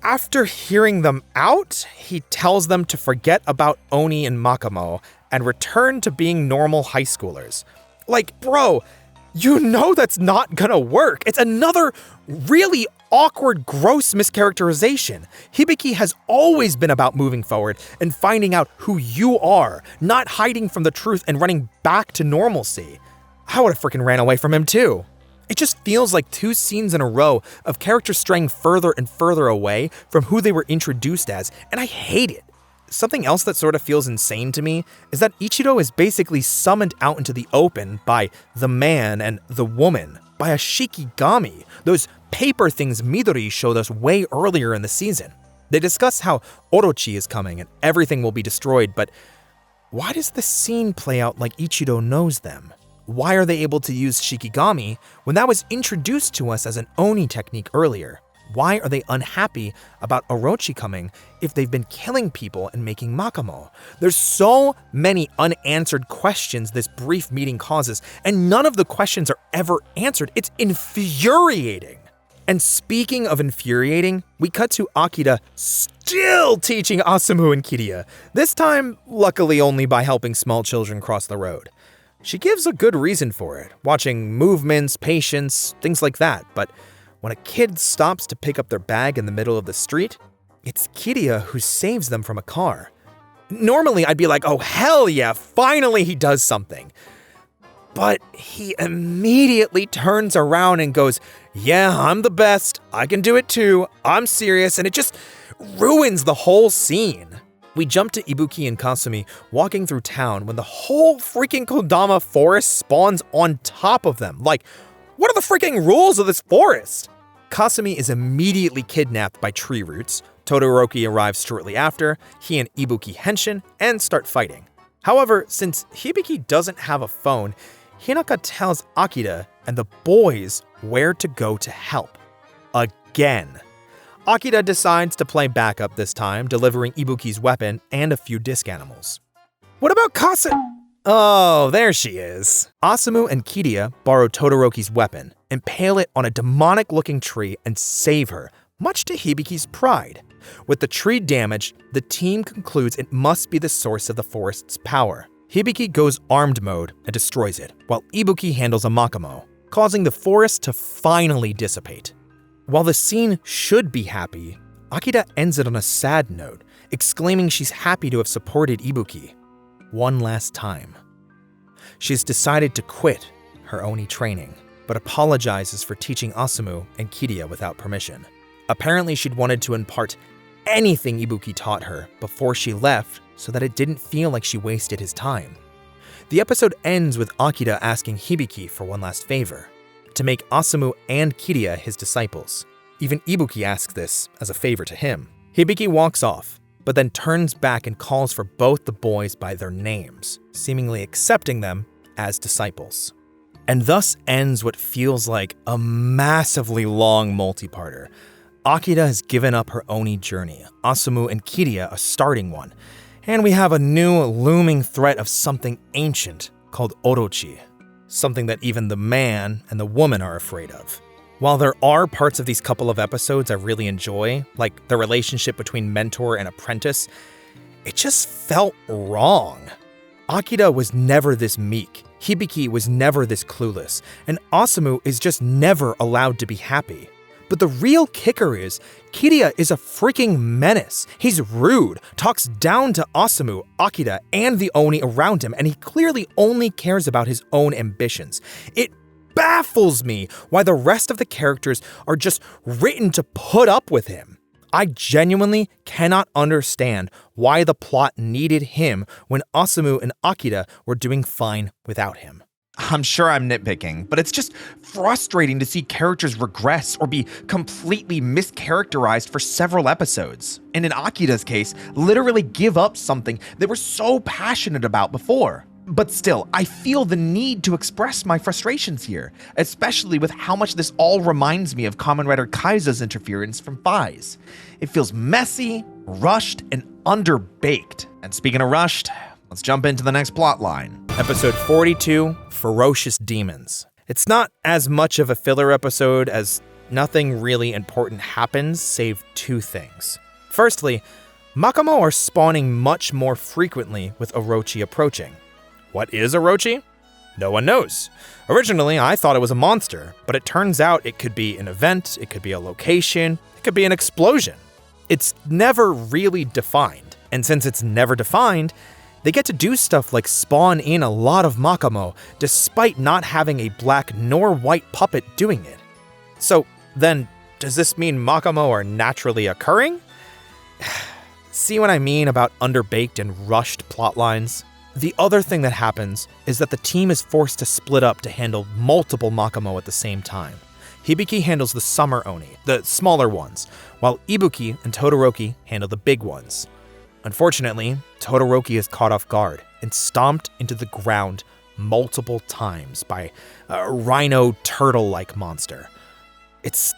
after hearing them out, he tells them to forget about Oni and Makamo and return to being normal high schoolers. Bro, you know that's not gonna work. It's another really awkward, gross mischaracterization. Hibiki has always been about moving forward and finding out who you are, not hiding from the truth and running back to normalcy. I would have freaking ran away from him too. It just feels like 2 scenes in a row of characters straying further and further away from who they were introduced as, and I hate it. Something else that sort of feels insane to me is that Ichido is basically summoned out into the open by the man and the woman, by a shikigami, those paper things Midori showed us way earlier in the season. They discuss how Orochi is coming and everything will be destroyed, but why does the scene play out like Ichido knows them? Why are they able to use shikigami when that was introduced to us as an Oni technique earlier? Why are they unhappy about Orochi coming if they've been killing people and making Makamo? There's so many unanswered questions this brief meeting causes, and none of the questions are ever answered. It's infuriating. And speaking of infuriating, we cut to Akira still teaching Asumu and Kiriya, this time luckily only by helping small children cross the road. She gives a good reason for it, watching movements, patience, things like that, but when a kid stops to pick up their bag in the middle of the street, it's Kiriya who saves them from a car. Normally, I'd be like, oh hell yeah, finally he does something. But he immediately turns around and goes, yeah, I'm the best, I can do it too, I'm serious, and it just ruins the whole scene. We jump to Ibuki and Kasumi walking through town when the whole freaking Kodama forest spawns on top of them. What are the freaking rules of this forest? Kasumi is immediately kidnapped by tree roots. Todoroki arrives shortly after, he and Ibuki henshin and start fighting. However, since Hibiki doesn't have a phone, Hinaka tells Akira and the boys where to go to help. Again. Akira decides to play backup this time, delivering Ibuki's weapon and a few disc animals. What about Kasumi? Oh, there she is. Asumu and Kiriya borrow Todoroki's weapon, impale it on a demonic-looking tree, and save her, much to Hibiki's pride. With the tree damaged, the team concludes it must be the source of the forest's power. Hibiki goes armed mode and destroys it, while Ibuki handles a Makamo, causing the forest to finally dissipate. While the scene should be happy, Akira ends it on a sad note, exclaiming she's happy to have supported Ibuki one last time. She's decided to quit her Oni training, but apologizes for teaching Asumu and Kiriya without permission. Apparently she'd wanted to impart anything Ibuki taught her before she left so that it didn't feel like she wasted his time. The episode ends with Akira asking Hibiki for one last favor, to make Asumu and Kiriya his disciples. Even Ibuki asks this as a favor to him. Hibiki walks off, but then turns back and calls for both the boys by their names, seemingly accepting them as disciples. And thus ends what feels like a massively long multi-parter. Akira has given up her Oni journey, Asumu and Kiriya a starting one, and we have a new looming threat of something ancient called Orochi, something that even the man and the woman are afraid of. While there are parts of these couple of episodes I really enjoy, like the relationship between mentor and apprentice, it just felt wrong. Akira was never this meek, Hibiki was never this clueless, and Asumu is just never allowed to be happy. But the real kicker is, Kiriya is a freaking menace. He's rude, talks down to Asumu, Akira, and the Oni around him, and he clearly only cares about his own ambitions. It baffles me why the rest of the characters are just written to put up with him. I genuinely cannot understand why the plot needed him when Asumu and Akira were doing fine without him. I'm sure I'm nitpicking, but it's just frustrating to see characters regress or be completely mischaracterized for several episodes. And in Akira's case, literally give up something they were so passionate about before. But still, I feel the need to express my frustrations here, especially with how much this all reminds me of Kamen Rider Kaiza's interference from Fai's. It feels messy, rushed, and underbaked. And speaking of rushed, let's jump into the next plot line. Episode 42, Ferocious Demons. It's not as much of a filler episode as nothing really important happens save two things. Firstly, Makamo are spawning much more frequently with Orochi approaching. What is Orochi? No one knows. Originally, I thought it was a monster, but it turns out it could be an event, it could be a location, it could be an explosion. It's never really defined, and since it's never defined, they get to do stuff like spawn in a lot of Makamo despite not having a black nor white puppet doing it. So then, does this mean Makamo are naturally occurring? See what I mean about underbaked and rushed plotlines? The other thing that happens is that the team is forced to split up to handle multiple Makamo at the same time. Hibiki handles the summer Oni, the smaller ones, while Ibuki and Todoroki handle the big ones. Unfortunately, Todoroki is caught off guard and stomped into the ground multiple times by a rhino turtle-like monster. It's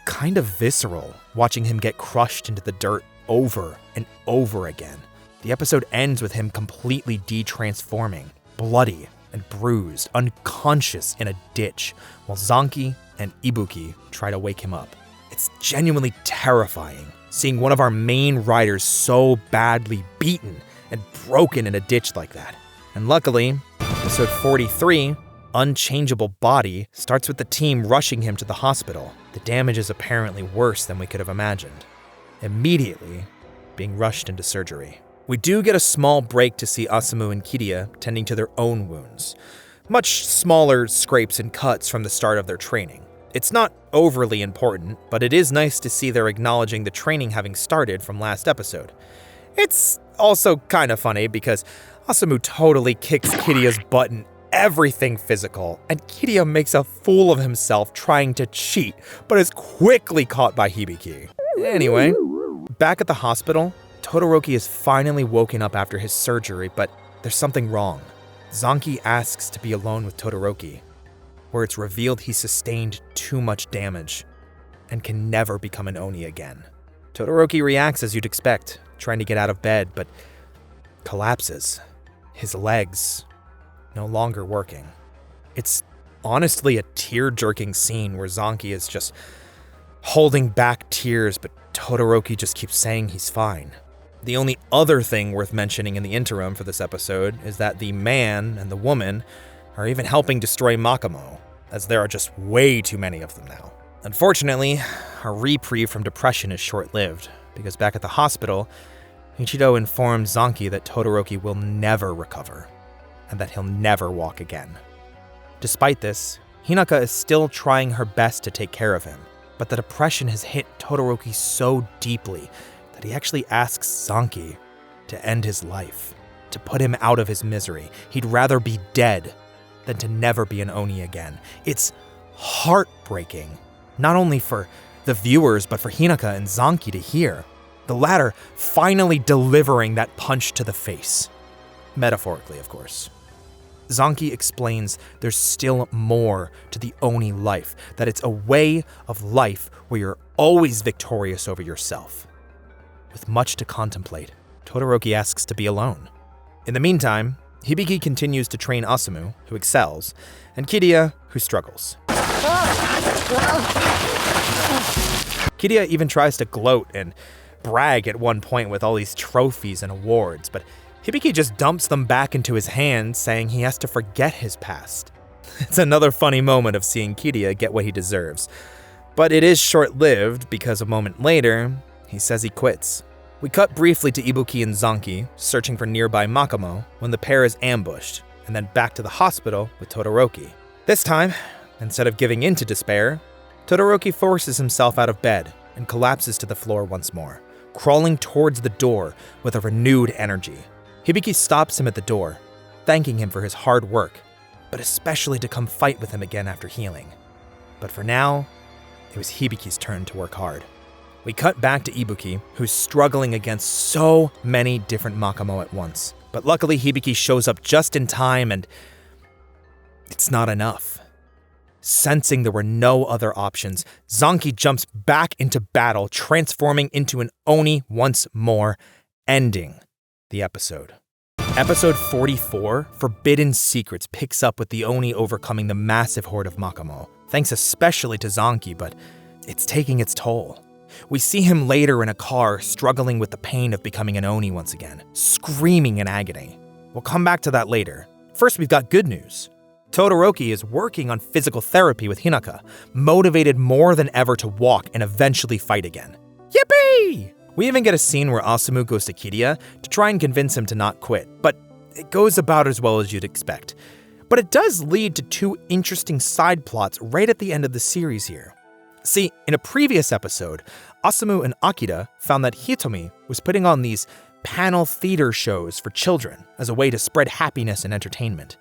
kind of visceral watching him get crushed into the dirt over and over again. The episode ends with him completely de-transforming, bloody and bruised, unconscious in a ditch, while Zanki and Ibuki try to wake him up. It's genuinely terrifying, seeing one of our main riders so badly beaten and broken in a ditch like that. And luckily, episode 43, Unchangeable Body, starts with the team rushing him to the hospital. The damage is apparently worse than we could have imagined. Immediately being rushed into surgery. We do get a small break to see Asumu and Kiria tending to their own wounds. Much smaller scrapes and cuts from the start of their training. It's not overly important, but it is nice to see they're acknowledging the training having started from last episode. It's also kind of funny because Asumu totally kicks Kiria's butt in everything physical, and Kiria makes a fool of himself trying to cheat, but is quickly caught by Hibiki. Anyway, back at the hospital, Todoroki is finally woken up after his surgery, but there's something wrong. Zanki asks to be alone with Todoroki, where it's revealed he sustained too much damage and can never become an Oni again. Todoroki reacts as you'd expect, trying to get out of bed, but collapses. His legs no longer working. It's honestly a tear-jerking scene where Zanki is just holding back tears, but Todoroki just keeps saying he's fine. The only other thing worth mentioning in the interim for this episode is that the man and the woman are even helping destroy Makamo, as there are just way too many of them now. Unfortunately, our reprieve from depression is short-lived, because back at the hospital, Ichido informs Zanki that Todoroki will never recover, and that he'll never walk again. Despite this, Hinaka is still trying her best to take care of him, but the depression has hit Todoroki so deeply that he actually asks Zanki to end his life, to put him out of his misery. He'd rather be dead than to never be an Oni again. It's heartbreaking, not only for the viewers, but for Hinaka and Zanki to hear. The latter finally delivering that punch to the face. Metaphorically, of course. Zanki explains there's still more to the Oni life, that it's a way of life where you're always victorious over yourself. With much to contemplate, Todoroki asks to be alone. In the meantime, Hibiki continues to train Asumu, who excels, and Kiria, who struggles. Kiria even tries to gloat and brag at one point with all these trophies and awards, but Hibiki just dumps them back into his hands, saying he has to forget his past. It's another funny moment of seeing Kiria get what he deserves. But it is short-lived because a moment later, he says he quits. We cut briefly to Ibuki and Zanki, searching for nearby Makamo, when the pair is ambushed, and then back to the hospital with Todoroki. This time, instead of giving in to despair, Todoroki forces himself out of bed and collapses to the floor once more, crawling towards the door with a renewed energy. Hibiki stops him at the door, thanking him for his hard work, but especially to come fight with him again after healing. But for now, it was Hibiki's turn to work hard. We cut back to Ibuki, who's struggling against so many different Makamo at once. But luckily, Hibiki shows up just in time, and it's not enough. Sensing there were no other options, Zanki jumps back into battle, transforming into an Oni once more, ending the episode. Episode 44, Forbidden Secrets, picks up with the Oni overcoming the massive horde of Makamo, thanks especially to Zanki, but it's taking its toll. We see him later in a car, struggling with the pain of becoming an Oni once again, screaming in agony. We'll come back to that later. First, we've got good news. Todoroki is working on physical therapy with Hinaka, motivated more than ever to walk and eventually fight again. Yippee! We even get a scene where Asumu goes to Kiriya to try and convince him to not quit, but it goes about as well as you'd expect. But it does lead to two interesting side plots right at the end of the series here. See, in a previous episode, Asumu and Akira found that Hitomi was putting on these panel theater shows for children as a way to spread happiness and entertainment.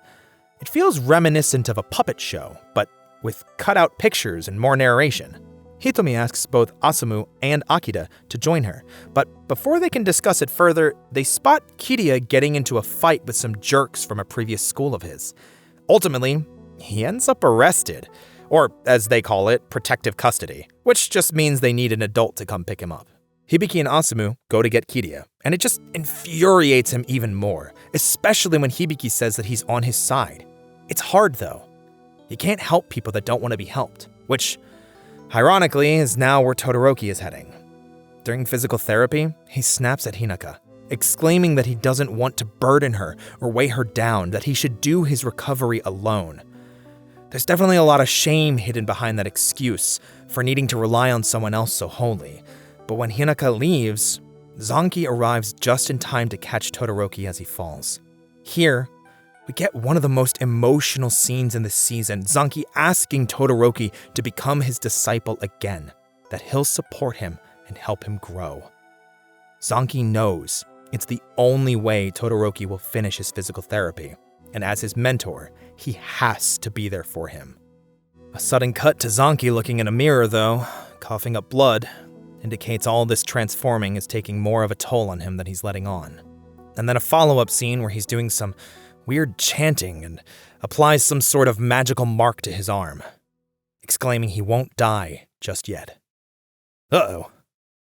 It feels reminiscent of a puppet show, but with cutout pictures and more narration. Hitomi asks both Asumu and Akira to join her, but before they can discuss it further, they spot Kiriya getting into a fight with some jerks from a previous school of his. Ultimately, he ends up arrested, or as they call it, protective custody, which just means they need an adult to come pick him up. Hibiki and Asumu go to get Kiriya, and it just infuriates him even more, especially when Hibiki says that he's on his side. It's hard though. You can't help people that don't want to be helped, which, ironically, is now where Todoroki is heading. During physical therapy, he snaps at Hinaka, exclaiming that he doesn't want to burden her or weigh her down, that he should do his recovery alone. There's definitely a lot of shame hidden behind that excuse for needing to rely on someone else so wholly. But when Hinaka leaves, Zanki arrives just in time to catch Todoroki as he falls. Here, we get one of the most emotional scenes in the season, Zanki asking Todoroki to become his disciple again, that he'll support him and help him grow. Zanki knows it's the only way Todoroki will finish his physical therapy, and as his mentor, he has to be there for him. A sudden cut to Zanki looking in a mirror, though, coughing up blood, indicates all this transforming is taking more of a toll on him than he's letting on. And then a follow-up scene where he's doing some weird chanting and applies some sort of magical mark to his arm, exclaiming he won't die just yet. Uh-oh.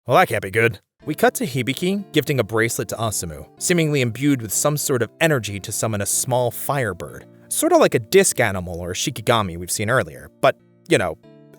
Well, that can't be good. We cut to Hibiki gifting a bracelet to Asumu, seemingly imbued with some sort of energy to summon a small firebird, sort of like a disc animal or a shikigami we've seen earlier, but,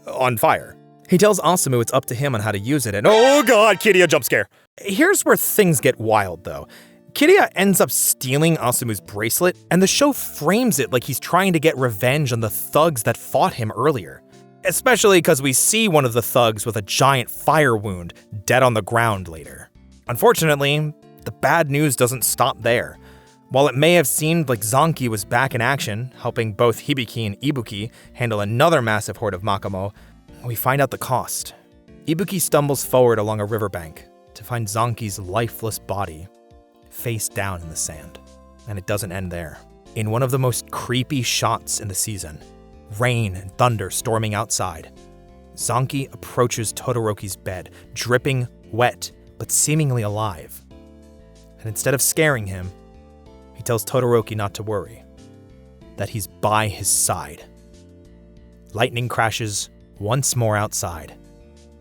on fire. He tells Asumu it's up to him on how to use it, and oh god, Kiriya jump scare! Here's where things get wild, though. Kiriya ends up stealing Asumu's bracelet, and the show frames it like he's trying to get revenge on the thugs that fought him earlier. Especially because we see one of the thugs with a giant fire wound dead on the ground later. Unfortunately, the bad news doesn't stop there. While it may have seemed like Zanki was back in action, helping both Hibiki and Ibuki handle another massive horde of Makamo, we find out the cost. Ibuki stumbles forward along a riverbank to find Zanki's lifeless body face down in the sand. And it doesn't end there. In one of the most creepy shots in the season, rain and thunder storming outside, Zanki approaches Todoroki's bed, dripping wet, but seemingly alive. And instead of scaring him, he tells Todoroki not to worry, that he's by his side. Lightning crashes once more outside,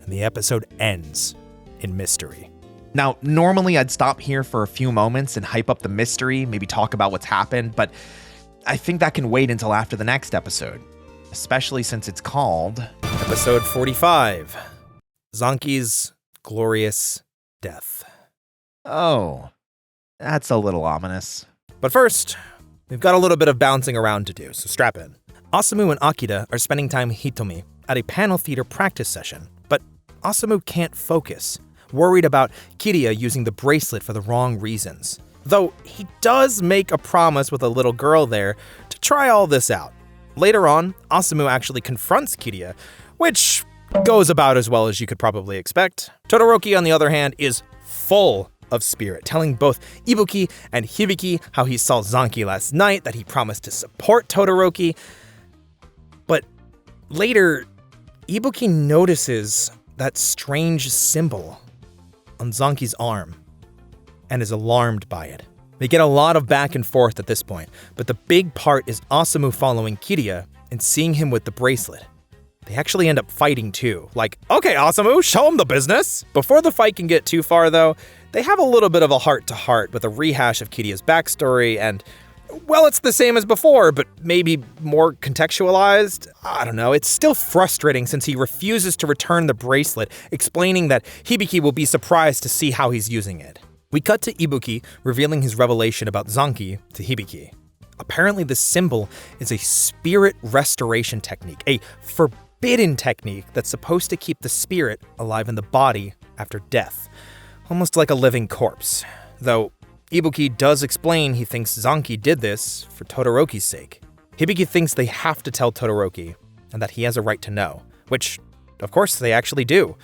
and the episode ends in mystery. Now, normally I'd stop here for a few moments and hype up the mystery, maybe talk about what's happened, but I think that can wait until after the next episode, especially since it's called Episode 45, Zanki's Glorious Death. Oh, that's a little ominous. But first, we've got a little bit of bouncing around to do, so strap in. Asumu and Akira are spending time with Hitomi at a panel theater practice session, but Asumu can't focus, worried about Kiriya using the bracelet for the wrong reasons. Though he does make a promise with a little girl there to try all this out. Later on, Asumu actually confronts Kiriya, which goes about as well as you could probably expect. Todoroki, on the other hand, is full of spirit, telling both Ibuki and Hibiki how he saw Zanki last night, that he promised to support Todoroki. But later, Ibuki notices that strange symbol on Zanki's arm and is alarmed by it. They get a lot of back and forth at this point, but the big part is Osamu following Kiriya and seeing him with the bracelet. They actually end up fighting too. Like, okay, Osamu, show him the business. Before the fight can get too far though, they have a little bit of a heart-to-heart with a rehash of Kiriya's backstory and, well, it's the same as before, but maybe more contextualized? I don't know, it's still frustrating since he refuses to return the bracelet, explaining that Hibiki will be surprised to see how he's using it. We cut to Ibuki revealing his revelation about Zanki to Hibiki. Apparently the symbol is a spirit restoration technique, a forbidden technique that's supposed to keep the spirit alive in the body after death, almost like a living corpse. Though Ibuki does explain he thinks Zanki did this for Todoroki's sake. Hibiki thinks they have to tell Todoroki and that he has a right to know, which, of course, they actually do.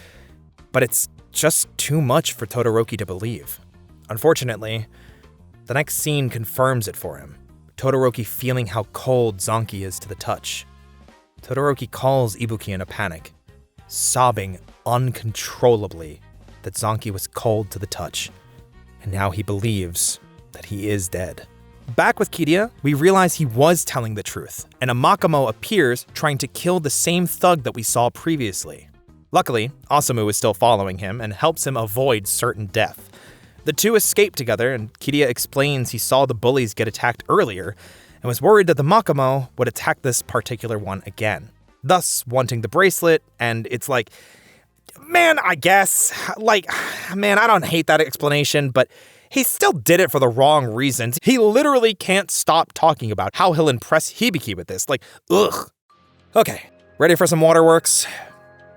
But it's just too much for Todoroki to believe. Unfortunately, the next scene confirms it for him. Todoroki feeling how cold Zanki is to the touch. Todoroki calls Ibuki in a panic, sobbing uncontrollably that Zanki was cold to the touch, and now he believes that he is dead. Back with Kiriya, we realize he was telling the truth, and a Makamo appears trying to kill the same thug that we saw previously. Luckily, Osamu is still following him and helps him avoid certain death. The two escape together, and Kiriya explains he saw the bullies get attacked earlier and was worried that the Makamo would attack this particular one again, thus wanting the bracelet. And it's like, man, I guess, I don't hate that explanation, but he still did it for the wrong reasons. He literally can't stop talking about how he'll impress Hibiki with this. Ugh. Okay, ready for some waterworks?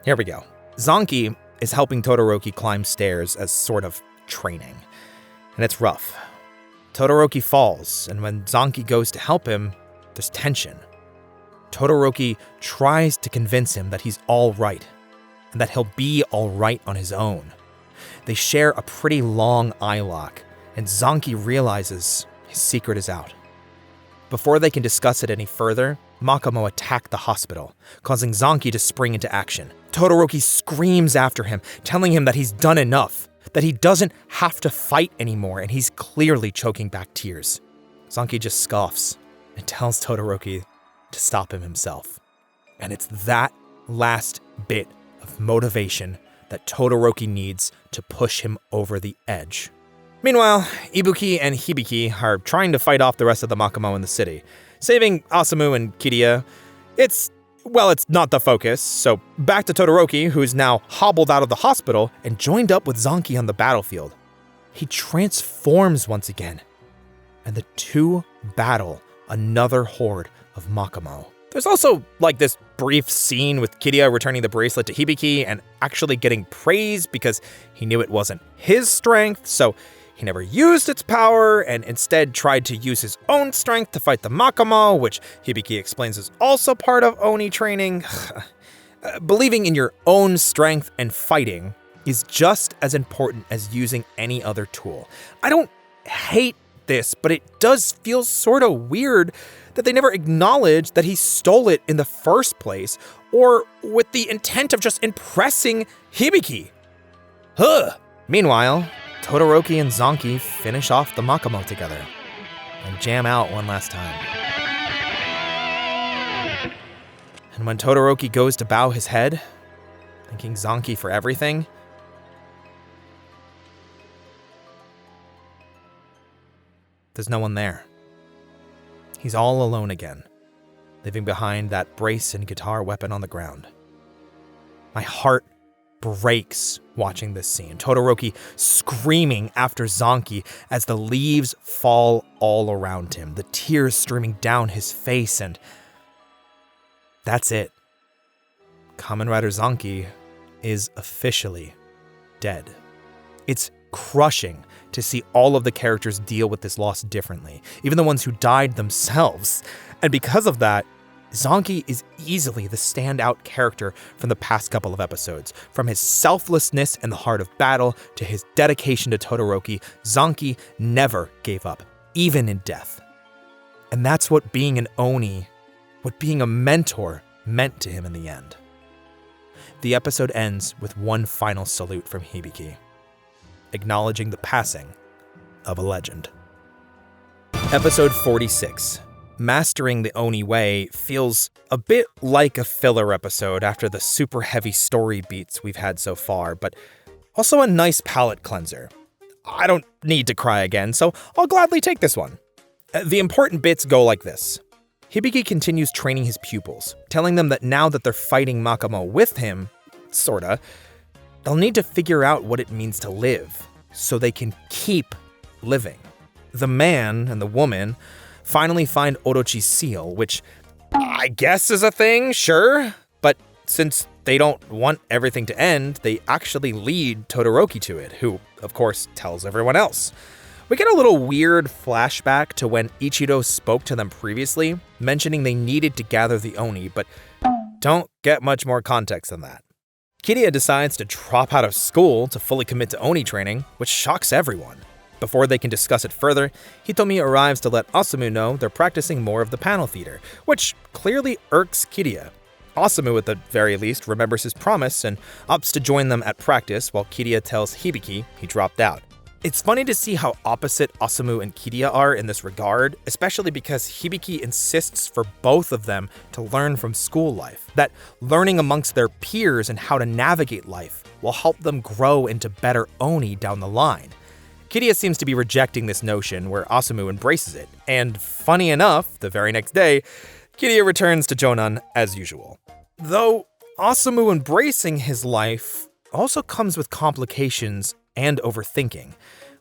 Here we go. Zanki is helping Todoroki climb stairs as sort of training, and it's rough. Todoroki falls, and when Zanki goes to help him, there's tension. Todoroki tries to convince him that he's all right, and that he'll be all right on his own. They share a pretty long eye lock, and Zanki realizes his secret is out. Before they can discuss it any further, Makamo attack the hospital, causing Zanki to spring into action. Todoroki screams after him, telling him that he's done enough, that he doesn't have to fight anymore, and he's clearly choking back tears. Zanki just scoffs and tells Todoroki to stop him himself. And it's that last bit of motivation that Todoroki needs to push him over the edge. Meanwhile, Ibuki and Hibiki are trying to fight off the rest of the Makamo in the city, saving Osamu and Kiriya. It's not the focus, so back to Todoroki, who's now hobbled out of the hospital and joined up with Zanki on the battlefield. He transforms once again, and the two battle another horde of Makamo. There's also this brief scene with Kiriya returning the bracelet to Hibiki and actually getting praise because he knew it wasn't his strength, so he never used its power and instead tried to use his own strength to fight the Makamo, which Hibiki explains is also part of Oni training. Believing in your own strength and fighting is just as important as using any other tool. I don't hate this, but it does feel sort of weird that they never acknowledged that he stole it in the first place, or with the intent of just impressing Hibiki. Meanwhile, Todoroki and Zanki finish off the Makamo together and jam out one last time. And when Todoroki goes to bow his head, thanking Zanki for everything, there's no one there. He's all alone again, leaving behind that brace and guitar weapon on the ground. My heart breaks watching this scene. Todoroki screaming after Zanki as the leaves fall all around him, the tears streaming down his face, and that's it. Kamen Rider Zanki is officially dead. It's crushing to see all of the characters deal with this loss differently, even the ones who died themselves. And because of that, Zonky is easily the standout character from the past couple of episodes. From his selflessness in the heart of battle to his dedication to Todoroki, Zonky never gave up, even in death. And that's what being an Oni, what being a mentor meant to him in the end. The episode ends with one final salute from Hibiki, acknowledging the passing of a legend. Episode 46. Mastering the Oni Way feels a bit like a filler episode after the super heavy story beats we've had so far, but also a nice palate cleanser. I don't need to cry again, so I'll gladly take this one. The important bits go like this. Hibiki continues training his pupils, telling them that now that they're fighting Makamo with him, sorta, they'll need to figure out what it means to live, so they can keep living. The man and the woman finally find Orochi's seal, which I guess is a thing, sure, but since they don't want everything to end, they actually lead Todoroki to it, who, of course, tells everyone else. We get a little weird flashback to when Ichido spoke to them previously, mentioning they needed to gather the Oni, but don't get much more context than that. Kiria decides to drop out of school to fully commit to Oni training, which shocks everyone. Before they can discuss it further, Hitomi arrives to let Osamu know they're practicing more of the panel theater, which clearly irks Kiria. Osamu, at the very least, remembers his promise and opts to join them at practice while Kiria tells Hibiki he dropped out. It's funny to see how opposite Osamu and Kiria are in this regard, especially because Hibiki insists for both of them to learn from school life, that learning amongst their peers and how to navigate life will help them grow into better Oni down the line. Kiria seems to be rejecting this notion where Osamu embraces it, and funny enough, the very next day, Kiria returns to Jonan as usual. Though Osamu embracing his life also comes with complications and overthinking,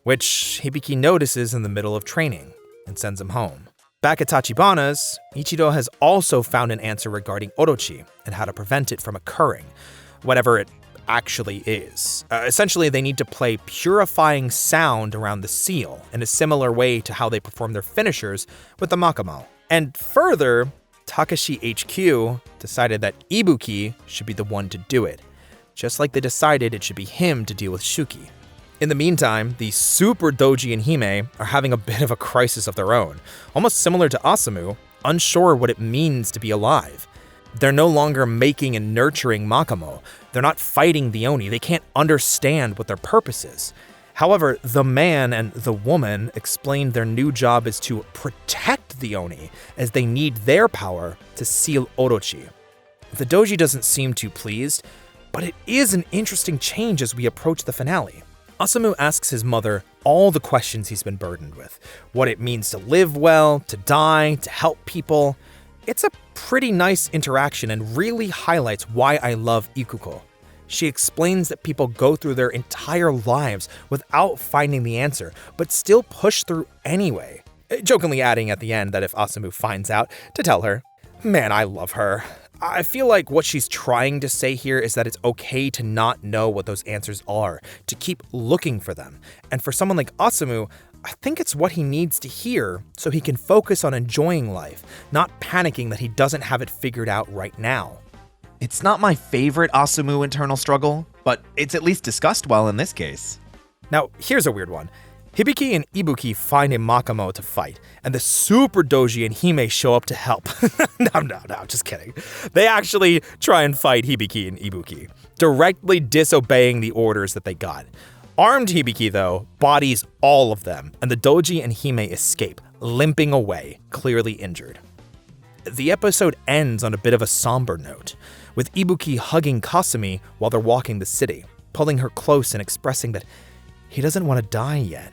which Hibiki notices in the middle of training and sends him home. Back at Tachibana's, Ichido has also found an answer regarding Orochi and how to prevent it from occurring, whatever it actually is. Essentially, they need to play purifying sound around the seal in a similar way to how they perform their finishers with the Makamo. And further, Takashi HQ decided that Ibuki should be the one to do it, just like they decided it should be him to deal with Shuki. In the meantime, the Super Doji and Hime are having a bit of a crisis of their own, almost similar to Osamu, unsure what it means to be alive. They're no longer making and nurturing Makamo. They're not fighting the Oni. They can't understand what their purpose is. However, the man and the woman explained their new job is to protect the Oni, as they need their power to seal Orochi. The Doji doesn't seem too pleased, but it is an interesting change as we approach the finale. Osamu asks his mother all the questions he's been burdened with. What it means to live well, to die, to help people. It's a pretty nice interaction and really highlights why I love Ikuko. She explains that people go through their entire lives without finding the answer, but still push through anyway. Jokingly adding at the end that if Osamu finds out, to tell her, man, I love her. I feel like what she's trying to say here is that it's okay to not know what those answers are, to keep looking for them. And for someone like Osamu, I think it's what he needs to hear so he can focus on enjoying life, not panicking that he doesn't have it figured out right now. It's not my favorite Osamu internal struggle, but it's at least discussed well in this case. Now, here's a weird one. Hibiki and Ibuki find a Makamo to fight, and the Super Doji and Hime show up to help. No, just kidding. They actually try and fight Hibiki and Ibuki, directly disobeying the orders that they got. Armed Hibiki, though, bodies all of them, and the Doji and Hime escape, limping away, clearly injured. The episode ends on a bit of a somber note, with Ibuki hugging Kasumi while they're walking the city, pulling her close and expressing that he doesn't want to die yet.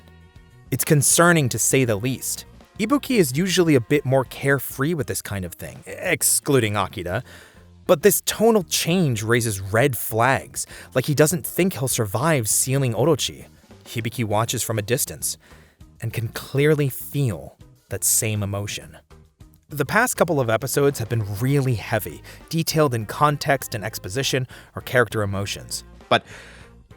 It's concerning to say the least. Ibuki is usually a bit more carefree with this kind of thing, excluding Akira, but this tonal change raises red flags, like he doesn't think he'll survive sealing Orochi. Hibiki watches from a distance and can clearly feel that same emotion. The past couple of episodes have been really heavy, detailed in context and exposition or character emotions. But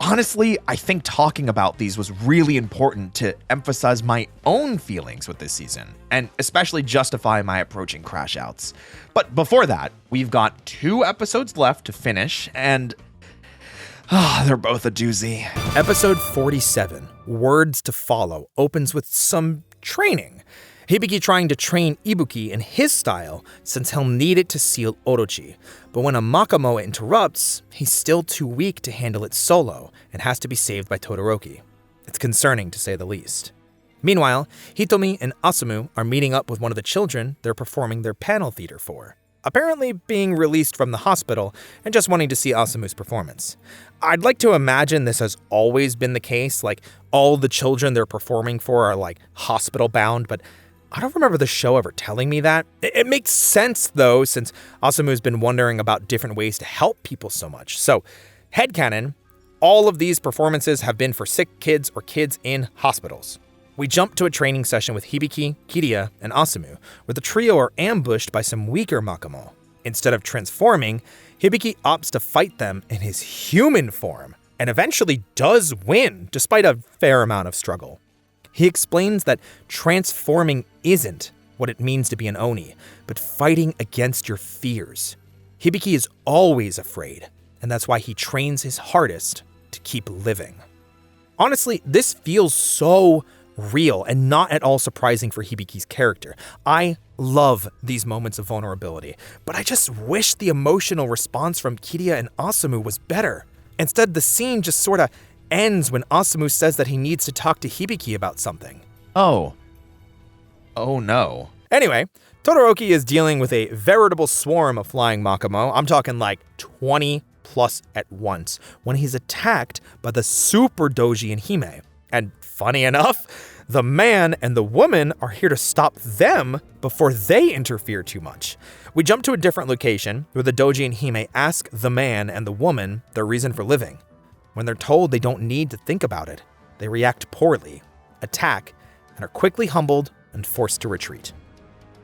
Honestly, I think talking about these was really important to emphasize my own feelings with this season, and especially justify my approaching crash outs. But before that, we've got 2 episodes left to finish, and they're both a doozy. Episode 47, Words to Follow, opens with some training. Hibiki trying to train Ibuki in his style since he'll need it to seal Orochi. But when a Makamo interrupts, he's still too weak to handle it solo and has to be saved by Todoroki. It's concerning to say the least. Meanwhile, Hitomi and Asumu are meeting up with one of the children they're performing their panel theater for, apparently being released from the hospital and just wanting to see Asumu's performance. I'd like to imagine this has always been the case, like all the children they're performing for are like hospital bound, but I don't remember the show ever telling me that. It makes sense though, since Asumu's been wondering about different ways to help people so much. So, headcanon, all of these performances have been for sick kids or kids in hospitals. We jump to a training session with Hibiki, Kiriya, and Asumu, where the trio are ambushed by some weaker Makamo. Instead of transforming, Hibiki opts to fight them in his human form, and eventually does win, despite a fair amount of struggle. He explains that transforming isn't what it means to be an Oni, but fighting against your fears. Hibiki is always afraid, and that's why he trains his hardest to keep living. Honestly, this feels so real and not at all surprising for Hibiki's character. I love these moments of vulnerability, but I just wish the emotional response from Kiriya and Asumu was better. Instead, the scene just sorta ends when Asumu says that he needs to talk to Hibiki about something. Oh no. Anyway, Todoroki is dealing with a veritable swarm of flying Makamo. I'm talking like 20 plus at once, when he's attacked by the super doji and Hime. And funny enough, the man and the woman are here to stop them before they interfere too much. We jump to a different location where the doji and Hime ask the man and the woman their reason for living. When they're told they don't need to think about it, they react poorly, attack, and are quickly humbled and forced to retreat.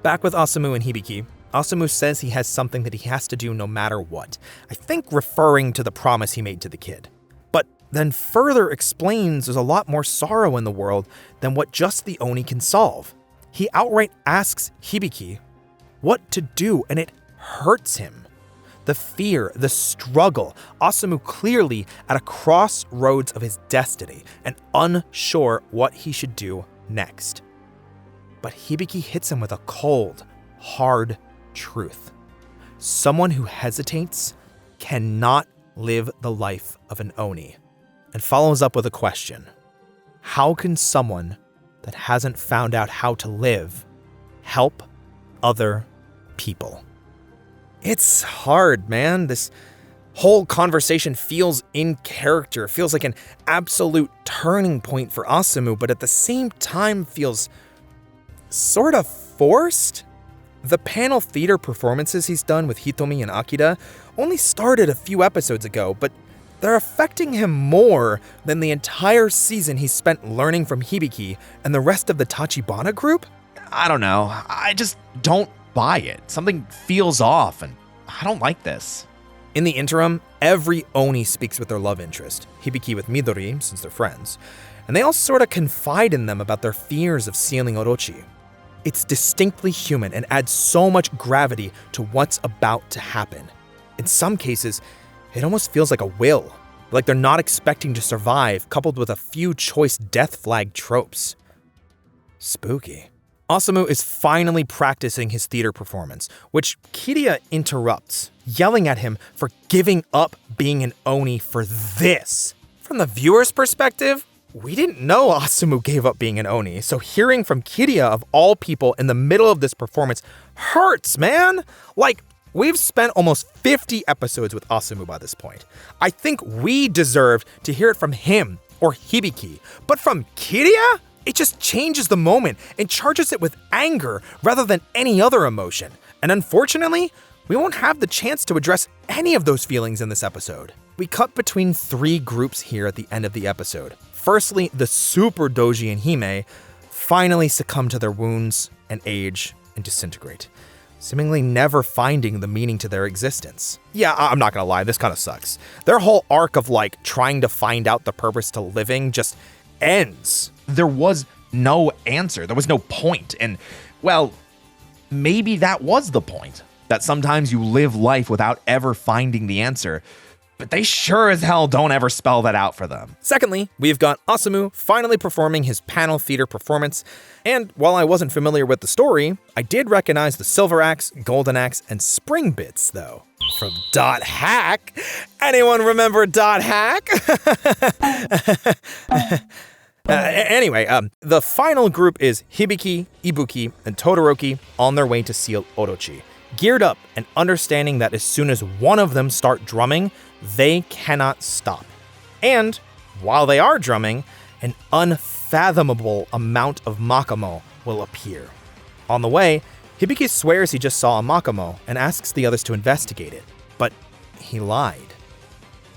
Back with Asumu and Hibiki, Asumu says he has something that he has to do no matter what, I think referring to the promise he made to the kid. But then further explains there's a lot more sorrow in the world than what just the Oni can solve. He outright asks Hibiki what to do, and it hurts him. The fear, the struggle, Asumu clearly at a crossroads of his destiny and unsure what he should do next. But Hibiki hits him with a cold, hard truth. Someone who hesitates cannot live the life of an Oni, and follows up with a question. How can someone that hasn't found out how to live help other people? It's hard, man. This whole conversation feels in character, feels like an absolute turning point for Asumu, but at the same time feels sort of forced. The panel theater performances he's done with Hitomi and Akira only started a few episodes ago, but they're affecting him more than the entire season he spent learning from Hibiki and the rest of the Tachibana group? I don't know. I just don't buy it. Something feels off, and I don't like this. In the interim, every Oni speaks with their love interest, Hibiki with Midori, since they're friends, and they all sort of confide in them about their fears of sealing Orochi. It's distinctly human and adds so much gravity to what's about to happen. In some cases, it almost feels like a will, like they're not expecting to survive, coupled with a few choice death flag tropes. Spooky. Asumu is finally practicing his theater performance, which Kiriya interrupts, yelling at him for giving up being an Oni for this. From the viewer's perspective, we didn't know Asumu gave up being an Oni, so hearing from Kiriya of all people in the middle of this performance hurts, man! Like, we've spent almost 50 episodes with Asumu by this point. I think we deserved to hear it from him or Hibiki, but from Kiriya? It just changes the moment and charges it with anger rather than any other emotion. And unfortunately, we won't have the chance to address any of those feelings in this episode. We cut between 3 groups here at the end of the episode. Firstly, the super doji and Hime finally succumb to their wounds and age and disintegrate. seemingly never finding the meaning to their existence. Yeah, I'm not gonna lie, this kind of sucks. Their whole arc of trying to find out the purpose to living just ends. There was no answer. There was no point. And, well, maybe that was the point. That sometimes you live life without ever finding the answer, but they sure as hell don't ever spell that out for them. Secondly, we've got Osamu finally performing his panel theater performance, and while I wasn't familiar with the story, I did recognize the Silver Axe, Golden Axe, and Spring Bits, though. From Dot Hack? Anyone remember Dot Hack? Anyway, the final group is Hibiki, Ibuki, and Todoroki on their way to seal Orochi, geared up and understanding that as soon as one of them start drumming, they cannot stop. And while they are drumming, an unfathomable amount of Makamo will appear. On the way, Hibiki swears he just saw a Makamo and asks the others to investigate it, but he lied.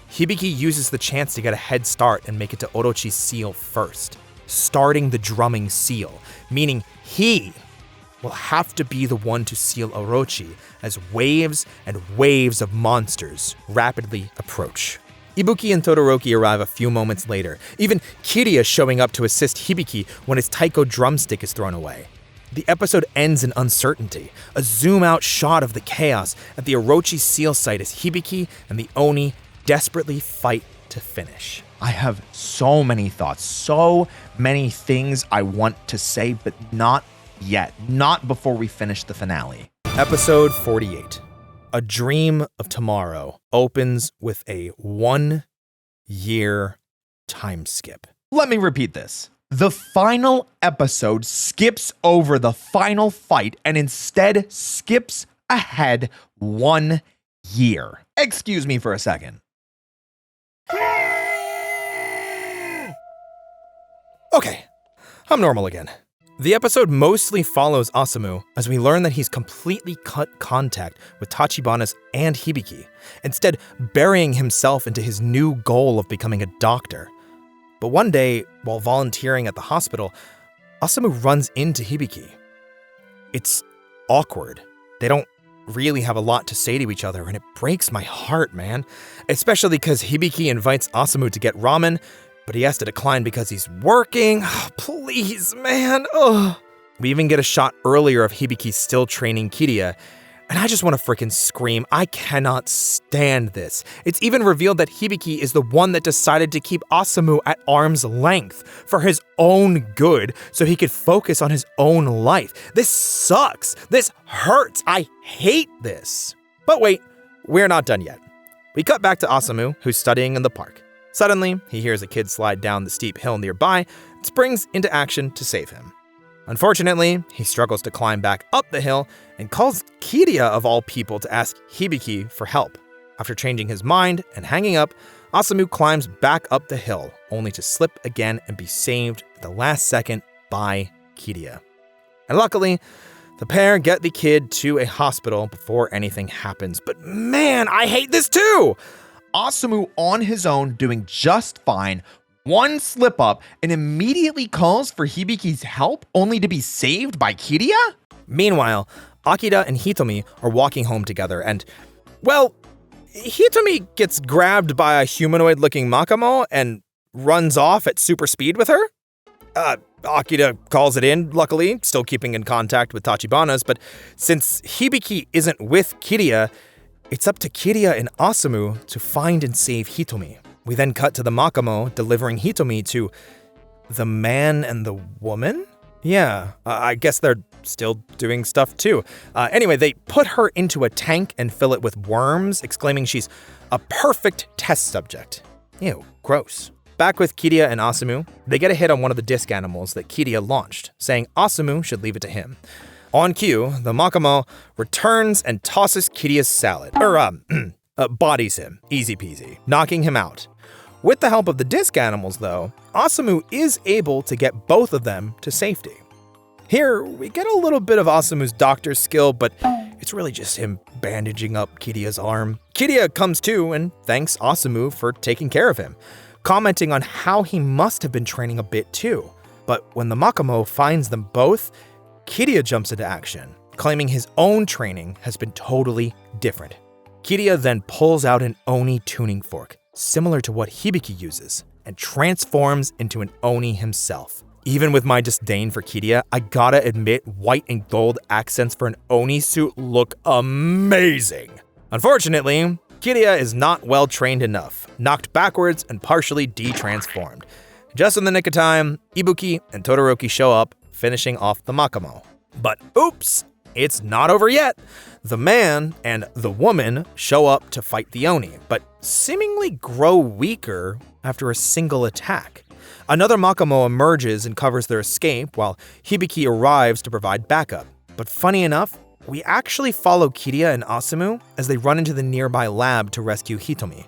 Hibiki uses the chance to get a head start and make it to Orochi's seal first, starting the drumming seal, meaning he will have to be the one to seal Orochi as waves and waves of monsters rapidly approach. Ibuki and Todoroki arrive a few moments later, even Kiria showing up to assist Hibiki when his taiko drumstick is thrown away. The episode ends in uncertainty, a zoom-out shot of the chaos at the Orochi seal site as Hibiki and the Oni desperately fight to finish. I have so many thoughts, so many things I want to say, but not yet. Not before we finish the finale. Episode 48. A Dream of Tomorrow opens with a 1-year time skip. Let me repeat this. The final episode skips over the final fight and instead skips ahead 1 year. Excuse me for a second. Okay, I'm normal again. The episode mostly follows Osamu as we learn that he's completely cut contact with Tachibana's and Hibiki, instead burying himself into his new goal of becoming a doctor. But one day, while volunteering at the hospital, Osamu runs into Hibiki. It's awkward. They don't really have a lot to say to each other, and it breaks my heart, man. Especially because Hibiki invites Osamu to get ramen, but he has to decline because he's working. Oh, please, man. Ugh. We even get a shot earlier of Hibiki still training Kiria, and I just want to freaking scream. I cannot stand this. It's even revealed that Hibiki is the one that decided to keep Osamu at arm's length for his own good so he could focus on his own life. This sucks. This hurts. I hate this. But wait, we're not done yet. We cut back to Osamu, who's studying in the park. Suddenly, he hears a kid slide down the steep hill nearby and springs into action to save him. Unfortunately, he struggles to climb back up the hill and calls Kiria of all people to ask Hibiki for help. After changing his mind and hanging up, Osamu climbs back up the hill, only to slip again and be saved at the last second by Kiria. And luckily, the pair get the kid to a hospital before anything happens. But man, I hate this too! Osamu on his own doing just fine, one slip up, and immediately calls for Hibiki's help only to be saved by Kiria? Meanwhile, Akira and Hitomi are walking home together and, well, Hitomi gets grabbed by a humanoid-looking Makamo and runs off at super speed with her. Akira calls it in, luckily, still keeping in contact with Tachibana's, but since Hibiki isn't with Kiria, it's up to Kiria and Osamu to find and save Hitomi. We then cut to the Makamo delivering Hitomi to the man and the woman? Yeah, I guess they're still doing stuff too. Anyway, they put her into a tank and fill it with worms, exclaiming she's a perfect test subject. Ew, gross. Back with Kiria and Osamu, they get a hit on one of the disc animals that Kiria launched, saying Osamu should leave it to him. On cue, the Makamo returns and tosses Kiria's salad, bodies him, easy peasy, knocking him out. With the help of the disc animals, though, Osamu is able to get both of them to safety. Here, we get a little bit of Osamu's doctor's skill, but it's really just him bandaging up Kiria's arm. Kiria comes to and thanks Osamu for taking care of him, commenting on how he must have been training a bit too. But when the Makamo finds them both, Kiria jumps into action, claiming his own training has been totally different. Kiria then pulls out an Oni tuning fork, similar to what Hibiki uses, and transforms into an Oni himself. Even with my disdain for Kiria, I gotta admit white and gold accents for an Oni suit look amazing. Unfortunately, Kiria is not well trained enough, knocked backwards and partially de-transformed. Just in the nick of time, Ibuki and Todoroki show up, finishing off the Makamo. But oops, it's not over yet. The man and the woman show up to fight the Oni, but seemingly grow weaker after a single attack. Another Makamo emerges and covers their escape, while Hibiki arrives to provide backup. But funny enough, we actually follow Kiria and Asumu as they run into the nearby lab to rescue Hitomi.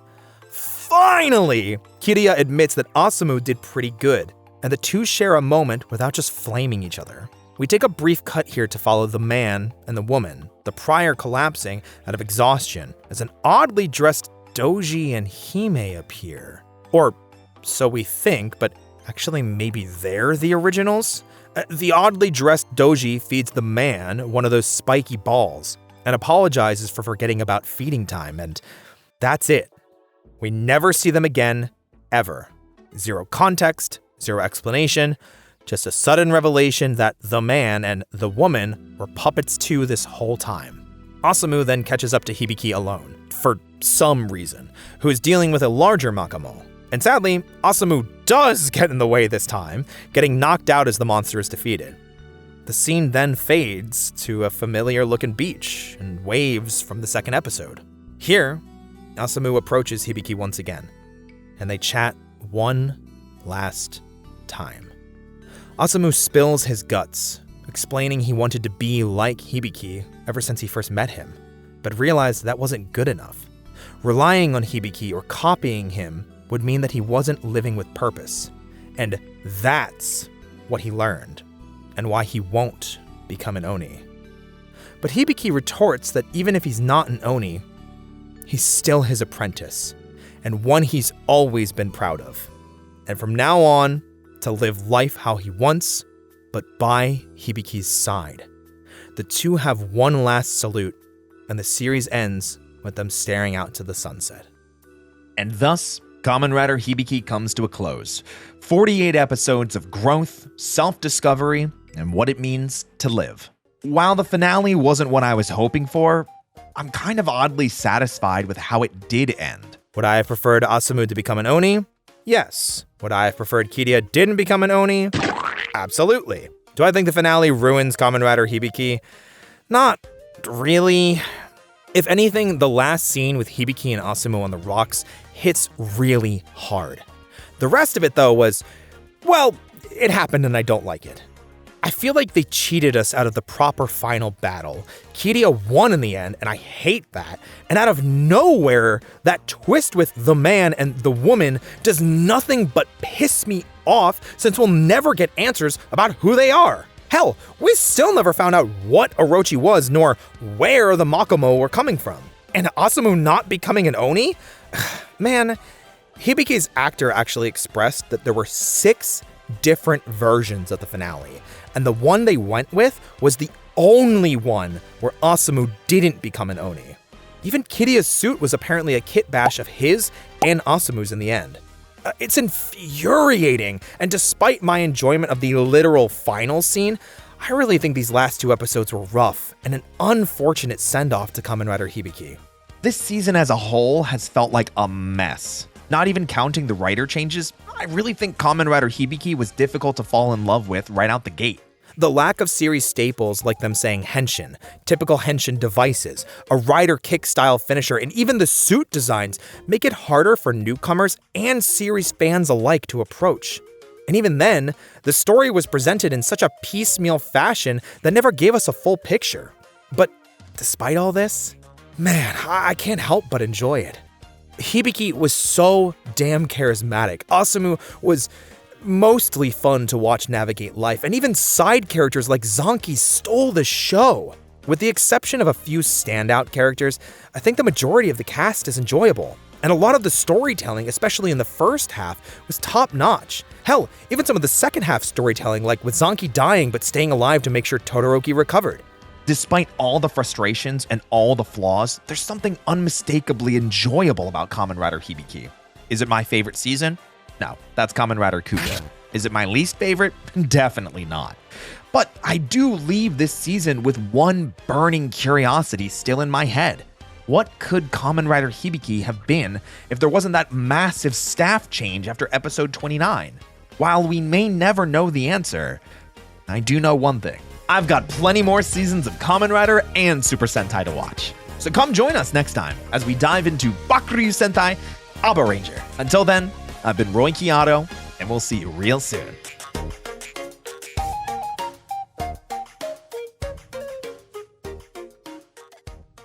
Finally! Kiria admits that Asumu did pretty good, and the two share a moment without just flaming each other. We take a brief cut here to follow the man and the woman, the prior collapsing out of exhaustion as an oddly dressed Doji and Hime appear. Or so we think, but actually maybe they're the originals? The oddly dressed Doji feeds the man one of those spiky balls and apologizes for forgetting about feeding time, and that's it. We never see them again, ever. Zero context, zero explanation, just a sudden revelation that the man and the woman were puppets too this whole time. Asumu then catches up to Hibiki alone, for some reason, who is dealing with a larger Makamo. And sadly, Asumu does get in the way this time, getting knocked out as the monster is defeated. The scene then fades to a familiar-looking beach and waves from the second episode. Here, Asumu approaches Hibiki once again, and they chat one last time. Asumu spills his guts, explaining he wanted to be like Hibiki ever since he first met him, but realized that wasn't good enough. Relying on Hibiki or copying him would mean that he wasn't living with purpose, and that's what he learned, and why he won't become an Oni. But Hibiki retorts that even if he's not an Oni, he's still his apprentice, and one he's always been proud of. And from now on, to live life how he wants, but by Hibiki's side. The two have one last salute, and the series ends with them staring out to the sunset. And thus, Kamen Rider Hibiki comes to a close. 48 episodes of growth, self-discovery, and what it means to live. While the finale wasn't what I was hoping for, I'm kind of oddly satisfied with how it did end. Would I have preferred Asumu to become an Oni? Yes. Would I have preferred Kiria didn't become an Oni? Absolutely. Do I think the finale ruins Kamen Rider Hibiki? Not really. If anything, the last scene with Hibiki and Asumu on the rocks hits really hard. The rest of it, though, was, well, it happened and I don't like it. I feel like they cheated us out of the proper final battle. Kiria won in the end, and I hate that. And out of nowhere, that twist with the man and the woman does nothing but piss me off, since we'll never get answers about who they are. Hell, we still never found out what Orochi was, nor where the Makamo were coming from. And Asumu not becoming an Oni? Man, Hibiki's actor actually expressed that there were 6 different versions of the finale, and the one they went with was the only one where Asumu didn't become an Oni. Even Kiria's suit was apparently a kit bash of his and Asumu's in the end. It's infuriating, and despite my enjoyment of the literal final scene, I really think these last 2 episodes were rough and an unfortunate send-off to Kamen Rider Hibiki. This season as a whole has felt like a mess. Not even counting the writer changes, I really think Kamen Rider Hibiki was difficult to fall in love with right out the gate. The lack of series staples like them saying henshin, typical henshin devices, a rider kick style finisher, and even the suit designs make it harder for newcomers and series fans alike to approach. And even then, the story was presented in such a piecemeal fashion that never gave us a full picture. But despite all this, man, I can't help but enjoy it. Hibiki was so damn charismatic. Asumu was mostly fun to watch navigate life, and even side characters like Zanki stole the show. With the exception of a few standout characters, I think the majority of the cast is enjoyable. And a lot of the storytelling, especially in the first half, was top-notch. Hell, even some of the second half storytelling, like with Zanki dying but staying alive to make sure Todoroki recovered. Despite all the frustrations and all the flaws, there's something unmistakably enjoyable about Kamen Rider Hibiki. Is it my favorite season? No, that's Kamen Rider Kuga. Is it my least favorite? Definitely not. But I do leave this season with one burning curiosity still in my head. What could Kamen Rider Hibiki have been if there wasn't that massive staff change after episode 29? While we may never know the answer, I do know one thing. I've got plenty more seasons of Kamen Rider and Super Sentai to watch. So come join us next time as we dive into Bakuryu Sentai Aba Ranger. Until then, I've been Roy Chiato, and we'll see you real soon.